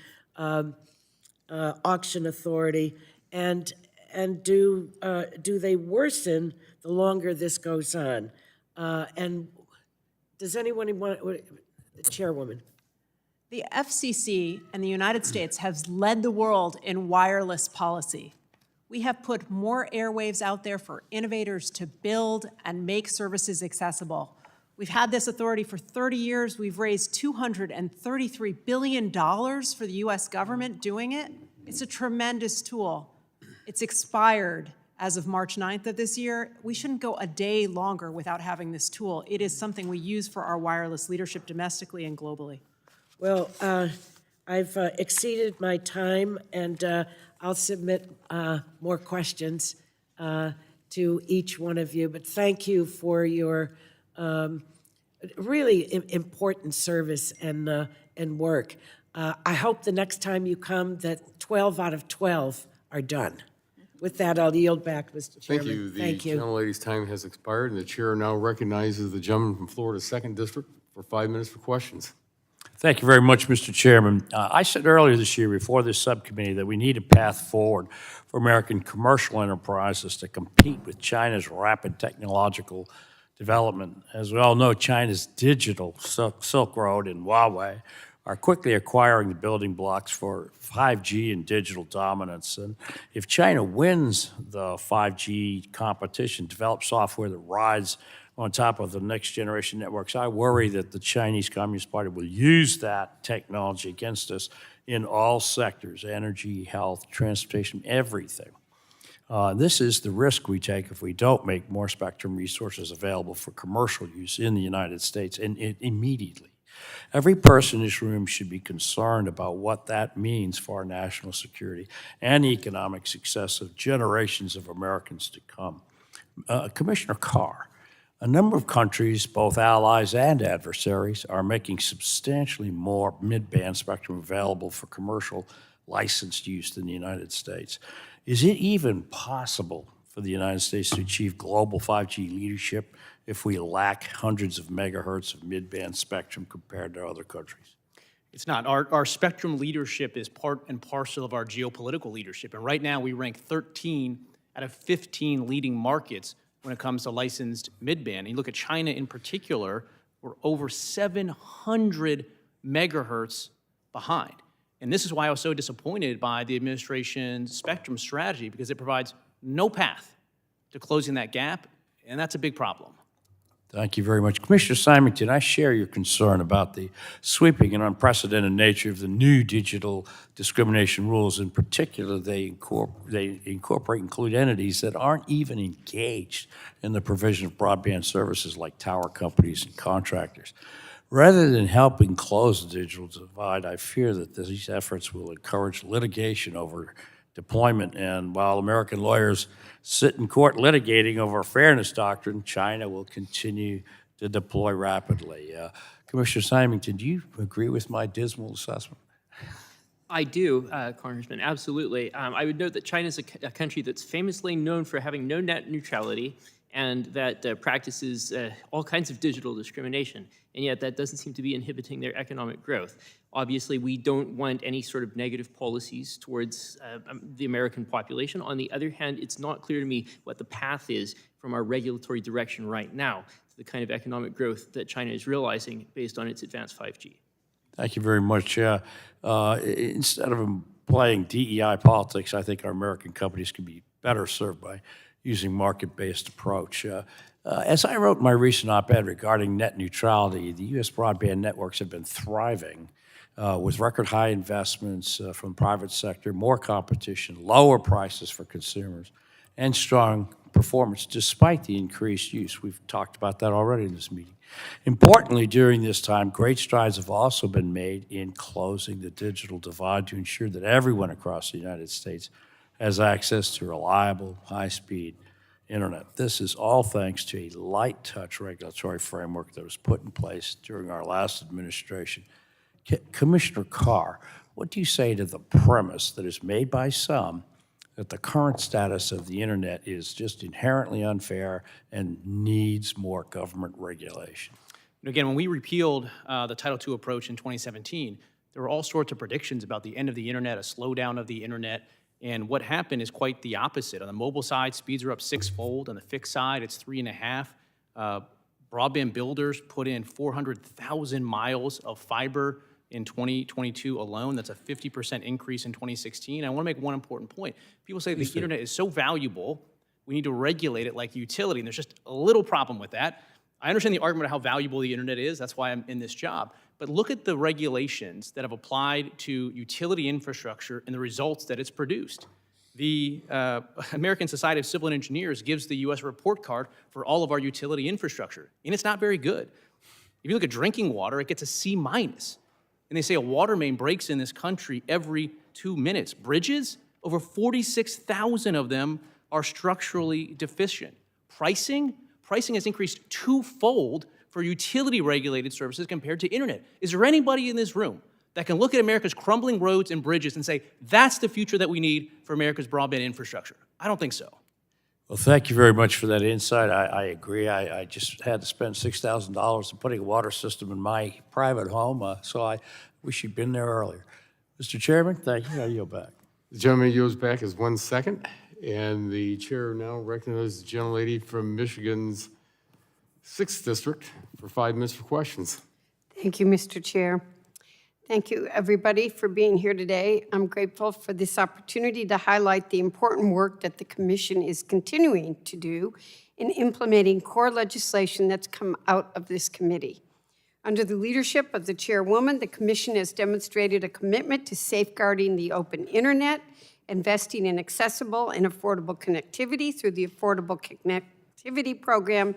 auction authority, and do they worsen the longer this goes on? And does anyone want, Chairwoman? The FCC and the United States has led the world in wireless policy. We have put more airwaves out there for innovators to build and make services accessible. We've had this authority for 30 years. We've raised $233 billion for the U.S. government doing it. It's a tremendous tool. It's expired as of March 9th of this year. We shouldn't go a day longer without having this tool. It is something we use for our wireless leadership domestically and globally. Well, I've exceeded my time, and I'll submit more questions to each one of you. But thank you for your really important service and work. I hope the next time you come that 12 out of 12 are done. With that, I'll yield back, Mr. Chairman. Thank you. Thank The you. gentlelady's time has expired, and the chair now recognizes the gentleman from Florida's 2nd District for 5 minutes for questions. Thank you very much, Mr. Chairman. I said earlier this year before this subcommittee that we need a path forward for American commercial enterprises to compete with China's rapid technological development. As we all know, China's digital Silk Road and Huawei are quickly acquiring the building blocks for 5G and digital dominance. And if China wins the 5G competition, develops software that rides on top of the next generation networks, I worry that the Chinese Communist Party will use that technology against us in all sectors: energy, health, transportation, everything. This is the risk we take if we don't make more spectrum resources available for commercial use in the United States, and immediately. Every person in this room should be concerned about what that means for our national security and the economic success of generations of Americans to come. Commissioner Carr, a number of countries, both allies and adversaries, are making substantially more mid-band spectrum available for commercial licensed use in the United States. Is it even possible for the United States to achieve global 5G leadership if we lack hundreds of megahertz of mid-band spectrum compared to other countries? It's not. Our spectrum leadership is part and parcel of our geopolitical leadership, and right now we rank 13 out of 15 leading markets when it comes to licensed midband. And you look at China in particular, we're over 700 megahertz behind. And this is why I was so disappointed by the administration's spectrum strategy, because it provides no path to closing that gap, and that's a big problem. Thank you very much. Commissioner Simington, I share your concern about the sweeping and unprecedented nature of the new digital discrimination rules. In particular, they include entities that aren't even engaged in the provision of broadband services like tower companies and contractors. Rather than helping close the digital divide, I fear that these efforts will encourage litigation over deployment. And while American lawyers sit in court litigating over a fairness doctrine, China will continue to deploy rapidly. Commissioner Simington, do you agree with my dismal assessment? I do, Congressman, absolutely. I would note that China is a country that's famously known for having no net neutrality and that practices all kinds of digital discrimination, and yet that doesn't seem to be inhibiting their economic growth. Obviously, we don't want any sort of negative policies towards the American population. On the other hand, it's not clear to me what the path is from our regulatory direction right now to the kind of economic growth that China is realizing based on its advanced 5G. Thank you very much. Instead of playing DEI politics, I think our American companies can be better served by using market-based approach. As I wrote in my recent op-ed regarding net neutrality, the U.S. broadband networks have been thriving with record high investments from the private sector, more competition, lower prices for consumers, and strong performance despite the increased use. We've talked about that already in this meeting. Importantly, during this time, great strides have also been made in closing the digital divide to ensure that everyone across the United States has access to reliable, high-speed internet. This is all thanks to a light-touch regulatory framework that was put in place during our last administration. Commissioner Carr, what do you say to the premise that is made by some that the current status of the internet is just inherently unfair and needs more government regulation? Again, when we repealed the Title II approach in 2017, there were all sorts of predictions about the end of the internet, a slowdown of the internet, and what happened is quite the opposite. On the mobile side, speeds are up 6-fold. On the fixed side, it's 3.5. Broadband builders put in 400,000 miles of fiber in 2022 alone. That's a 50% increase in 2016. I want to make one important point. People say the internet is so valuable, we need to regulate it like utility, and there's just a little problem with that. I understand the argument of how valuable the internet is. That's why I'm in this job. But look at the regulations that have applied to utility infrastructure and the results that it's produced. The American Society of Civil Engineers gives the U.S. report card for all of our utility infrastructure, and it's not very good. If you look at drinking water, it gets a C-. And they say a water main breaks in this country every 2 minutes. Bridges, over 46,000 of them are structurally deficient. Pricing has increased 2-fold for utility-regulated services compared to internet. Is there anybody in this room that can look at America's crumbling roads and bridges and say, that's the future that we need for America's broadband infrastructure? I don't think so. Well, thank you very much for that insight. I agree. I just had to spend $6,000 in putting a water system in my private home, so I wish you'd been there earlier. Mr. Chairman, thank you. I yield back. The gentleman yields back is 1 second, and the chair now recognizes the gentlelady from Michigan's 6th District for 5 minutes for questions. Thank you, Mr. Chair. Thank you, everybody, for being here today. I'm grateful for this opportunity to highlight the important work that the Commission is continuing to do in implementing core legislation that's come out of this committee. Under the leadership of the Chairwoman, the Commission has demonstrated a commitment to safeguarding the open internet, investing in accessible and affordable connectivity through the Affordable Connectivity Program,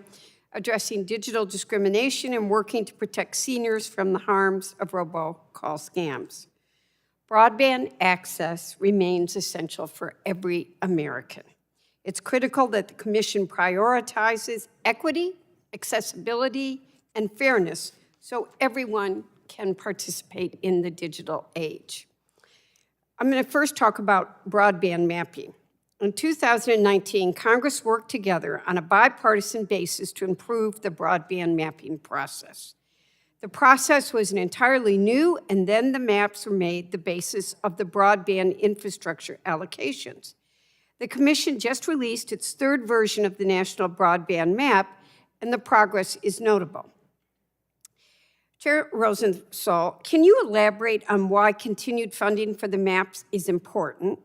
addressing digital discrimination, and working to protect seniors from the harms of robocall scams. Broadband access remains essential for every American. It's critical that the Commission prioritizes equity, accessibility, and fairness so everyone can participate in the digital age. I'm going to first talk about broadband mapping. In 2019, Congress worked together on a bipartisan basis to improve the broadband mapping process. The process was an entirely new, and then the maps were made the basis of the broadband infrastructure allocations. The Commission just released its third version of the National Broadband Map, and the progress is notable. Chair Rosenworcel, can you elaborate on why continued funding for the maps is important?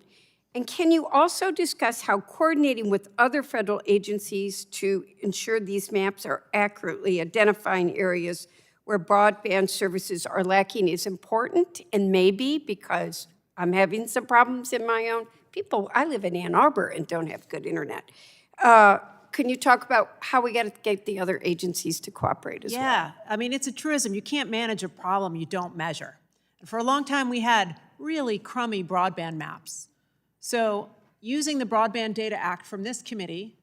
And can you also discuss how coordinating with other federal agencies to ensure these maps are accurately identifying areas where broadband services are lacking is important? And maybe, because I'm having some problems in my own people, I live in Ann Arbor and don't have good internet. Can you talk about how we got to get the other agencies to cooperate as well? Yeah, I mean, it's a truism. You can't manage a problem you don't measure. And for a long time, we had really crummy broadband maps. So using the Broadband Data Act from this committee,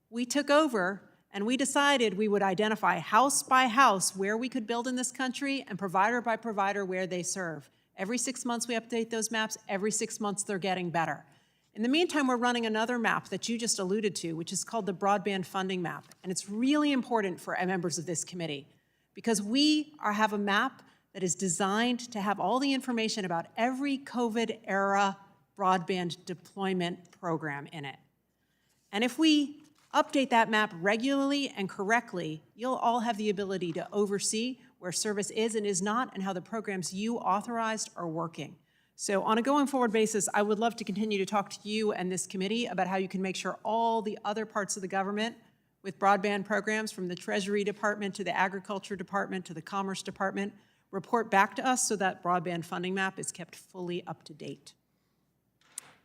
we took over and we decided we would identify house by house where we could build in this country and provider by provider where they serve. Every 6 months we update those maps. Every 6 months they're getting better. In the meantime, we're running another map that you just alluded to, which is called the Broadband Funding Map. And it's really important for members of this committee because we have a map that is designed to have all the information about every COVID-era broadband deployment program in it. And if we update that map regularly and correctly, you'll all have the ability to oversee where service is and is not and how the programs you authorized are working. So on a going forward basis, I would love to continue to talk to you and this committee about how you can make sure all the other parts of the government with broadband programs from the Treasury Department to the Agriculture Department to the Commerce Department report back to us so that broadband funding map is kept fully up to date.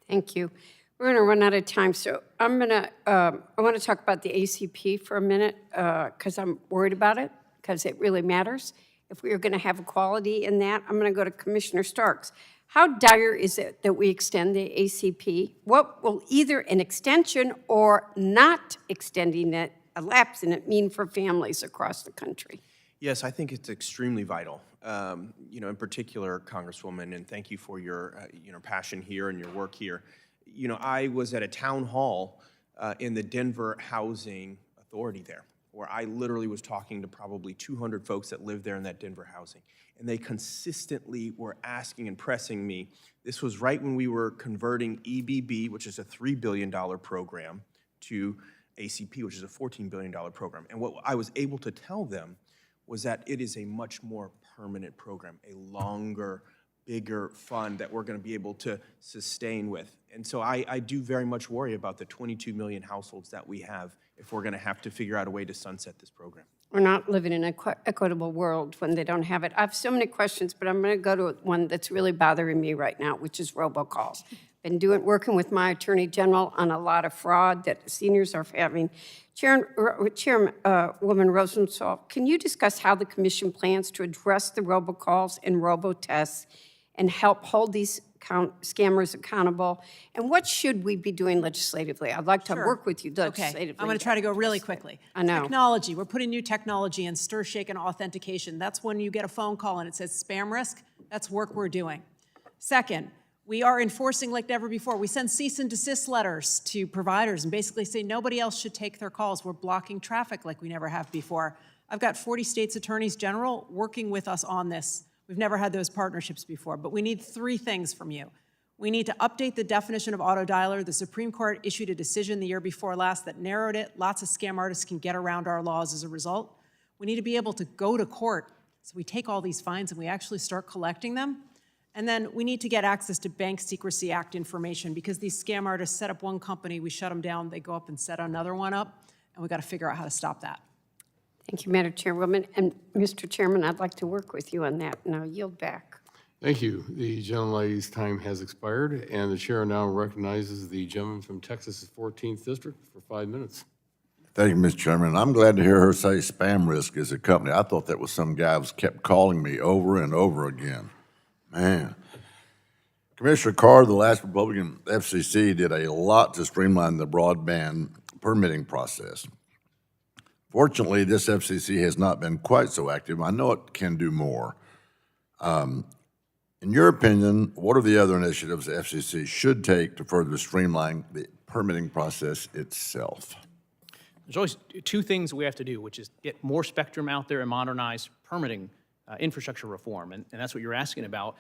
Thank you. We're going to run out of time, so I want to talk about the ACP for a minute because I'm worried about it because it really matters. If we are going to have equality in that, I'm going to go to Commissioner Starks. How dire is it that we extend the ACP? What will either an extension or not extending it, a lapse in it, mean for families across the country? Yes, I think it's extremely vital. In particular, Congresswoman, and thank you for your passion here and your work here. I was at a town hall in the Denver Housing Authority there, where I literally was talking to probably 200 folks that live there in that Denver housing. And they consistently were asking and pressing me. This was right when we were converting EBB, which is a $3 billion program, to ACP, which is a $14 billion program. And what I was able to tell them was that it is a much more permanent program, a longer, bigger fund that we're going to be able to sustain with. And so I do very much worry about the 22 million households that we have if we're going to have to figure out a way to sunset this program. We're not living in an equitable world when they don't have it. I have so many questions, but I'm going to go to one that's really bothering me right now, which is robocalls. Been working with my Attorney General on a lot of fraud that seniors are having. Chairwoman Rosenworcel, can you discuss how the Commission plans to address the robocalls and robotests and help hold these scammers accountable? And what should we be doing legislatively? I'd like to work with you legislatively. Okay, I'm going to try to go really quickly. I know. Technology, we're putting new technology in stir, shake, and authentication. That's when you get a phone call and it says spam risk. That's work we're doing. Second, we are enforcing like never before. We send cease and desist letters to providers and basically say nobody else should take their calls. We're blocking traffic like we never have before. I've got 40 states' attorneys general working with us on this. We've never had those partnerships before, but we need 3 things from you. We need to update the definition of auto dialer. The Supreme Court issued a decision the year before last that narrowed it. Lots of scam artists can get around our laws as a result. We need to be able to go to court. So we take all these fines and we actually start collecting them. And then we need to get access to Bank Secrecy Act information because these scam artists set up one company, we shut them down, they go up and set another one up, and we've got to figure out how to stop that. Thank you, Madam Chairwoman. And Mr. Chairman, I'd like to work with you on that. Now yield back. Thank you. The gentlelady's time has expired, and the chair now recognizes the gentleman from Texas's 14th District for 5 minutes. Thank you, Mr. Chairman. I'm glad to hear her say Spam Risk is a company. I thought that was some guy who kept calling me over and over again. Man. Commissioner Carr, the last Republican FCC, did a lot to streamline the broadband permitting process. Fortunately, this FCC has not been quite so active. I know it can do more. In your opinion, what are the other initiatives the FCC should take to further streamline the permitting process itself? There's always 2 things we have to do, which is get more spectrum out there and modernize permitting infrastructure reform, and that's what you're asking about.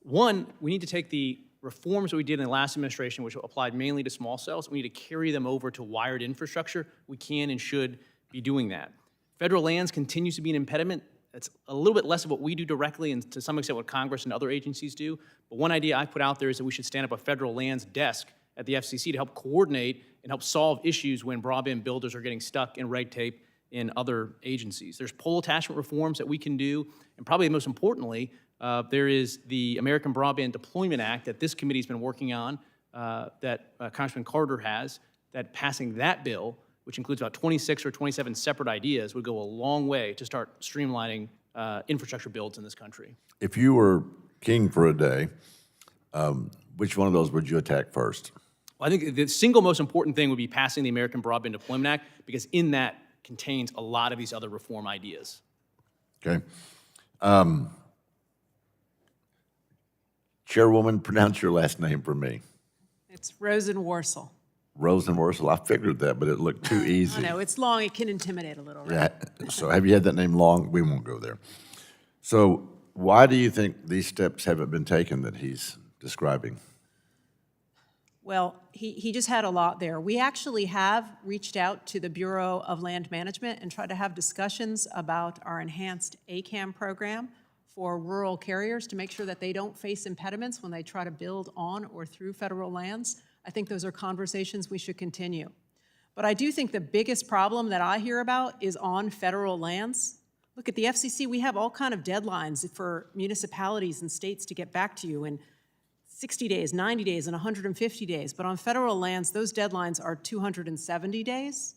One, we need to take the reforms that we did in the last administration, which applied mainly to small cells, we need to carry them over to wired infrastructure. We can and should be doing that. Federal lands continues to be an impediment. That's a little bit less of what we do directly and to some extent what Congress and other agencies do. But one idea I put out there is that we should stand up a federal lands desk at the FCC to help coordinate and help solve issues when broadband builders are getting stuck in red tape in other agencies. There's pole attachment reforms that we can do, and probably most importantly, there is the American Broadband Deployment Act that this committee's been working on, that Congressman Carter has, that passing that bill, which includes about 26 or 27 separate ideas, would go a long way to start streamlining infrastructure builds in this country. If you were king for a day, which one of those would you attack first? Well, I think the single most important thing would be passing the American Broadband Deployment Act, because in that contains a lot of these other reform ideas. Okay. Chairwoman, pronounce your last name for me. It's Rosenworcel. Rosenworcel. I figured that, but it looked too easy. I know, it's long, it can intimidate a little, right? Yeah. So have you had that name long? We won't go there. So why do you think these steps haven't been taken that he's describing? Well, he just had a lot there. We actually have reached out to the Bureau of Land Management and tried to have discussions about our enhanced ACAM program for rural carriers to make sure that they don't face impediments when they try to build on or through federal lands. I think those are conversations we should continue. But I do think the biggest problem that I hear about is on federal lands. Look, at the FCC, we have all kind of deadlines for municipalities and states to get back to you in 60 days, 90 days, and 150 days. But on federal lands, those deadlines are 270 days.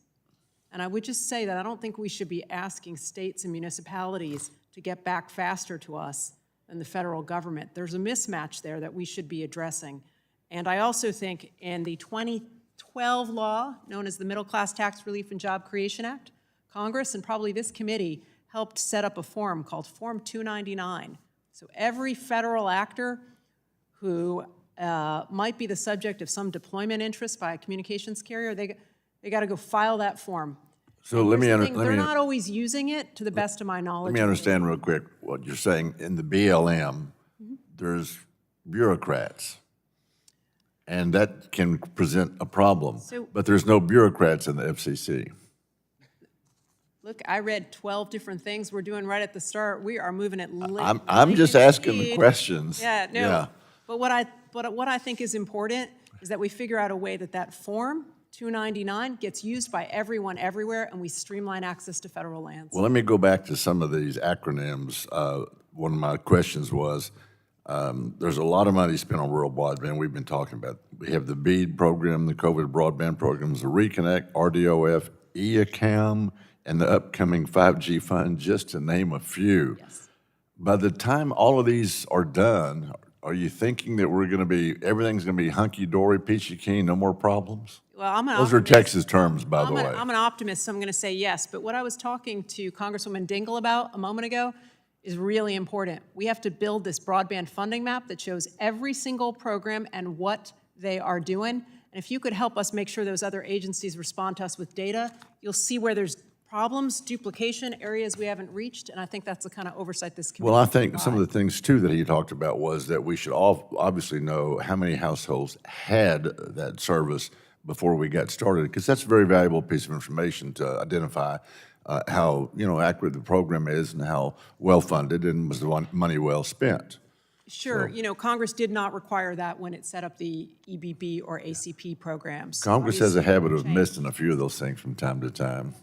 And I would just say that I don't think we should be asking states and municipalities to get back faster to us than the federal government. There's a mismatch there that we should be addressing. And I also think in the 2012 law, known as the Middle Class Tax Relief and Job Creation Act, Congress and probably this committee helped set up a form called Form 299. So every federal actor who might be the subject of some deployment interest by a communications carrier, they got to go file that form. So let me They're not always using it, to the best of my knowledge. Let me understand real quick what you're saying. In the BLM, there's bureaucrats, and that can present a problem. But there's no bureaucrats in the FCC. Look, I read 12 different things we're doing right at the start. We are moving at I'm just asking the questions. Yeah, no. Yeah. But what I think is important is that we figure out a way that that form 299 gets used by everyone everywhere, and we streamline access to federal lands. Well, let me go back to some of these acronyms. One of my questions was, there's a lot of money spent on rural broadband. We've been talking about. We have the BEAD program, the COVID broadband programs, the Reconnect, RDOF, EACAM, and the upcoming 5G fund, just to name a few. Yes. By the time all of these are done, are you thinking that everything's going to be hunky-dory, peachy keen, no more problems? Well, I'm an Those are optimist. Texas terms, by the way. I'm an optimist, so I'm going to say yes. But what I was talking to Congresswoman Dingell about a moment ago is really important. We have to build this broadband funding map that shows every single program and what they are doing. And if you could help us make sure those other agencies respond to us with data, you'll see where there's problems, duplication, areas we haven't reached, and I think that's the kind of oversight this committee Well, I can think provide. some of the things, too, that he talked about was that we should all obviously know how many households had that service before we got started, because that's a very valuable piece of information to identify how accurate the program is and how well-funded and was the money well spent. Sure, Congress did not require that when it set up the EBB or ACP programs. Congress has a Obviously, habit of change. missing a few of those things from time to time.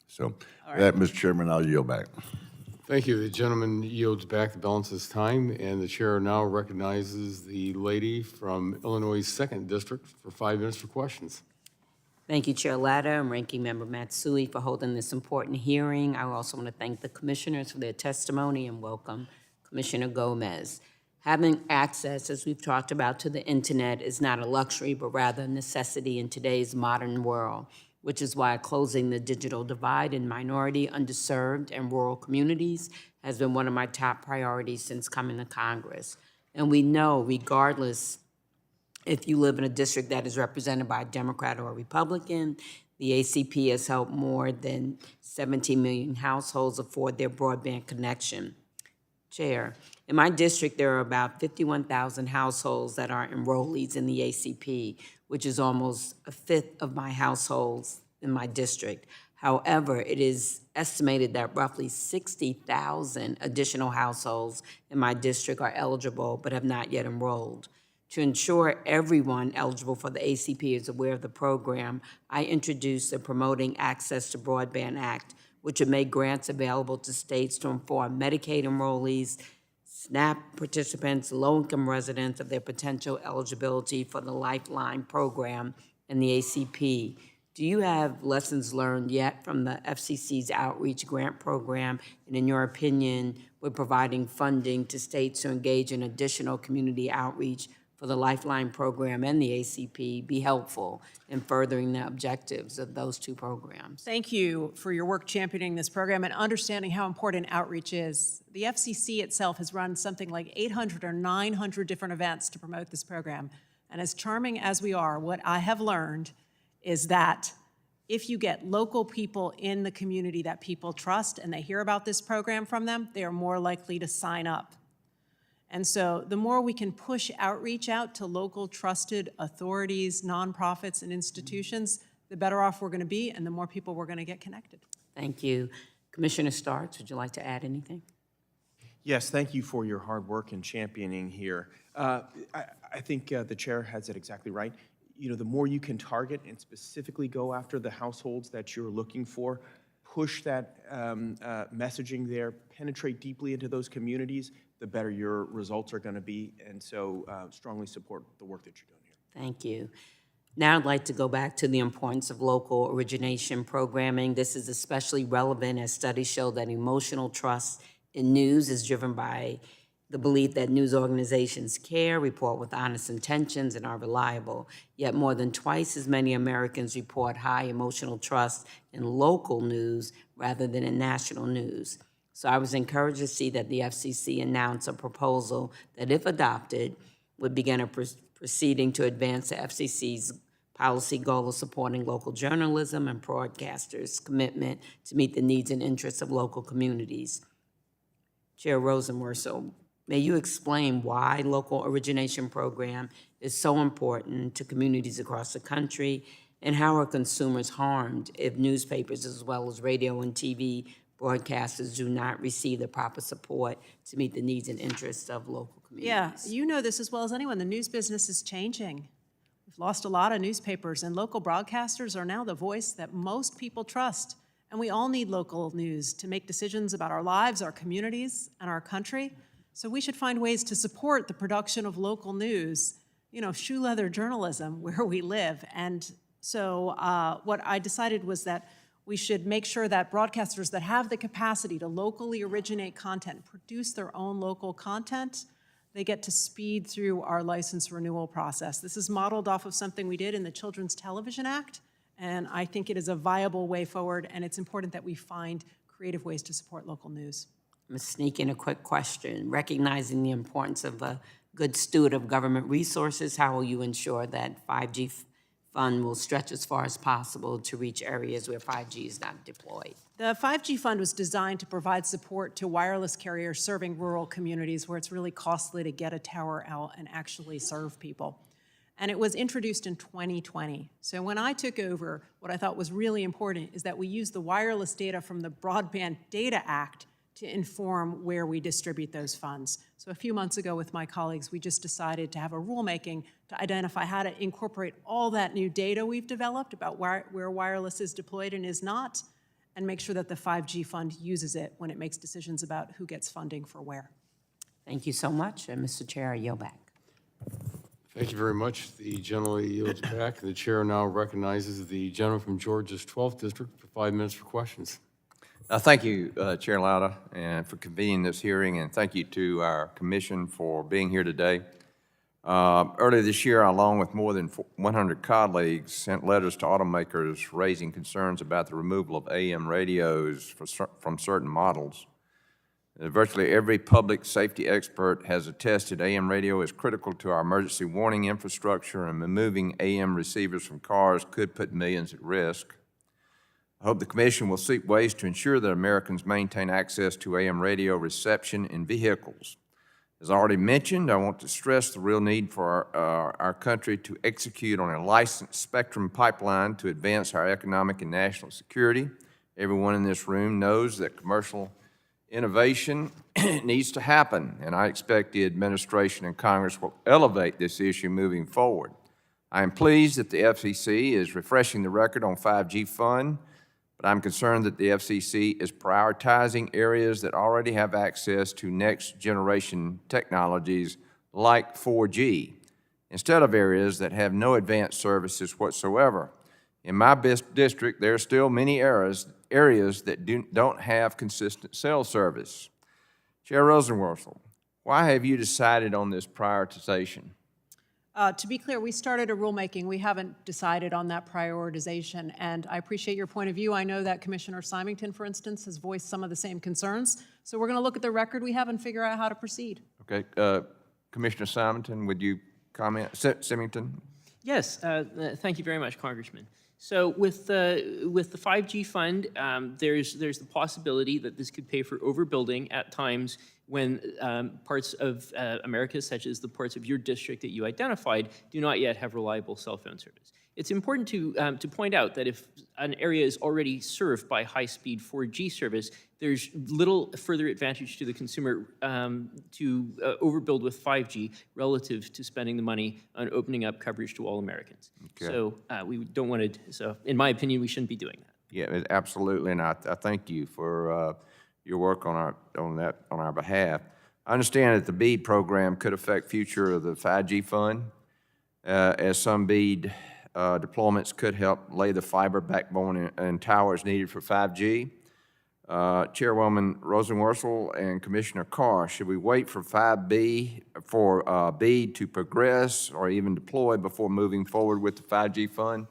So, with that, Mr. Chairman, I'll yield back. Thank you. The gentleman yields back the balance of his time, and the chair now recognizes the lady from Illinois' 2nd District for 5 minutes for questions. Thank you, Chair Latta and Ranking Member Matsui, for holding this important hearing. I also want to thank the commissioners for their testimony and welcome Commissioner Gomez. Having access, as we've talked about, to the internet is not a luxury, but rather a necessity in today's modern world, which is why closing the digital divide in minority, underserved, and rural communities has been one of my top priorities since coming to Congress. And we know, regardless if you live in a district that is represented by a Democrat or a Republican, the ACP has helped more than 17 million households afford their broadband connection. Chair, in my district, there are about 51,000 households that are enrollees in the ACP, which is almost a fifth of my households in my district. However, it is estimated that roughly 60,000 additional households in my district are eligible but have not yet enrolled. To ensure everyone eligible for the ACP is aware of the program, I introduced the Promoting Access to Broadband Act, which would make grants available to states to inform Medicaid enrollees, SNAP participants, low-income residents of their potential eligibility for the Lifeline program and the ACP. Do you have lessons learned yet from the FCC's outreach grant program? And in your opinion, would providing funding to states to engage in additional community outreach for the Lifeline program and the ACP be helpful in furthering the objectives of those two programs? Thank you for your work championing this program and understanding how important outreach is. The FCC itself has run something like 800 or 900 different events to promote this program. And as charming as we are, what I have learned is that if you get local people in the community that people trust and they hear about this program from them, they are more likely to sign up. And so the more we can push outreach out to local trusted authorities, nonprofits, and institutions, the better off we're going to be and the more people we're going to get connected. Thank you. Commissioner Starks, would you like to add anything? Yes, thank you for your hard work in championing here. I think the chair has it exactly right. You know, the more you can target and specifically go after the households that you're looking for, push that messaging there, penetrate deeply into those communities, the better your results are going to be. And so strongly support the work that you're doing here. Thank you. Now I'd like to go back to the importance of local origination programming. This is especially relevant as studies show that emotional trust in news is driven by the belief that news organizations care, report with honest intentions, and are reliable. Yet more than twice as many Americans report high emotional trust in local news rather than in national news. So I was encouraged to see that the FCC announced a proposal that, if adopted, would begin a proceeding to advance the FCC's policy goal of supporting local journalism and broadcasters' commitment to meet the needs and interests of local communities. Chair Rosenworcel, may you explain why local origination program is so important to communities across the country, and how are consumers harmed if newspapers as well as radio and TV broadcasters do not receive the proper support to meet the needs and interests of local communities? Yeah, you know this as well as anyone. The news business is changing. We've lost a lot of newspapers, and local broadcasters are now the voice that most people trust. And we all need local news to make decisions about our lives, our communities, and our country. So we should find ways to support the production of local news, you know, shoe leather journalism where we live. And so what I decided was that we should make sure that broadcasters that have the capacity to locally originate content, produce their own local content, they get to speed through our license renewal process. This is modeled off of something we did in the Children's Television Act, and I think it is a viable way forward, and it's important that we find creative ways to support local news. I'm going to sneak in a quick question. Recognizing the importance of a good steward of government resources, how will you ensure that 5G fund will stretch as far as possible to reach areas where 5G is not deployed? The 5G fund was designed to provide support to wireless carriers serving rural communities where it's really costly to get a tower out and actually serve people. And it was introduced in 2020. So when I took over, what I thought was really important is that we use the wireless data from the Broadband Data Act to inform where we distribute those funds. So a few months ago with my colleagues, we just decided to have a rulemaking to identify how to incorporate all that new data we've developed about where wireless is deployed and is not, and make sure that the 5G fund uses it when it makes decisions about who gets funding for where. Thank you so much. And Mr. Chair, I yield back. Thank you very much. The gentleman yields back. The chair now recognizes the gentleman from Georgia's 12th District for 5 minutes for questions. Thank you, Chair Lauda, and for convening this hearing, and thank you to our commission for being here today. Earlier this year, along with more than 100 colleagues, sent letters to automakers raising concerns about the removal of AM radios from certain models. Virtually every public safety expert has attested AM radio is critical to our emergency warning infrastructure, and removing AM receivers from cars could put millions at risk. I hope the Commission will seek ways to ensure that Americans maintain access to AM radio reception in vehicles. As already mentioned, I want to stress the real need for our country to execute on a licensed spectrum pipeline to advance our economic and national security. Everyone in this room knows that commercial innovation needs to happen, and I expect the administration and Congress will elevate this issue moving forward. I am pleased that the FCC is refreshing the record on 5G fund, but I'm concerned that the FCC is prioritizing areas that already have access to next-generation technologies like 4G, instead of areas that have no advanced services whatsoever. In my district, there are still many areas that don't have consistent cell service. Chair Rosenworcel, why have you decided on this prioritization? To be clear, we started a rulemaking. We haven't decided on that prioritization, and I appreciate your point of view. I know that Commissioner Simington, for instance, has voiced some of the same concerns. So we're going to look at the record we have and figure out how to proceed. Okay, Commissioner Simington, would you comment? Simington? Yes, thank you very much, Congressman. So with the 5G fund, there's the possibility that this could pay for overbuilding at times when parts of America, such as the parts of your district that you identified, do not yet have reliable cell phone service. It's important to point out that if an area is already served by high-speed 4G service, there's little further advantage to the consumer to overbuild with 5G relative to spending the money on opening up coverage to all Americans. Okay. So we don't want to, so in my opinion, we shouldn't be doing that. Yeah, absolutely, and I thank you for your work on our behalf. I understand that the BEAD program could affect future of the 5G fund, as some BEAD deployments could help lay the fiber backbone and towers needed for 5G. Chairwoman Rosenworcel and Commissioner Carr, should we wait for BEAD to progress or even deploy before moving forward with the 5G fund?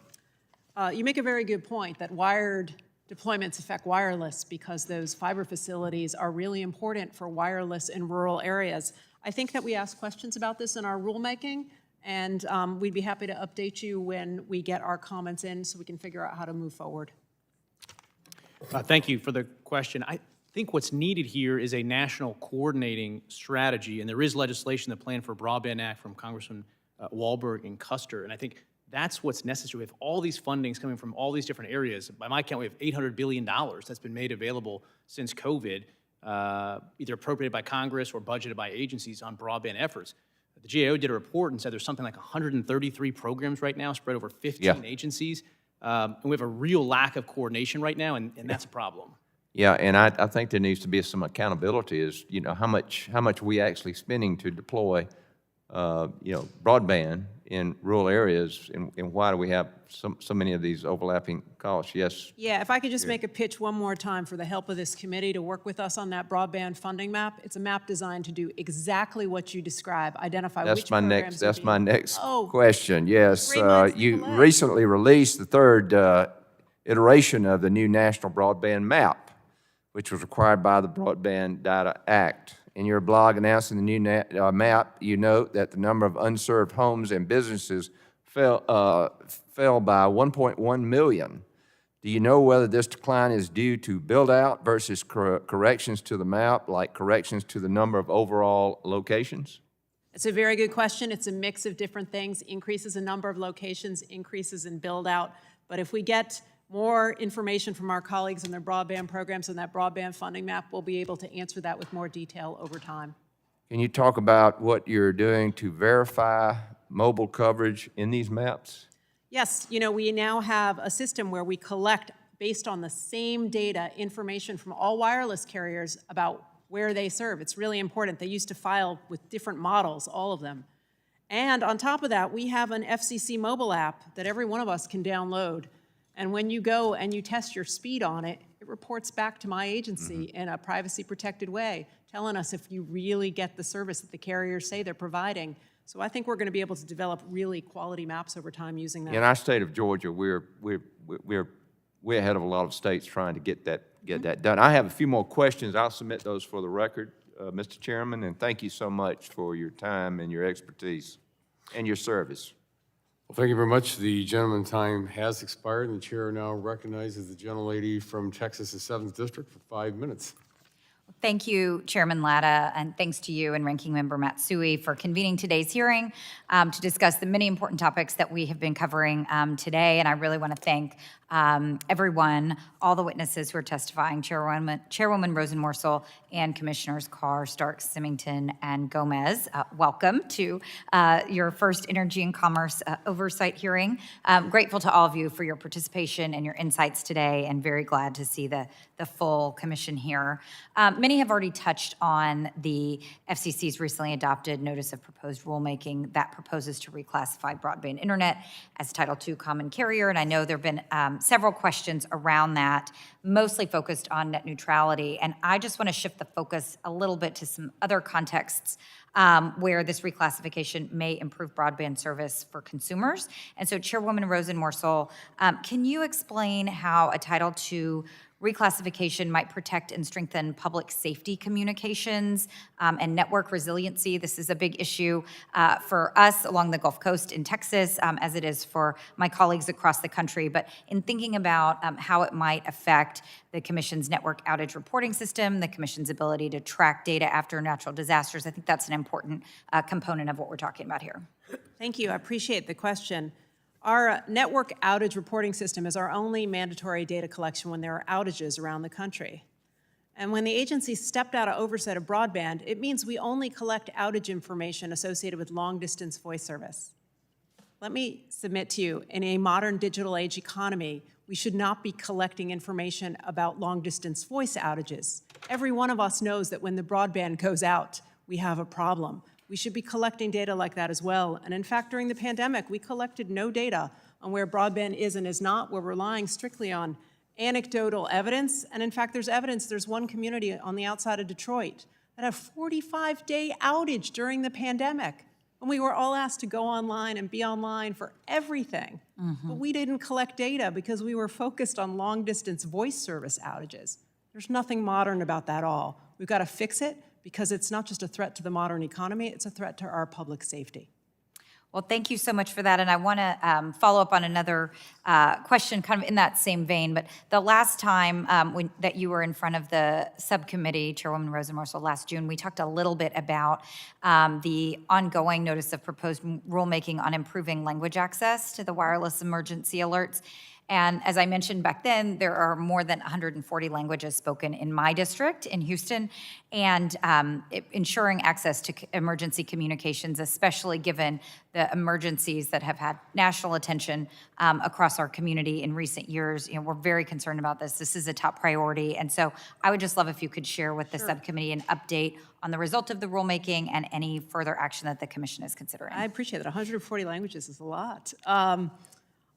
You make a very good point that wired deployments affect wireless because those fiber facilities are really important for wireless in rural areas. I think that we asked questions about this in our rulemaking, and we'd be happy to update you when we get our comments in so we can figure out how to move forward. Thank you for the question. I think what's needed here is a national coordinating strategy, and there is legislation, the Plan for Broadband Act from Congressman Wahlberg and Custer, and I think that's what's necessary. We have all these fundings coming from all these different areas. By my count, we have $800 billion that's been made available since COVID, either appropriated by Congress or budgeted by agencies on broadband efforts. The GAO did a report and said there's something like 133 programs right now spread over 15 agencies. And we have a real lack of coordination right now, and that's a problem. Yeah, and I think there needs to be some accountability as, how much we actually spending to deploy, broadband in rural areas, and why do we have so many of these overlapping costs? Yes. Yeah, if I could just make a pitch one more time for the help of this committee to work with us on that broadband funding map. It's a map designed to do exactly what you describe, identify which programs. That's my next question. Yes, you delay. recently released the third iteration of the new National Broadband Map, which was required by the Broadband Data Act. In your blog announcing the new map, you note that the number of unserved homes and businesses fell by 1.1 million. Do you know whether this decline is due to build-out versus corrections to the map, like corrections to the number of overall locations? It's a very good question. It's a mix of different things, increases in number of locations, increases in build-out. But if we get more information from our colleagues in their broadband programs and that broadband funding map, we'll be able to answer that with more detail over time. Can you talk about what you're doing to verify mobile coverage in these maps? Yes, we now have a system where we collect, based on the same data, information from all wireless carriers about where they serve. It's really important. They used to file with different models, all of them. And on top of that, we have an FCC mobile app that every one of us can download. And when you go and you test your speed on it, it reports back to my agency in a privacy-protected way, telling us if you really get the service that the carriers say they're providing. So I think we're going to be able to develop really quality maps over time using that. In our state of Georgia, we're ahead of a lot of states trying to get that done. I have a few more questions. I'll submit those for the record, Mr. Chairman, and thank you so much for your time and your expertise and your service. Well, thank you very much. The gentleman's time has expired, and the chair now recognizes the gentlelady from Texas' 7th District for 5 minutes. Thank you, Chairman Latta, and thanks to you and Ranking Member Matsui for convening today's hearing to discuss the many important topics that we have been covering today. And I really want to thank everyone, all the witnesses who are testifying, Chairwoman Rosenworcel and Commissioners Carr, Starks, Simington, and Gomez. Welcome to your first Energy and Commerce Oversight hearing. Grateful to all of you for your participation and your insights today, and very glad to see the full commission here. Many have already touched on the FCC's recently adopted Notice of Proposed Rulemaking that proposes to reclassify broadband internet as Title II common carrier, and I know there have been several questions around that, mostly focused on net neutrality, and I just want to shift the focus a little bit to some other contexts where this reclassification may improve broadband service for consumers. And so, Chairwoman Rosenworcel, can you explain how a Title II reclassification might protect and strengthen public safety communications and network resiliency? This is a big issue for us along the Gulf Coast in Texas, as it is for my colleagues across the country. But in thinking about how it might affect the Commission's network outage reporting system, the Commission's ability to track data after natural disasters, I think that's an important component of what we're talking about here. Thank you. I appreciate the question. Our network outage reporting system is our only mandatory data collection when there are outages around the country. And when the agency stepped out of oversight of broadband, it means we only collect outage information associated with long-distance voice service. Let me submit to you, in a modern digital age economy, we should not be collecting information about long-distance voice outages. Every one of us knows that when the broadband goes out, we have a problem. We should be collecting data like that as well. And in fact, during the pandemic, we collected no data on where broadband is and is not. We're relying strictly on anecdotal evidence. And in fact, there's evidence, there's one community on the outside of Detroit that had a 45-day outage during the pandemic. And we were all asked to go online and be online for everything. But we didn't collect data because we were focused on long-distance voice service outages. There's nothing modern about that at all. We've got to fix it, because it's not just a threat to the modern economy, it's a threat to our public safety. Well, thank you so much for that. And I want to follow up on another question kind of in that same vein. But the last time that you were in front of the subcommittee, Chairwoman Rosenworcel, last June, we talked a little bit about the ongoing Notice of Proposed Rulemaking on improving language access to the wireless emergency alerts. And as I mentioned back then, there are more than 140 languages spoken in my district in Houston, and ensuring access to emergency communications, especially given the emergencies that have had national attention across our community in recent years. You know, we're very concerned about this. This is a top priority. And so I would just love if you could share with the subcommittee an update on the result of the rulemaking and any further action that the Commission is considering. I appreciate that. 140 languages is a lot. All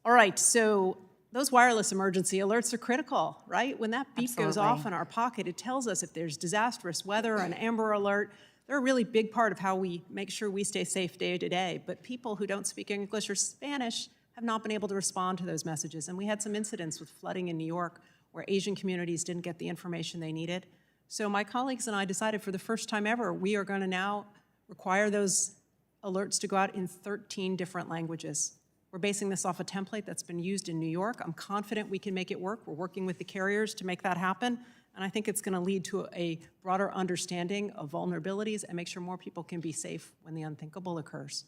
right, so those wireless emergency alerts are critical, right? When that beep goes off in our pocket, it tells us if there's disastrous weather, an Amber Alert. They're a really big part of how we make sure we stay safe day to day. But people who don't speak English or Spanish have not been able to respond to those messages. And we had some incidents with flooding in New York where Asian communities didn't get the information they needed. So my colleagues and I decided for the first time ever, we are going to now require those alerts to go out in 13 different languages. We're basing this off a template that's been used in New York. I'm confident we can make it work. We're working with the carriers to make that happen. And I think it's going to lead to a broader understanding of vulnerabilities and make sure more people can be safe when the unthinkable occurs.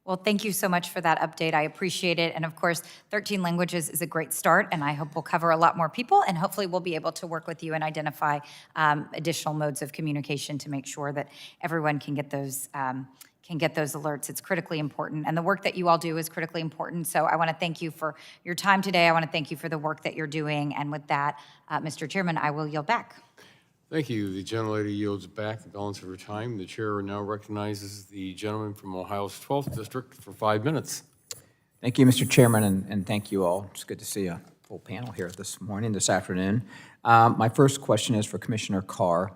Well, thank you so much for that update. I appreciate it. And of course, 13 languages is a great start, and I hope we'll cover a lot more people, and hopefully we'll be able to work with you and identify additional modes of communication to make sure that everyone can get those alerts. It's critically important, and the work that you all do is critically important. So I want to thank you for your time today. I want to thank you for the work that you're doing. And with that, Mr. Chairman, I will yield back. Thank you. The gentlelady yields back the balance of her time. The chair now recognizes the gentleman from Ohio's 12th District for 5 minutes. Thank you, Mr. Chairman, and thank you all. It's good to see a full panel here this afternoon. My first question is for Commissioner Carr.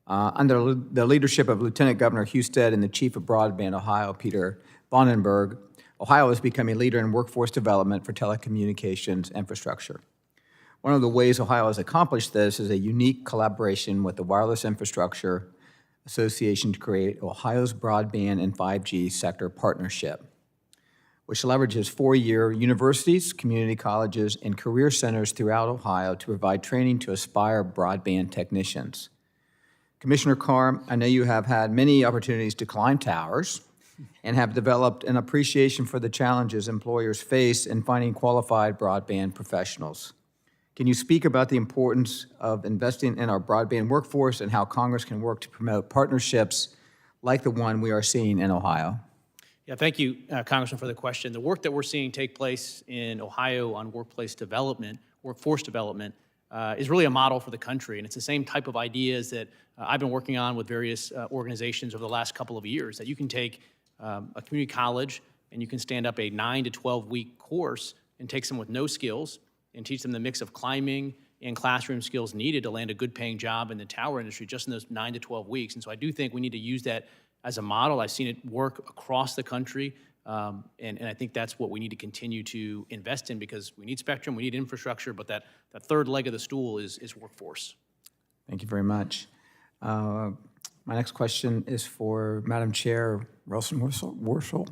Under the leadership of Lieutenant Governor Husted and the Chief of Broadband Ohio, Peter Vondenberg, Ohio has become a leader in workforce development for telecommunications infrastructure. One of the ways Ohio has accomplished this is a unique collaboration with the Wireless Infrastructure Association to create Ohio's Broadband and 5G Sector Partnership, which leverages four-year universities, community colleges, and career centers throughout Ohio to provide training to aspire broadband technicians. Commissioner Carr, I know you have had many opportunities to climb towers and have developed an appreciation for the challenges employers face in finding qualified broadband professionals. Can you speak about the importance of investing in our broadband workforce and how Congress can work to promote partnerships like the one we are seeing in Ohio? Yeah, thank you, Congressman, for the question. The work that we're seeing take place in Ohio on workplace development, workforce development, is really a model for the country. And it's the same type of ideas that I've been working on with various organizations over the last couple of years, that you can take a community college and you can stand up a 9 to 12 week course and take someone with no skills and teach them the mix of climbing and classroom skills needed to land a good paying job in the tower industry just in those 9 to 12 weeks. And so I do think we need to use that as a model. I've seen it work across the country, and I think that's what we need to continue to invest in, because we need spectrum, we need infrastructure, but that third leg of the stool is workforce. Thank you very much. My next question is for Madam Chair Rosenworcel.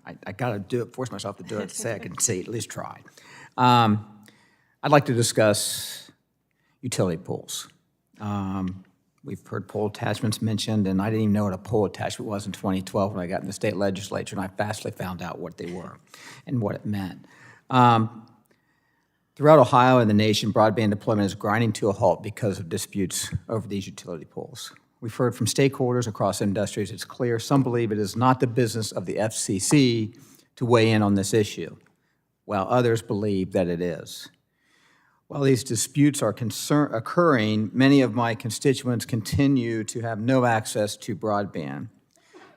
I got to do it, force myself to do it, say I can say at least try. I'd like to discuss utility poles. We've heard pole attachments mentioned, and I didn't even know what a pole attachment was in 2012 when I got in the state legislature, and I fastly found out what they were and what it meant. Throughout Ohio and the nation, broadband deployment is grinding to a halt because of disputes over these utility poles. We've heard from stakeholders across industries. It's clear some believe it is not the business of the FCC to weigh in on this issue, while others believe that it is. While these disputes are occurring, many of my constituents continue to have no access to broadband.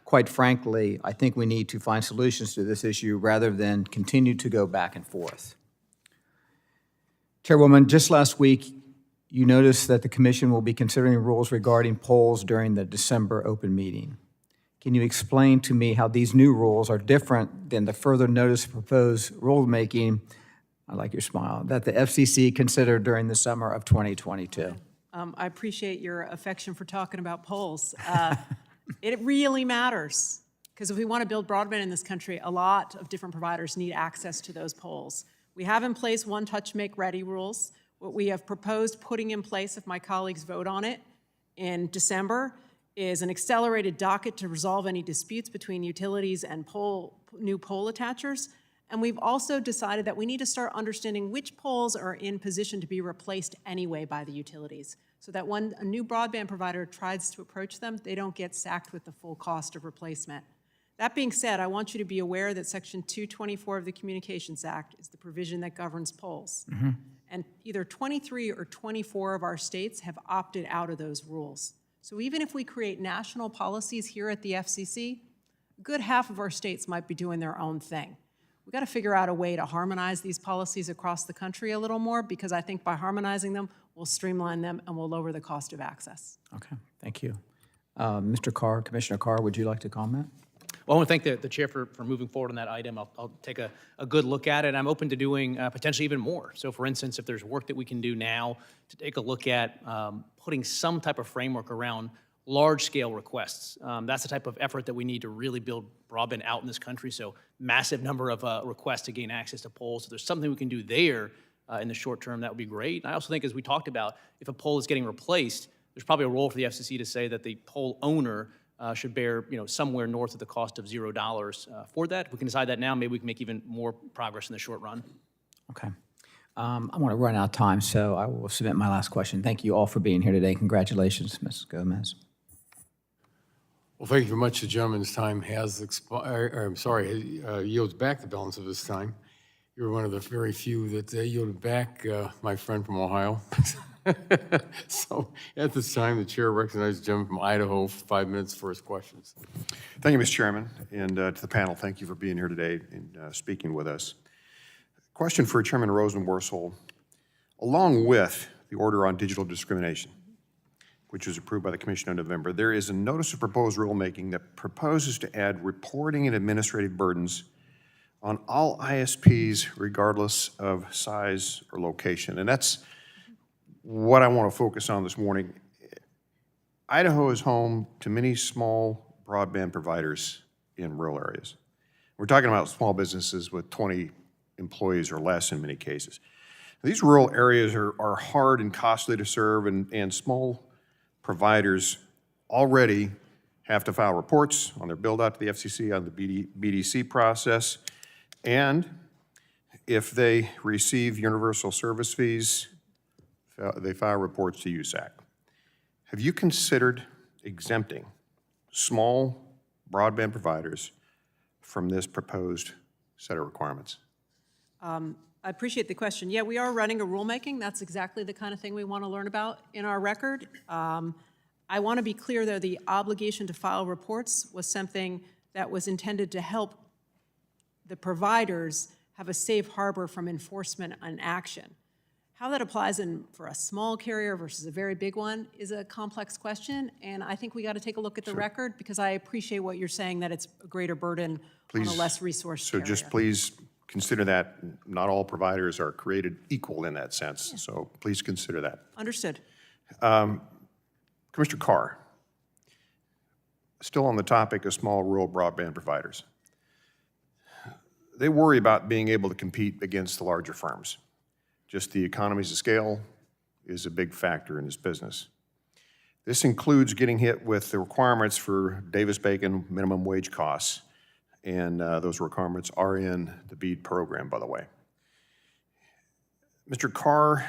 Quite frankly, I think we need to find solutions to this issue rather than continue to go back and forth. Chairwoman, just last week, you noticed that the Commission will be considering rules regarding polls during the December open meeting. Can you explain to me how these new rules are different than the further notice of proposed rulemaking, I like your smile, that the FCC considered during the summer of 2022? I appreciate your affection for talking about polls. It really matters, because if we want to build broadband in this country, a lot of different providers need access to those polls. We have in place one-touch make-ready rules. What we have proposed putting in place, if my colleagues vote on it in December, is an accelerated docket to resolve any disputes between utilities and new pole attachers. And we've also decided that we need to start understanding which poles are in position to be replaced anyway by the utilities, so that when a new broadband provider tries to approach them, they don't get sacked with the full cost of replacement. That being said, I want you to be aware that Section 224 of the Communications Act is the provision that governs poles. And either 23 or 24 of our states have opted out of those rules. So even if we create national policies here at the FCC, a good half of our states might be doing their own thing. We've got to figure out a way to harmonize these policies across the country a little more, because I think by harmonizing them, we'll streamline them and we'll lower the cost of access. Okay, thank you. Mr. Carr, Commissioner Carr, would you like to comment? Well, I want to thank the chair for moving forward on that item. I'll take a good look at it. I'm open to doing potentially even more. So for instance, if there's work that we can do now to take a look at putting some type of framework around large-scale requests. That's the type of effort that we need to really build broadband out in this country. So massive number of requests to gain access to poles. If there's something we can do there in the short term, that would be great. And I also think, as we talked about, if a pole is getting replaced, there's probably a role for the FCC to say that the pole owner should bear, somewhere north of the cost of $0 for that. If we can decide that now, maybe we can make even more progress in the short run. Okay. I want to run out of time, so I will submit my last question. Thank you all for being here today. Congratulations, Ms. Gomez. Well, thank you very much. The gentleman's time has expired, yields back the balance of his time. You're one of the very few that yielded back, my friend from Ohio. So at this time, the chair recognizes the gentleman from Idaho for 5 minutes for his questions. Thank you, Mr. Chairman, and to the panel, thank you for being here today and speaking with us. Question for Chairman Rosenworcel. Along with the order on digital discrimination, which was approved by the Commission in November, there is a notice of proposed rulemaking that proposes to add reporting and administrative burdens on all ISPs regardless of size or location. And that's what I want to focus on this morning. Idaho is home to many small broadband providers in rural areas. We're talking about small businesses with 20 employees or less in many cases. These rural areas are hard and costly to serve, and small providers already have to file reports on their build-out to the FCC, on the BDC process, and if they receive universal service fees, they file reports to USAC. Have you considered exempting small broadband providers from this proposed set of requirements? I appreciate the question. Yeah, we are running a rulemaking. That's exactly the kind of thing we want to learn about in our record. I want to be clear, though, the obligation to file reports was something that was intended to help the providers have a safe harbor from enforcement and action. How that applies for a small carrier versus a very big one is a complex question, and I think we got to take a look at the record, because I appreciate what you're saying, that it's a greater burden on a less resourced carrier. So just please consider that not all providers are created equal in that sense, so please consider that. Understood. Commissioner Carr, still on the topic of small rural broadband providers. They worry about being able to compete against the larger firms. Just the economies of scale is a big factor in this business. This includes getting hit with the requirements for Davis-Bacon minimum wage costs, and those requirements are in the BEAD program, by the way. Mr. Carr,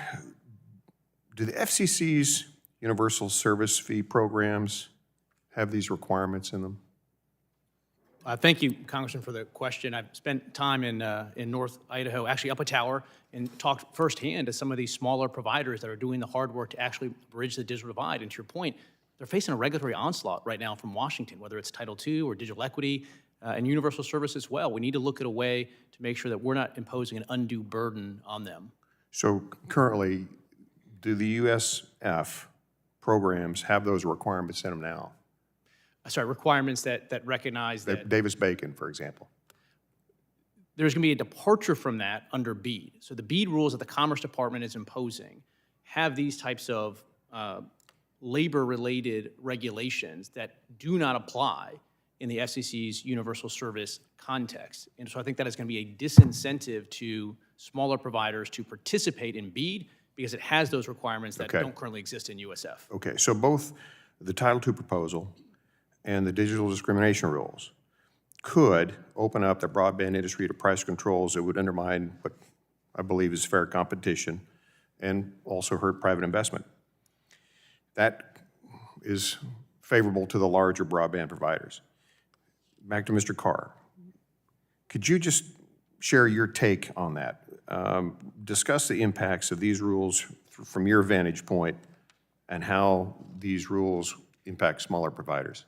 do the FCC's universal service fee programs have these requirements in them? Thank you, Congressman, for the question. I've spent time in North Idaho, actually up a tower, and talked firsthand to some of these smaller providers that are doing the hard work to actually bridge the digital divide. And to your point, they're facing a regulatory onslaught right now from Washington, whether it's Title II or digital equity and universal service as well. We need to look at a way to make sure that we're not imposing an undue burden on them. So currently, do the USF programs have those requirements in them now? Sorry, requirements that recognize that Davis-Bacon, for example. There's going to be a departure from that under BEAD. So the BEAD rules that the Commerce Department is imposing have these types of labor-related regulations that do not apply in the FCC's universal service context. And so I think that is going to be a disincentive to smaller providers to participate in BEAD, because it has those requirements that don't currently exist in USF. Okay, so both the Title II proposal and the digital discrimination rules could open up the broadband industry to price controls that would undermine what I believe is fair competition and also hurt private investment. That is favorable to the larger broadband providers. Back to Mr. Carr. Could you just share your take on that? Discuss the impacts of these rules from your vantage point and how these rules impact smaller providers.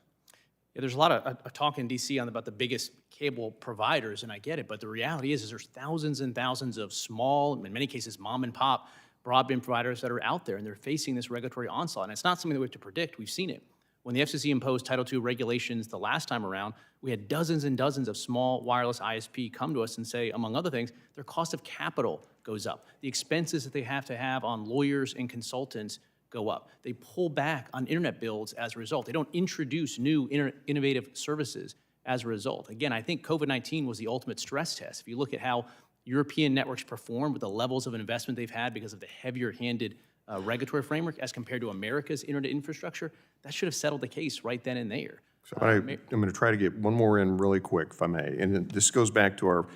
Yeah, there's a lot of talk in DC about the biggest cable providers, and I get it, but the reality is there's thousands and thousands of small, in many cases mom and pop, broadband providers that are out there, and they're facing this regulatory onslaught. And it's not something that we have to predict. We've seen it. When the FCC imposed Title II regulations the last time around, we had dozens and dozens of small wireless ISP come to us and say, among other things, their cost of capital goes up. The expenses that they have to have on lawyers and consultants go up. They pull back on internet builds as a result. They don't introduce new innovative services as a result. Again, I think COVID-19 was the ultimate stress test. If you look at how European networks perform with the levels of investment they've had because of the heavier-handed regulatory framework as compared to America's internet infrastructure, that should have settled the case right then and there. So I'm going to try to get one more in really quick, if I may. And this goes back to our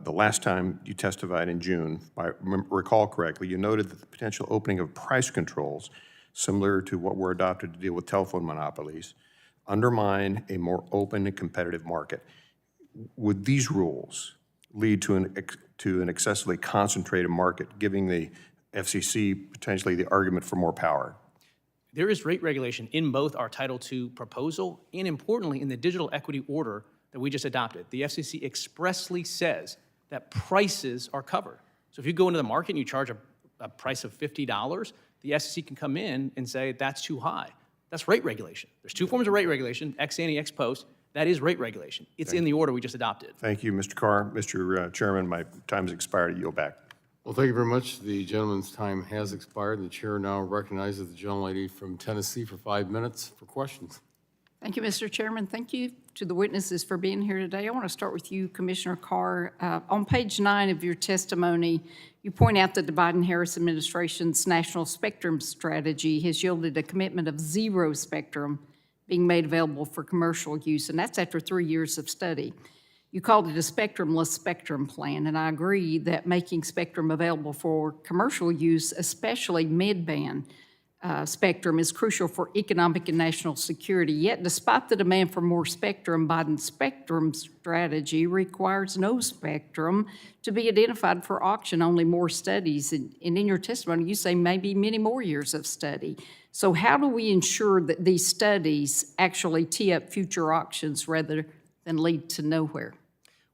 the last time you testified in June. If I recall correctly, you noted that the potential opening of price controls, similar to what were adopted to deal with telephone monopolies, undermine a more open and competitive market. Would these rules lead to an excessively concentrated market, giving the FCC potentially the argument for more power? There is rate regulation in both our Title II proposal and, importantly, in the digital equity order that we just adopted. The FCC expressly says that prices are covered. So if you go into the market and you charge a price of $50, the FCC can come in and say that's too high. That's rate regulation. There's two forms of rate regulation, ex ante, ex post. That is rate regulation. It's in the order we just adopted. Thank you, Mr. Carr. Mr. Chairman, my time has expired. I yield back. Well, thank you very much. The gentleman's time has expired. The chair now recognizes the gentlelady from Tennessee for 5 minutes for questions. Thank you, Mr. Chairman. Thank you to the witnesses for being here today. I want to start with you, Commissioner Carr. On page 9 of your testimony, you point out that the Biden-Harris administration's national spectrum strategy has yielded a commitment of 0 spectrum being made available for commercial use, and that's after 3 years of study. You called it a spectrumless spectrum plan, and I agree that making spectrum available for commercial use, especially mid-band spectrum, is crucial for economic and national security. Yet, despite the demand for more spectrum, Biden's spectrum strategy requires no spectrum to be identified for auction, only more studies. And in your testimony, you say maybe many more years of study. So how do we ensure that these studies actually tee up future auctions rather than lead to nowhere?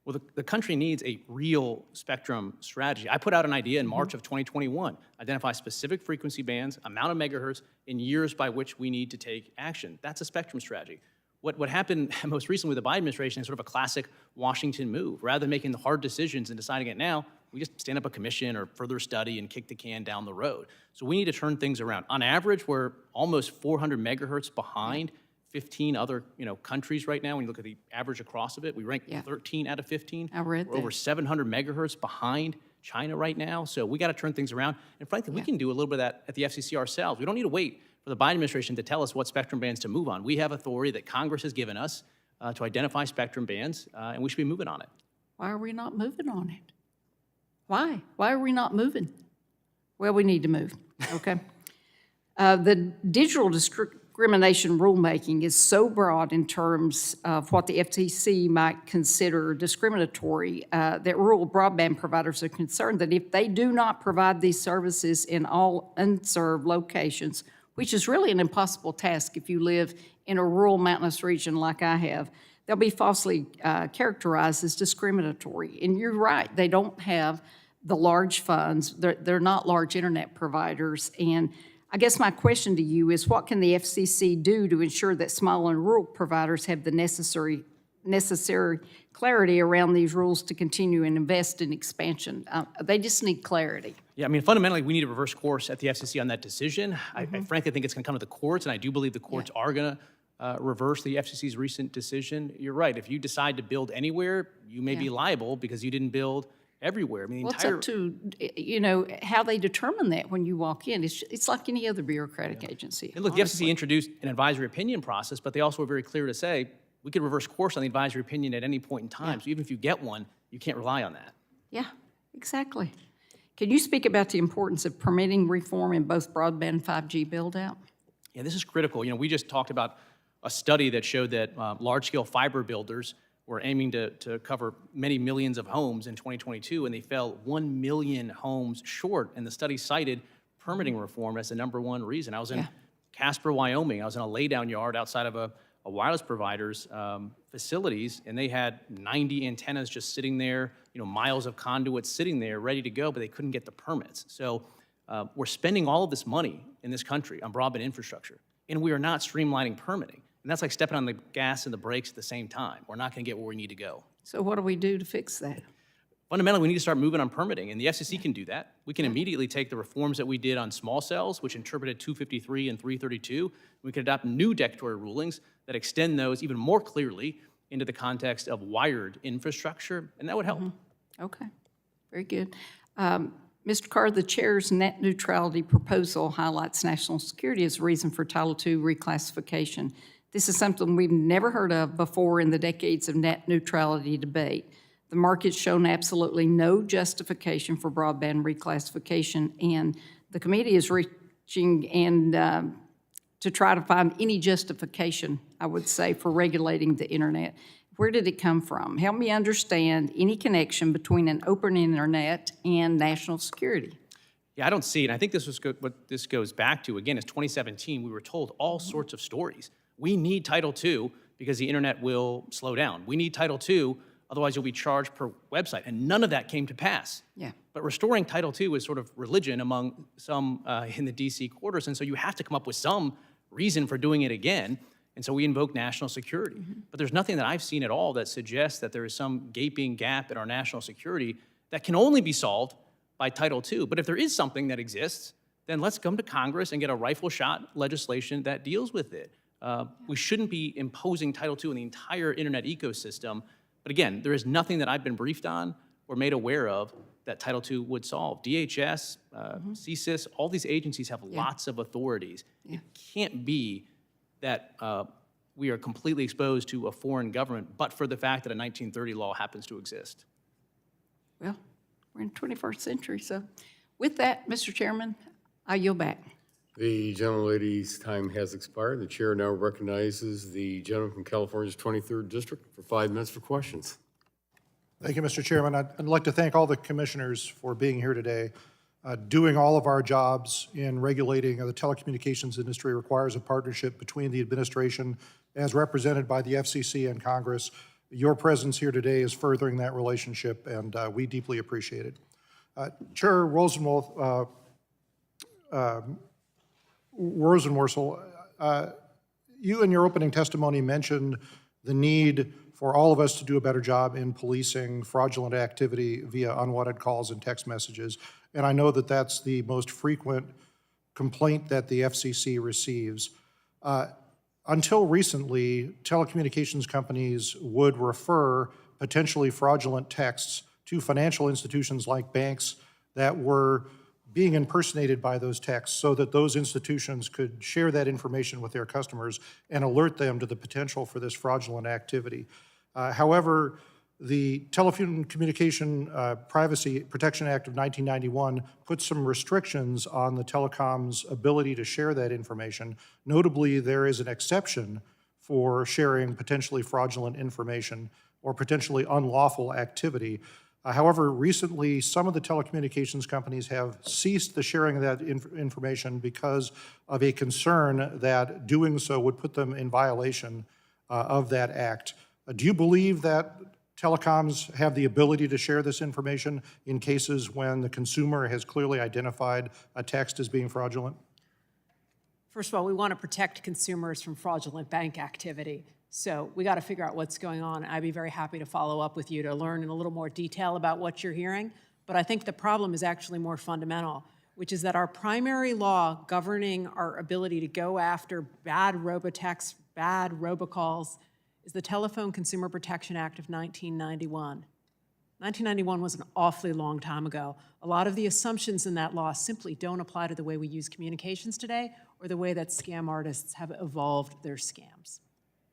Well, the country needs a real spectrum strategy. I put out an idea in March of 2021, identify specific frequency bands, amount of megahertz, in years by which we need to take action. That's a spectrum strategy. What happened most recently with the Biden administration is sort of a classic Washington move. Rather than making the hard decisions and deciding it now, we just stand up a commission or further study and kick the can down the road. So we need to turn things around. On average, we're almost 400 megahertz behind 15 other countries right now. When you look at the average across of it, we rank 13 out of 15. I read We're over 700 megahertz behind China right now. So we got to turn things around. And frankly, we can do a little bit of that at the FCC ourselves. We don't need to wait for the Biden administration to tell us what spectrum bands to move on. We have authority that Congress has given us to identify spectrum bands, and we should be moving on it. Why are we not moving on it? Why? Why are we not moving? Well, we need to move, okay? The digital discrimination rulemaking is so broad in terms of what the FCC might consider discriminatory that rural broadband providers are concerned that if they do not provide these services in all unserved locations, which is really an impossible task if you live in a rural mountainous region like I have, they'll be falsely characterized as discriminatory. And you're right, they don't have the large funds. They're not large internet providers. And I guess my question to you is, what can the FCC do to ensure that small and rural providers have the necessary clarity around these rules to continue and invest in expansion? They just need clarity. Yeah, I mean, fundamentally, we need a reverse course at the FCC on that decision. I frankly think it's going to come to the courts, and I do believe the courts are going to reverse the FCC's recent decision. You're right. If you decide to build anywhere, you may be liable because you didn't build everywhere. I mean, Well, it's up to, how they determine that when you walk in. It's like any other bureaucratic agency. And look, the FCC introduced an advisory opinion process, but they also were very clear to say, we could reverse course on the advisory opinion at any point in time. So even if you get one, you can't rely on that. Yeah, exactly. Can you speak about the importance of permitting reform in both broadband and 5G build-out? Yeah, this is critical. We just talked about a study that showed that large-scale fiber builders were aiming to cover many millions of homes in 2022, and they fell 1 million homes short. And the study cited permitting reform as the #1 reason. I was in Casper, Wyoming. I was in a laydown yard outside of a wireless provider's facilities, and they had 90 antennas just sitting there, miles of conduits sitting there ready to go, but they couldn't get the permits. So we're spending all of this money in this country on broadband infrastructure, and we are not streamlining permitting. And that's like stepping on the gas and the brakes at the same time. We're not going to get where we need to go. So what do we do to fix that? Fundamentally, we need to start moving on permitting, and the FCC can do that. We can immediately take the reforms that we did on small cells, which interpreted 253 and 332. We could adopt new declaratory rulings that extend those even more clearly into the context of wired infrastructure, and that would help. Okay, very good. Mr. Carr, the chair's net neutrality proposal highlights national security as a reason for Title II reclassification. This is something we've never heard of before in the decades of net neutrality debate. The market's shown absolutely no justification for broadband reclassification, and the committee is reaching and to try to find any justification, I would say, for regulating the internet. Where did it come from? Help me understand any connection between an open internet and national security. Yeah, I don't see it. I think this was what this goes back to. Again, it's 2017. We were told all sorts of stories. We need Title II because the internet will slow down. We need Title II, otherwise you'll be charged per website. And none of that came to pass. Yeah. But restoring Title II is sort of religion among some in the DC quarters. And so you have to come up with some reason for doing it again. And so we invoke national security. But there's nothing that I've seen at all that suggests that there is some gaping gap in our national security that can only be solved by Title II. But if there is something that exists, then let's come to Congress and get a rifle shot legislation that deals with it. We shouldn't be imposing Title II on the entire internet ecosystem. But again, there is nothing that I've been briefed on or made aware of that Title II would solve. DHS, CSIS, all these agencies have lots of authorities. It can't be that we are completely exposed to a foreign government, but for the fact that a 1930 law happens to exist. Well, we're in the 21st century, so with that, Mr. Chairman, I yield back. The gentlelady's time has expired. The chair now recognizes the gentleman from California's 23rd District for 5 minutes for questions. Thank you, Mr. Chairman. I'd like to thank all the commissioners for being here today. Doing all of our jobs in regulating the telecommunications industry requires a partnership between the administration as represented by the FCC and Congress. Your presence here today is furthering that relationship, and we deeply appreciate it. Chair Rosenworcel, you in your opening testimony mentioned the need for all of us to do a better job in policing fraudulent activity via unwanted calls and text messages. And I know that that's the most frequent complaint that the FCC receives. Until recently, telecommunications companies would refer potentially fraudulent texts to financial institutions like banks that were being impersonated by those texts so that those institutions could share that information with their customers and alert them to the potential for this fraudulent activity. However, the Telephone Communication Privacy Protection Act of 1991 puts some restrictions on the telecom's ability to share that information. Notably, there is an exception for sharing potentially fraudulent information or potentially unlawful activity. However, recently, some of the telecommunications companies have ceased the sharing of that information because of a concern that doing so would put them in violation of that act. Do you believe that telecoms have the ability to share this information in cases when the consumer has clearly identified a text as being fraudulent? First of all, we want to protect consumers from fraudulent bank activity. So we got to figure out what's going on. I'd be very happy to follow up with you to learn in a little more detail about what you're hearing. But I think the problem is actually more fundamental, which is that our primary law governing our ability to go after bad robotexts, bad robocalls, is the Telephone Consumer Protection Act of 1991. 1991 was an awfully long time ago. A lot of the assumptions in that law simply don't apply to the way we use communications today or the way that scam artists have evolved their scams.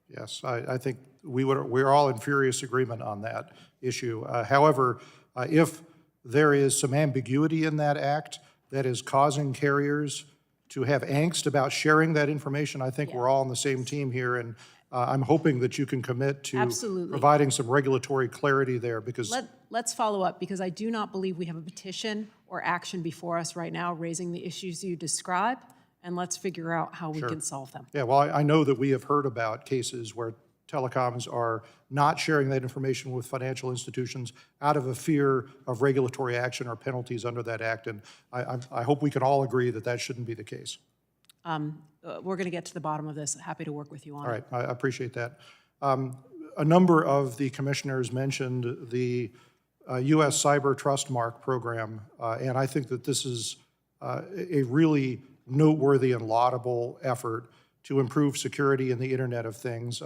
Yes, I think we're all in furious agreement on that issue. However, if there is some ambiguity in that act that is causing carriers to have angst about sharing that information, I think we're all on the same team here, and I'm hoping that you can commit to providing some regulatory clarity there, because Let's follow up, because I do not believe we have a petition or action before us right now raising the issues you describe, and let's figure out how we can solve them. Yeah, well, I know that we have heard about cases where telecoms are not sharing that information with financial institutions out of a fear of regulatory action or penalties under that act, and I hope we can all agree that that shouldn't be the case. We're going to get to the bottom of this. Happy to work with you on it. All right, I appreciate that. A number of the commissioners mentioned the U.S. Cyber Trust Mark program, and I think that this is a really noteworthy and laudable effort to improve security in the Internet of Things.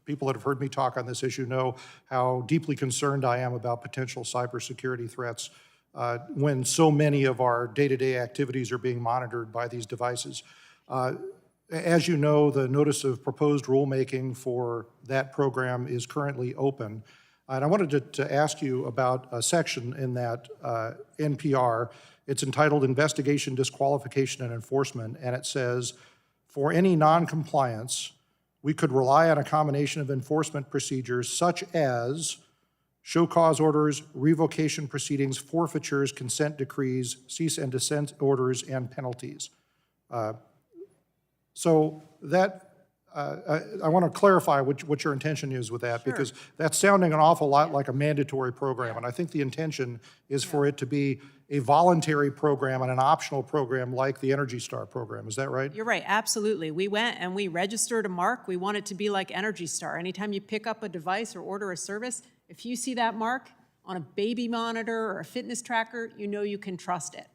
People that have heard me talk on this issue know how deeply concerned I am about potential cybersecurity threats when so many of our day-to-day activities are being monitored by these devices. As you know, the notice of proposed rulemaking for that program is currently open. And I wanted to ask you about a section in that NPR. It's entitled Investigation, Disqualification, and Enforcement, and it says, for any non-compliance, we could rely on a combination of enforcement procedures such as show cause orders, revocation proceedings, forfeitures, consent decrees, cease and desist orders, and penalties. So that, I want to clarify what your intention is with that, because that's sounding an awful lot like a mandatory program, and I think the intention is for it to be a voluntary program and an optional program like the Energy Star program. Is that right? You're right, absolutely. We went and we registered a mark. We want it to be like Energy Star. Anytime you pick up a device or order a service, if you see that mark on a baby monitor or a fitness tracker, you know you can trust it.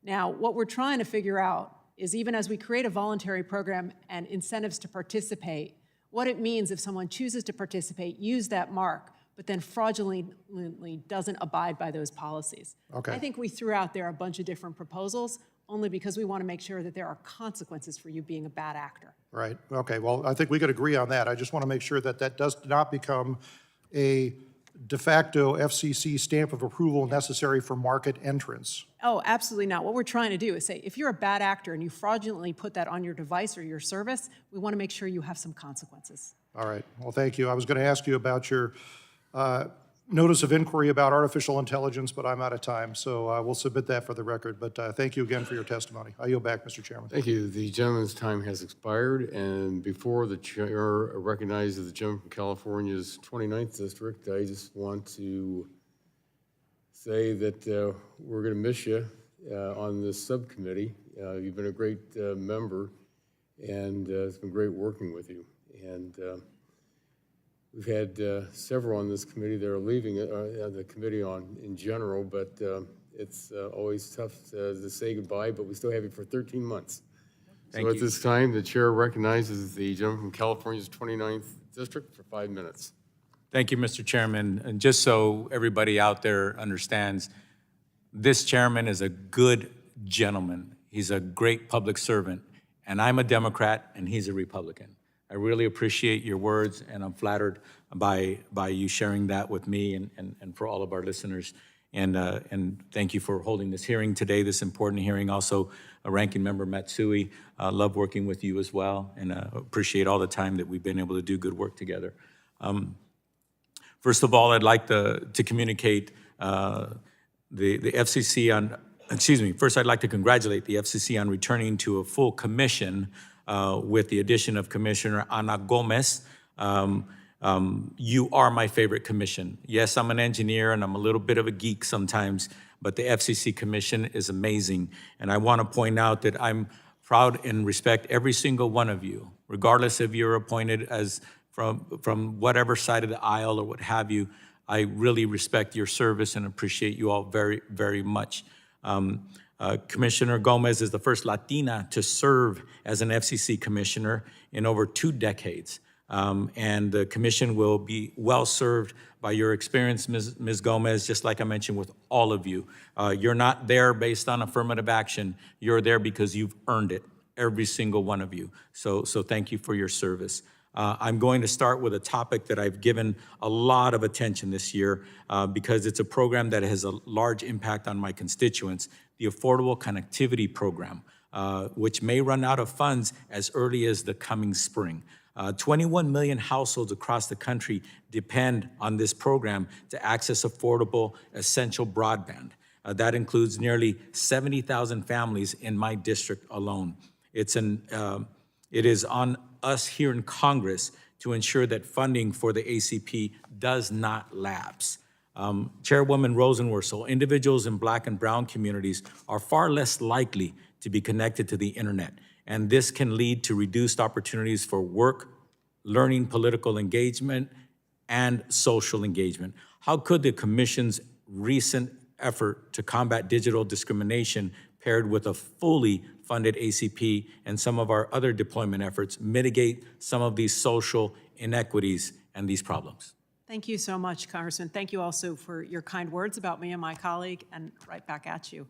Now, what we're trying to figure out is even as we create a voluntary program and incentives to participate, what it means if someone chooses to participate, use that mark, but then fraudulently doesn't abide by those policies. Okay. I think we threw out there a bunch of different proposals only because we want to make sure that there are consequences for you being a bad actor. Right, okay, well, I think we could agree on that. I just want to make sure that that does not become a de facto FCC stamp of approval necessary for market entrance. Oh, absolutely not. What we're trying to do is say, if you're a bad actor and you fraudulently put that on your device or your service, we want to make sure you have some consequences. All right, well, thank you. I was going to ask you about your notice of inquiry about artificial intelligence, but I'm out of time, so we'll submit that for the record. But thank you again for your testimony. I yield back, Mr. Chairman. Thank you. The gentleman's time has expired, and before the chair recognizes the gentleman from California's 29th district, I just want to say that we're going to miss you on this subcommittee. You've been a great member, and it's been great working with you. And we've had several on this committee that are leaving the committee in general, but it's always tough to say goodbye, but we still have you for 13 months. Thank so you. At this time, the chair recognizes the gentleman from California's 29th district for 5 minutes. Thank you, Mr. Chairman. And just so everybody out there understands, this chairman is a good gentleman. He's a great public servant, and I'm a Democrat and he's a Republican. I really appreciate your words, and I'm flattered by you sharing that with me and for all of our listeners. And thank you for holding this hearing today, this important hearing. Also, Ranking Member Matsui, love working with you as well, and appreciate all the time that we've been able to do good work together. First of all, I'd like to communicate the FCC on, first I'd like to congratulate the FCC on returning to a full commission with the addition of Commissioner Ana Gomez. You are my favorite commission. Yes, I'm an engineer and I'm a little bit of a geek sometimes, but the FCC commission is amazing. And I want to point out that I'm proud and respect every single one of you, regardless if you're appointed as from whatever side of the aisle or what have you. I really respect your service and appreciate you all very, very much. Commissioner Gomez is the first Latina to serve as an FCC commissioner in over 2 decades. And the commission will be well served by your experience, Ms. Gomez, just like I mentioned with all of you. You're not there based on affirmative action. You're there because you've earned it, every single one of you. So thank you for your service. I'm going to start with a topic that I've given a lot of attention this year because it's a program that has a large impact on my constituents, the Affordable Connectivity Program, which may run out of funds as early as the coming spring. 21 million households across the country depend on this program to access affordable, essential broadband. That includes nearly 70,000 families in my district alone. It is on us here in Congress to ensure that funding for the ACP does not lapse. Chairwoman Rosenworcel, individuals in Black and Brown communities are far less likely to be connected to the internet, and this can lead to reduced opportunities for work, learning, political engagement, and social engagement. How could the Commission's recent effort to combat digital discrimination paired with a fully funded ACP and some of our other deployment efforts mitigate some of these social inequities and these problems? Thank you so much, Congressman. Thank you also for your kind words about me and my colleague, and right back at you.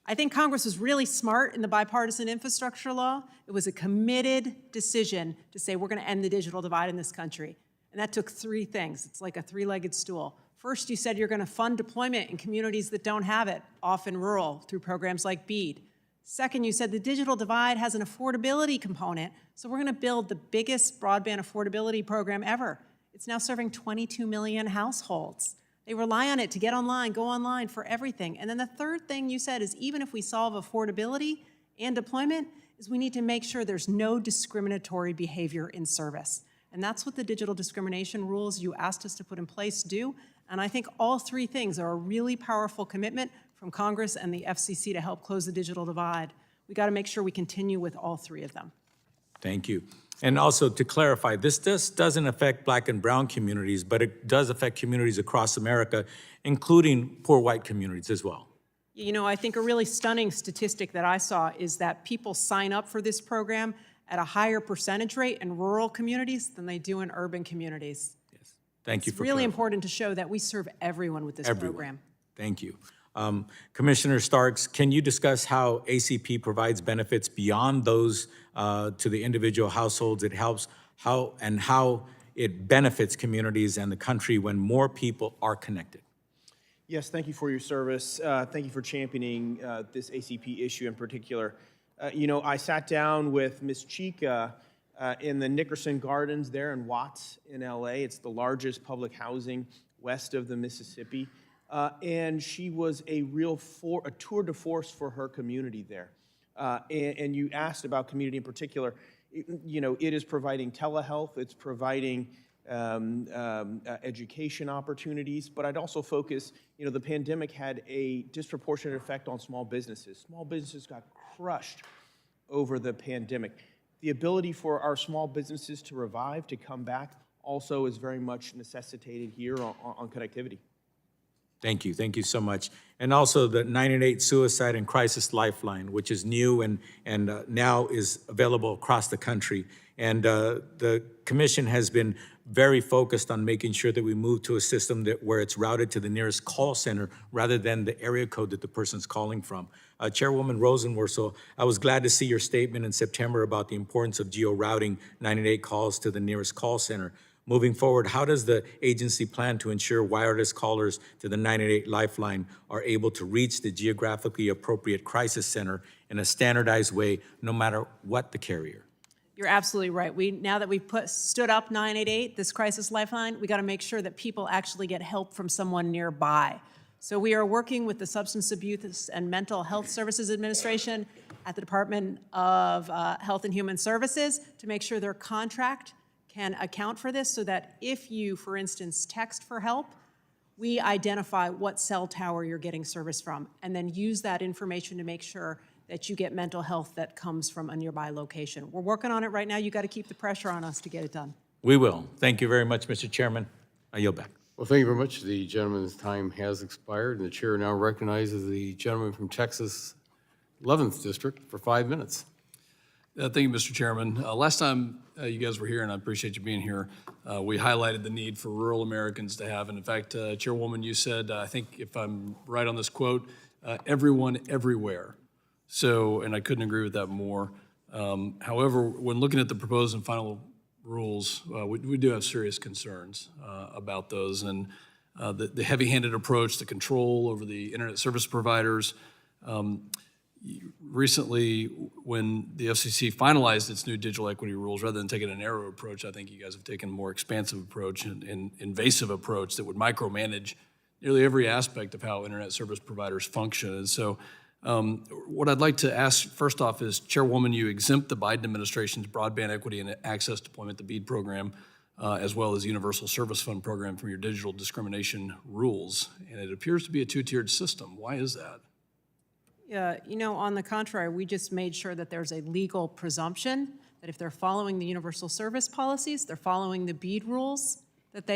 I think Congress was really smart in the bipartisan infrastructure law. It was a committed decision to say we're going to end the digital divide in this country. And that took 3 things. It's like a 3-legged stool. First, you said you're going to fund deployment in communities that don't have it, often rural, through programs like BEAD. Second, you said the digital divide has an affordability component, so we're going to build the biggest broadband affordability program ever. It's now serving 22 million households. They rely on it to get online, go online for everything. And then the third thing you said is even if we solve affordability and deployment, is we need to make sure there's no discriminatory behavior in service. And that's what the digital discrimination rules you asked us to put in place do. And I think all 3 things are a really powerful commitment from Congress and the FCC to help close the digital divide. We got to make sure we continue with all 3 of them. Thank you. And also to clarify, this doesn't affect Black and Brown communities, but it does affect communities across America, including poor white communities as well. You know, I think a really stunning statistic that I saw is that people sign up for this program at a higher percentage rate in rural communities than they do in urban communities. Thank you for It's really clarifying. important to show that we serve everyone with this Everyone. program. Thank you. Commissioner Starks, can you discuss how ACP provides benefits beyond those to the individual households it helps, how it benefits communities and the country when more people are connected? Yes, thank you for your service. Thank you for championing this ACP issue in particular. You know, I sat down with Ms. Chica in the Nickerson Gardens there in Watts in LA. It's the largest public housing west of the Mississippi. And she was a real a tour de force for her community there. And you asked about community in particular. You know, it is providing telehealth, it's providing education opportunities, but I'd also focus, you know, the pandemic had a disproportionate effect on small businesses. Small businesses got crushed over the pandemic. The ability for our small businesses to revive, to come back, also is very much necessitated here on connectivity. Thank you so much. And also the 988 Suicide and Crisis Lifeline, which is new and now is available across the country. And the commission has been very focused on making sure that we move to a system where it's routed to the nearest call center rather than the area code that the person's calling from. Chairwoman Rosenworcel, I was glad to see your statement in September about the importance of geo-routing 988 calls to the nearest call center. Moving forward, how does the agency plan to ensure wireless callers to the 988 Lifeline are able to reach the geographically appropriate crisis center in a standardized way, no matter what the carrier? You're absolutely right. Now that we've stood up 988, this crisis lifeline, we got to make sure that people actually get help from someone nearby. So we are working with the Substance Abuse and Mental Health Services Administration at the Department of Health and Human Services to make sure their contract can account for this so that if you, for instance, text for help, we identify what cell tower you're getting service from and then use that information to make sure that you get mental health that comes from a nearby location. We're working on it right now. You got to keep the pressure on us to get it done. We will. Thank you very much, Mr. Chairman. I yield back. Well, thank you very much. The gentleman's time has expired, and the chair now recognizes the gentleman from Texas 11th District for 5 minutes. Thank you, Mr. Chairman. Last time you guys were here, and I appreciate you being here, we highlighted the need for rural Americans to have, and in fact, Chairwoman, you said, I think if I'm right on this quote, everyone everywhere. So, and I couldn't agree with that more. However, when looking at the proposed and final rules, we do have serious concerns about those, and the heavy-handed approach, the control over the internet service providers. Recently, when the FCC finalized its new digital equity rules, rather than taking a narrow approach, I think you guys have taken a more expansive approach and invasive approach that would micromanage nearly every aspect of how internet service providers function. And so what I'd like to ask first off is, Chairwoman, you exempt the Biden administration's broadband equity and access deployment, the BEAD program, as well as Universal Service Fund program from your digital discrimination rules. And it appears to be a two-tiered system. Why is that? You know, on the contrary, we just made sure that there's a legal presumption that if they're following the universal service policies, they're following the BEAD rules, that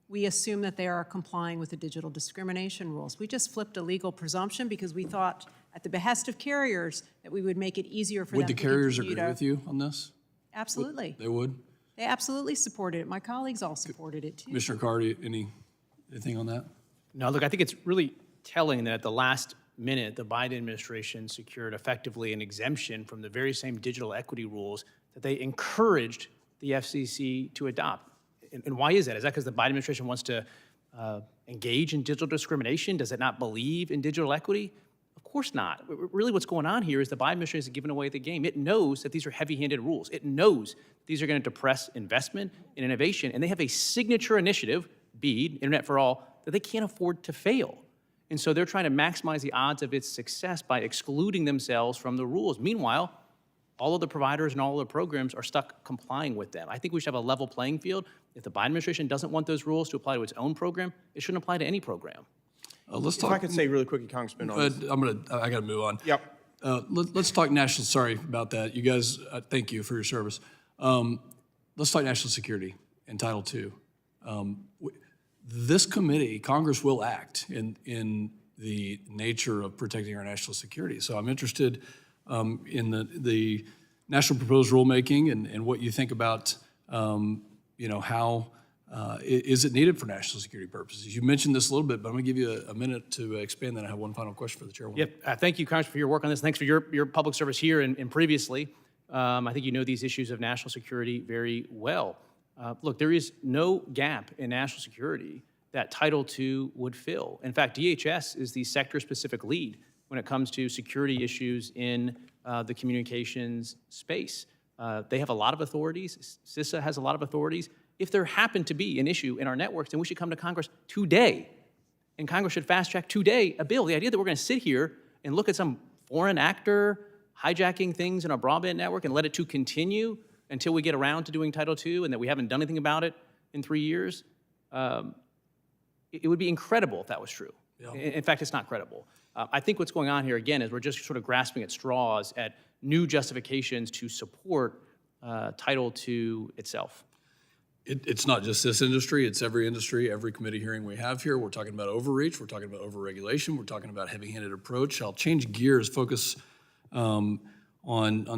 we assume that they are complying with the digital discrimination rules. We just flipped a legal presumption because we thought, at the behest of carriers, that we would make it easier for them to continue to... Would the carriers agree with you on this? Absolutely. They would? They absolutely supported it. My colleagues all supported it, too. Commissioner Carr, anything on that? No, look, I think it's really telling that at the last minute, the Biden administration secured effectively an exemption from the very same digital equity rules that they encouraged the FCC to adopt. And why is that? Is that because the Biden administration wants to engage in digital discrimination? Does it not believe in digital equity? Of course not. Really what's going on here is the Biden administration is giving away the game. It knows that these are heavy-handed rules. It knows these are going to depress investment and innovation, and they have a signature initiative, BEAD, Internet for All, that they can't afford to fail. And so they're trying to maximize the odds of its success by excluding themselves from the rules. Meanwhile, all of the providers and all of the programs are stuck complying with them. I think we should have a level playing field. If the Biden administration doesn't want those rules to apply to its own program, it shouldn't apply to any program. Let's talk. If I could say really quickly, Congressman, on this. I got to move on. Yep. Let's talk national. Sorry about that. You guys, thank you for your service. Let's talk national security and Title II. This committee, Congress will act in the nature of protecting our national security. So I'm interested in the national proposed rulemaking and what you think about, how is it needed for national security purposes? You mentioned this a little bit, but I'm going to give you a minute to expand that. I have one final question for the Chairwoman. Yep. Thank you, Congressman, for your work on this. Thanks for your public service here and previously. I think you know these issues of national security very well. Look, there is no gap in national security that Title II would fill. In fact, DHS is the sector-specific lead when it comes to security issues in the communications space. They have a lot of authorities. CISA has a lot of authorities. If there happened to be an issue in our networks, then we should come to Congress today. And Congress should fast-track today a bill. The idea that we're going to sit here and look at some foreign actor hijacking things in our broadband network and let it to continue until we get around to doing Title II and that we haven't done anything about it in 3 years, it would be incredible if that was true. Yeah. In fact, it's not credible. I think what's going on here, again, is we're just sort of grasping at straws at new justifications to support Title II itself. It's not just this industry, it's every industry, every committee hearing we have here. We're talking about overreach, we're talking about overregulation, we're talking about heavy-handed approach. I'll change gears, focus on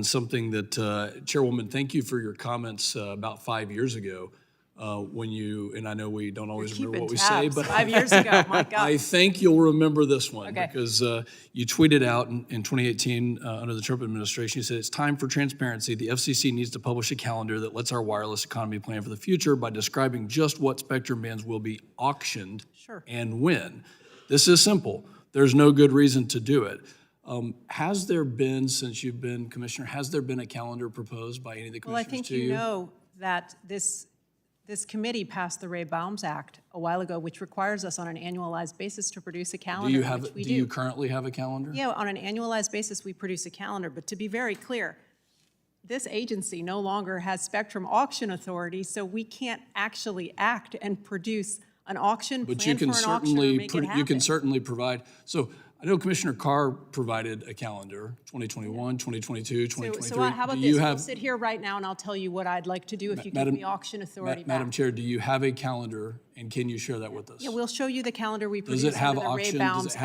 something that, Chairwoman, thank you for your comments about 5 years ago when you, and I know we don't always remember what we say, but 5 years ago, my God. I think you'll remember this one because you tweeted out in 2018 under the Trump administration, you said, it's time for transparency. The FCC needs to publish a calendar that lets our wireless economy plan for the future by describing just what spectrum bands will be auctioned and when. This is simple. There's no good reason to do it. Has there been, since you've been commissioner, has there been a calendar proposed by any of the commissioners Well, I think to you? you know that this committee passed the Rayburn Act a while ago, which requires us on an annualized basis to produce a calendar, which we do. Do you currently have a calendar? Yeah, on an annualized basis, we produce a calendar. But to be very clear, this agency no longer has spectrum auction authority, so we can't actually act and produce an auction, But plan you can for an auction, or certainly make it happen. you can certainly provide. So I know Commissioner Carr provided a calendar, 2021, 2022, 2023. So how about Do this? you We'll have, sit here right now, and I'll tell you what I'd like to do if you give me auction authority back. Madam Chair, do you have a calendar, and can you share that with us? Yeah, we'll show you the calendar we Does produce it have under the auction? Rayburn Does it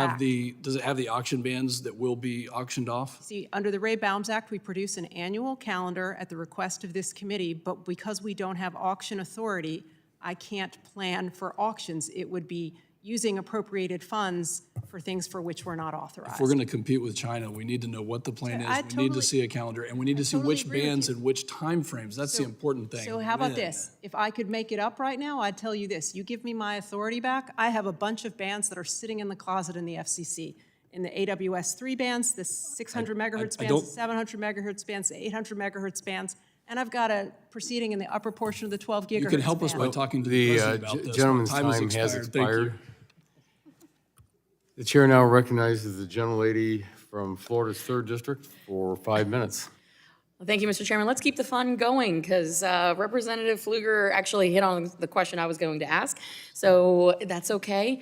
have Act. the auction bands that will be auctioned off? See, under the Rayburn Act, we produce an annual calendar at the request of this committee, but because we don't have auction authority, I can't plan for auctions. It would be using appropriated funds for things for which we're not authorized. If we're going to compete with China, we need to know what the plan is. We need to see a calendar, and we need to see which bands and which timeframes. That's the important thing. So how about When? this? If I could make it up right now, I'd tell you this. You give me my authority back, I have a bunch of bands that are sitting in the closet in the FCC. In the AWS-3 bands, the 600 megahertz bands, the 700 megahertz bands, the 800 megahertz bands, and I've got a proceeding in the upper portion of the 12 gigahertz You can help us by band. talking to the president about this. Gentleman's Time time has has expired. Thank you. expired. The chair now recognizes the gentlelady from Florida's 3rd District for 5 minutes. Well, thank you, Mr. Chairman. Let's keep the fun going because Representative Pfluger actually hit on the question I was going to ask, so that's okay.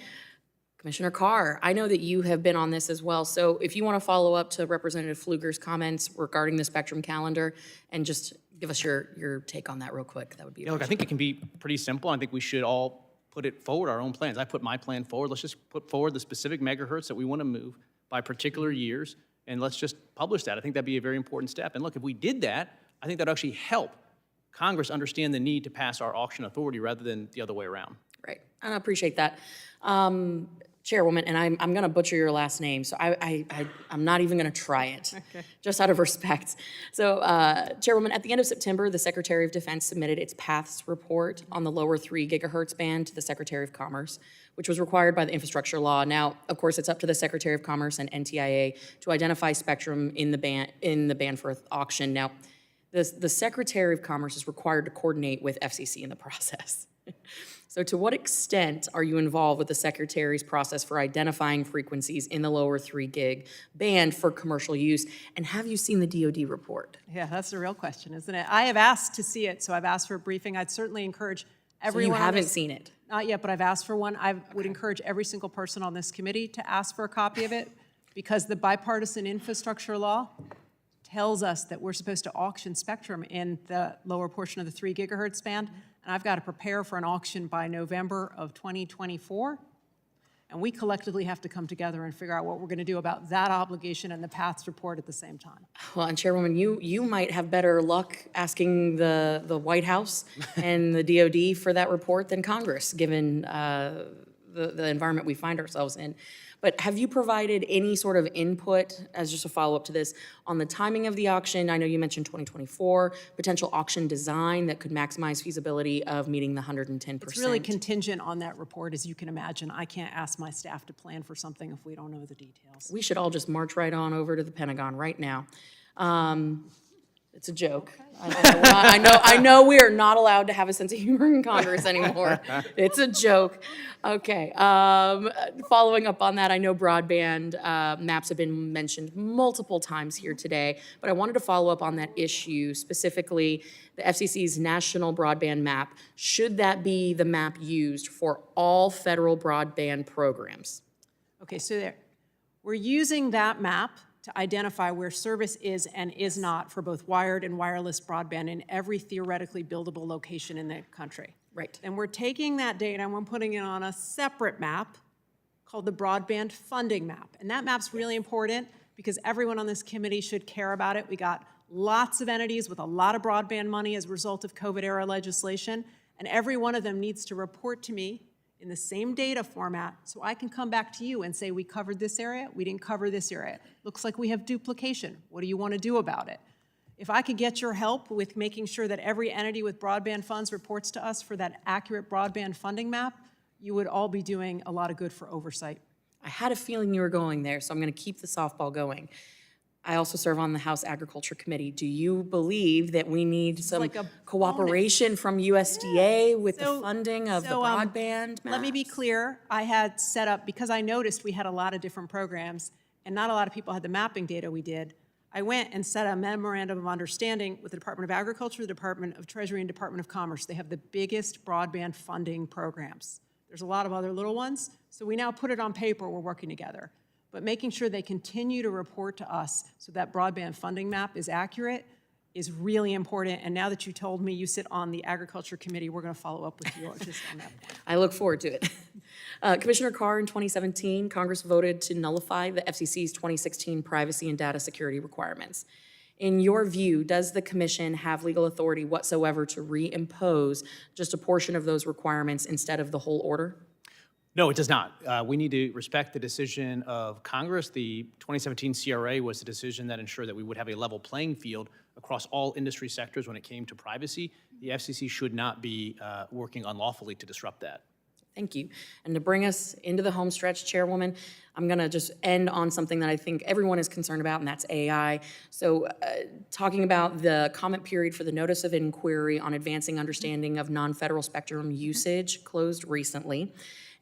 Commissioner Carr, I know that you have been on this as well, so if you want to follow up to Representative Pfluger's comments regarding the spectrum calendar and just give us your take on that real quick, that would be Yeah, look, I think it can be pretty simple. I think we should all put it forward, our own plans. I put my plan forward. Let's just put forward the specific megahertz that we want to move by particular years, and let's just publish that. I think that'd be a very important step. And look, if we did that, I think that'd actually help Congress understand the need to pass our auction authority rather than the other way around. Right, and I appreciate that. Chairwoman, and I'm going to butcher your last name, so I'm not even going to try it, just out of respect. So, Chairwoman, at the end of September, the Secretary of Defense submitted its paths report on the lower 3 gigahertz band to the Secretary of Commerce, which was required by the infrastructure law. Now, of course, it's up to the Secretary of Commerce and NTIA to identify spectrum in the band for auction. Now, the Secretary of Commerce is required to coordinate with FCC in the process. So to what extent are you involved with the Secretary's process for identifying frequencies in the lower 3 gig band for commercial use? And have you seen the DoD report? Yeah, that's the real question, isn't it? I have asked to see it, so I've asked for a briefing. I'd certainly encourage everyone. So you haven't seen it? Not yet, but I've asked for one. I would encourage every single person on this committee to ask for a copy of it because the bipartisan infrastructure law tells us that we're supposed to auction spectrum in the lower portion of the 3 gigahertz band, and I've got to prepare for an auction by November of 2024. and we collectively have to come together and figure out what we're going to do about that obligation and the paths report at the same time. Well, and Chairwoman, you might have better luck asking the White House and the DOD for that report than Congress, given the environment we find ourselves in. But have you provided any sort of input, as just a follow-up to this, on the timing of the auction? I know you mentioned 2024, potential auction design that could maximize feasibility of meeting the 110%. It's really contingent on that report, as you can imagine. I can't ask my staff to plan for something if we don't know the details. We should all just march right on over to the Pentagon right now. It's a joke. I know we are not allowed to have a sense of humor in Congress anymore. It's a joke. Okay. Following up on that, I know broadband maps have been mentioned multiple times here today, but I wanted to follow up on that issue, specifically the FCC's national broadband map. Should that be the map used for all federal broadband programs? Okay, so there, we're using that map to identify where service is and is not for both wired and wireless broadband in every theoretically buildable location in the country. Right. And we're taking that data and we're putting it on a separate map called the Broadband Funding Map. And that map's really important because everyone on this committee should care about it. We got lots of entities with a lot of broadband money as a result of COVID-era legislation, and every one of them needs to report to me in the same data format, so I can come back to you and say, we covered this area, we didn't cover this area. Looks like we have duplication. What do you want to do about it? If I could get your help with making sure that every entity with broadband funds reports to us for that accurate broadband funding map, you would all be doing a lot of good for oversight. I had a feeling you were going there, so I'm going to keep the softball going. I also serve on the House Agriculture Committee. Do you believe that we need some like a cooperation from USDA with the funding of the broadband? Let me be clear. I had set up, because I noticed we had a lot of different programs and not a lot of people had the mapping data we did, I went and set a memorandum of understanding with the Department of Agriculture, the Department of Treasury, and Department of Commerce. They have the biggest broadband funding programs. There's a lot of other little ones, so we now put it on paper, we're working together. But making sure they continue to report to us so that broadband funding map is accurate is really important. And now that you told me you sit on the Agriculture Committee, we're going to follow up with you just on that point. I look forward to it. Commissioner Carr, in 2017, Congress voted to nullify the FCC's 2016 privacy and data security requirements. In your view, does the commission have legal authority whatsoever to reimpose just a portion of those requirements instead of the whole order? No, it does not. We need to respect the decision of Congress. The 2017 CRA was the decision that ensured that we would have a level playing field across all industry sectors when it came to privacy. The FCC should not be working unlawfully to disrupt that. Thank you. And to bring us into the home stretch, Chairwoman, I'm going to just end on something that I think everyone is concerned about, and that's AI. So talking about the comment period for the notice of inquiry on advancing understanding of non-federal spectrum usage closed recently.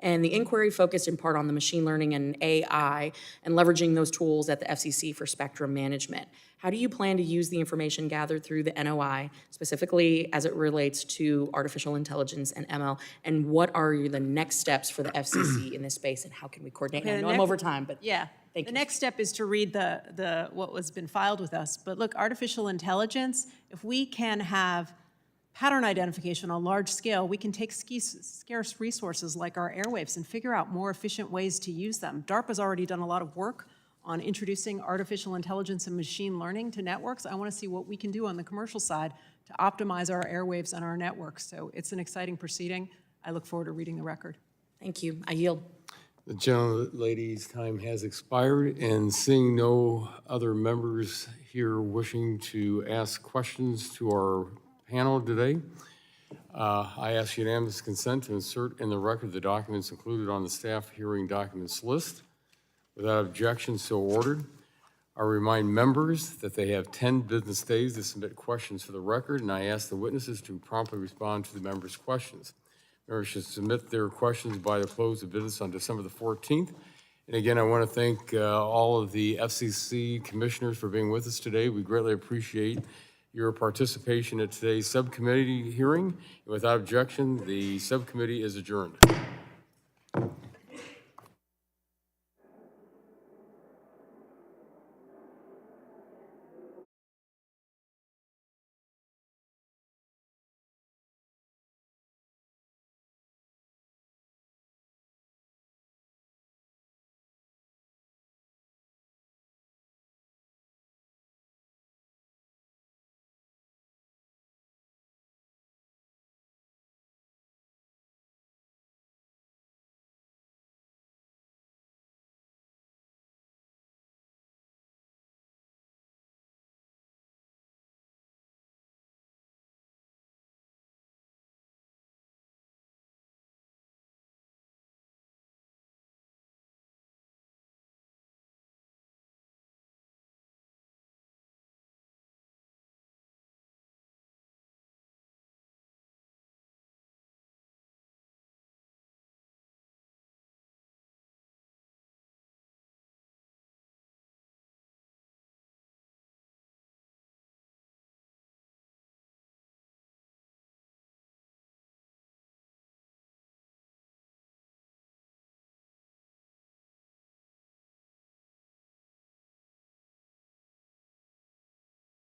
And the inquiry focused in part on the machine learning and AI and leveraging those tools at the FCC for spectrum management. How do you plan to use the information gathered through the NOI, specifically as it relates to artificial intelligence and ML? And what are the next steps for the FCC in this space, and how can we coordinate? I know I'm over time, but yeah. Thank you. The next step is to read what was been filed with us. But look, artificial intelligence, if we can have pattern identification on a large scale, we can take scarce resources like our airwaves and figure out more efficient ways to use them. DARPA's already done a lot of work on introducing artificial intelligence and machine learning to networks. I want to see what we can do on the commercial side to optimize our airwaves and our networks. So it's an exciting proceeding. I look forward to reading the record. Thank you. I yield. The gentlelady's time has expired, and seeing no other members here wishing to ask questions to our panel today, I ask unanimous consent to insert in the record the documents included on the staff hearing documents list. Without objection, so ordered. I remind members that they have 10 business days to submit questions for the record, and I ask the witnesses to promptly respond to the members' questions. Members should submit their questions by the close of business on December the 14th. And again, I want to thank all of the FCC commissioners for being with us today. We greatly appreciate your participation at today's subcommittee hearing. Without objection, the subcommittee is adjourned.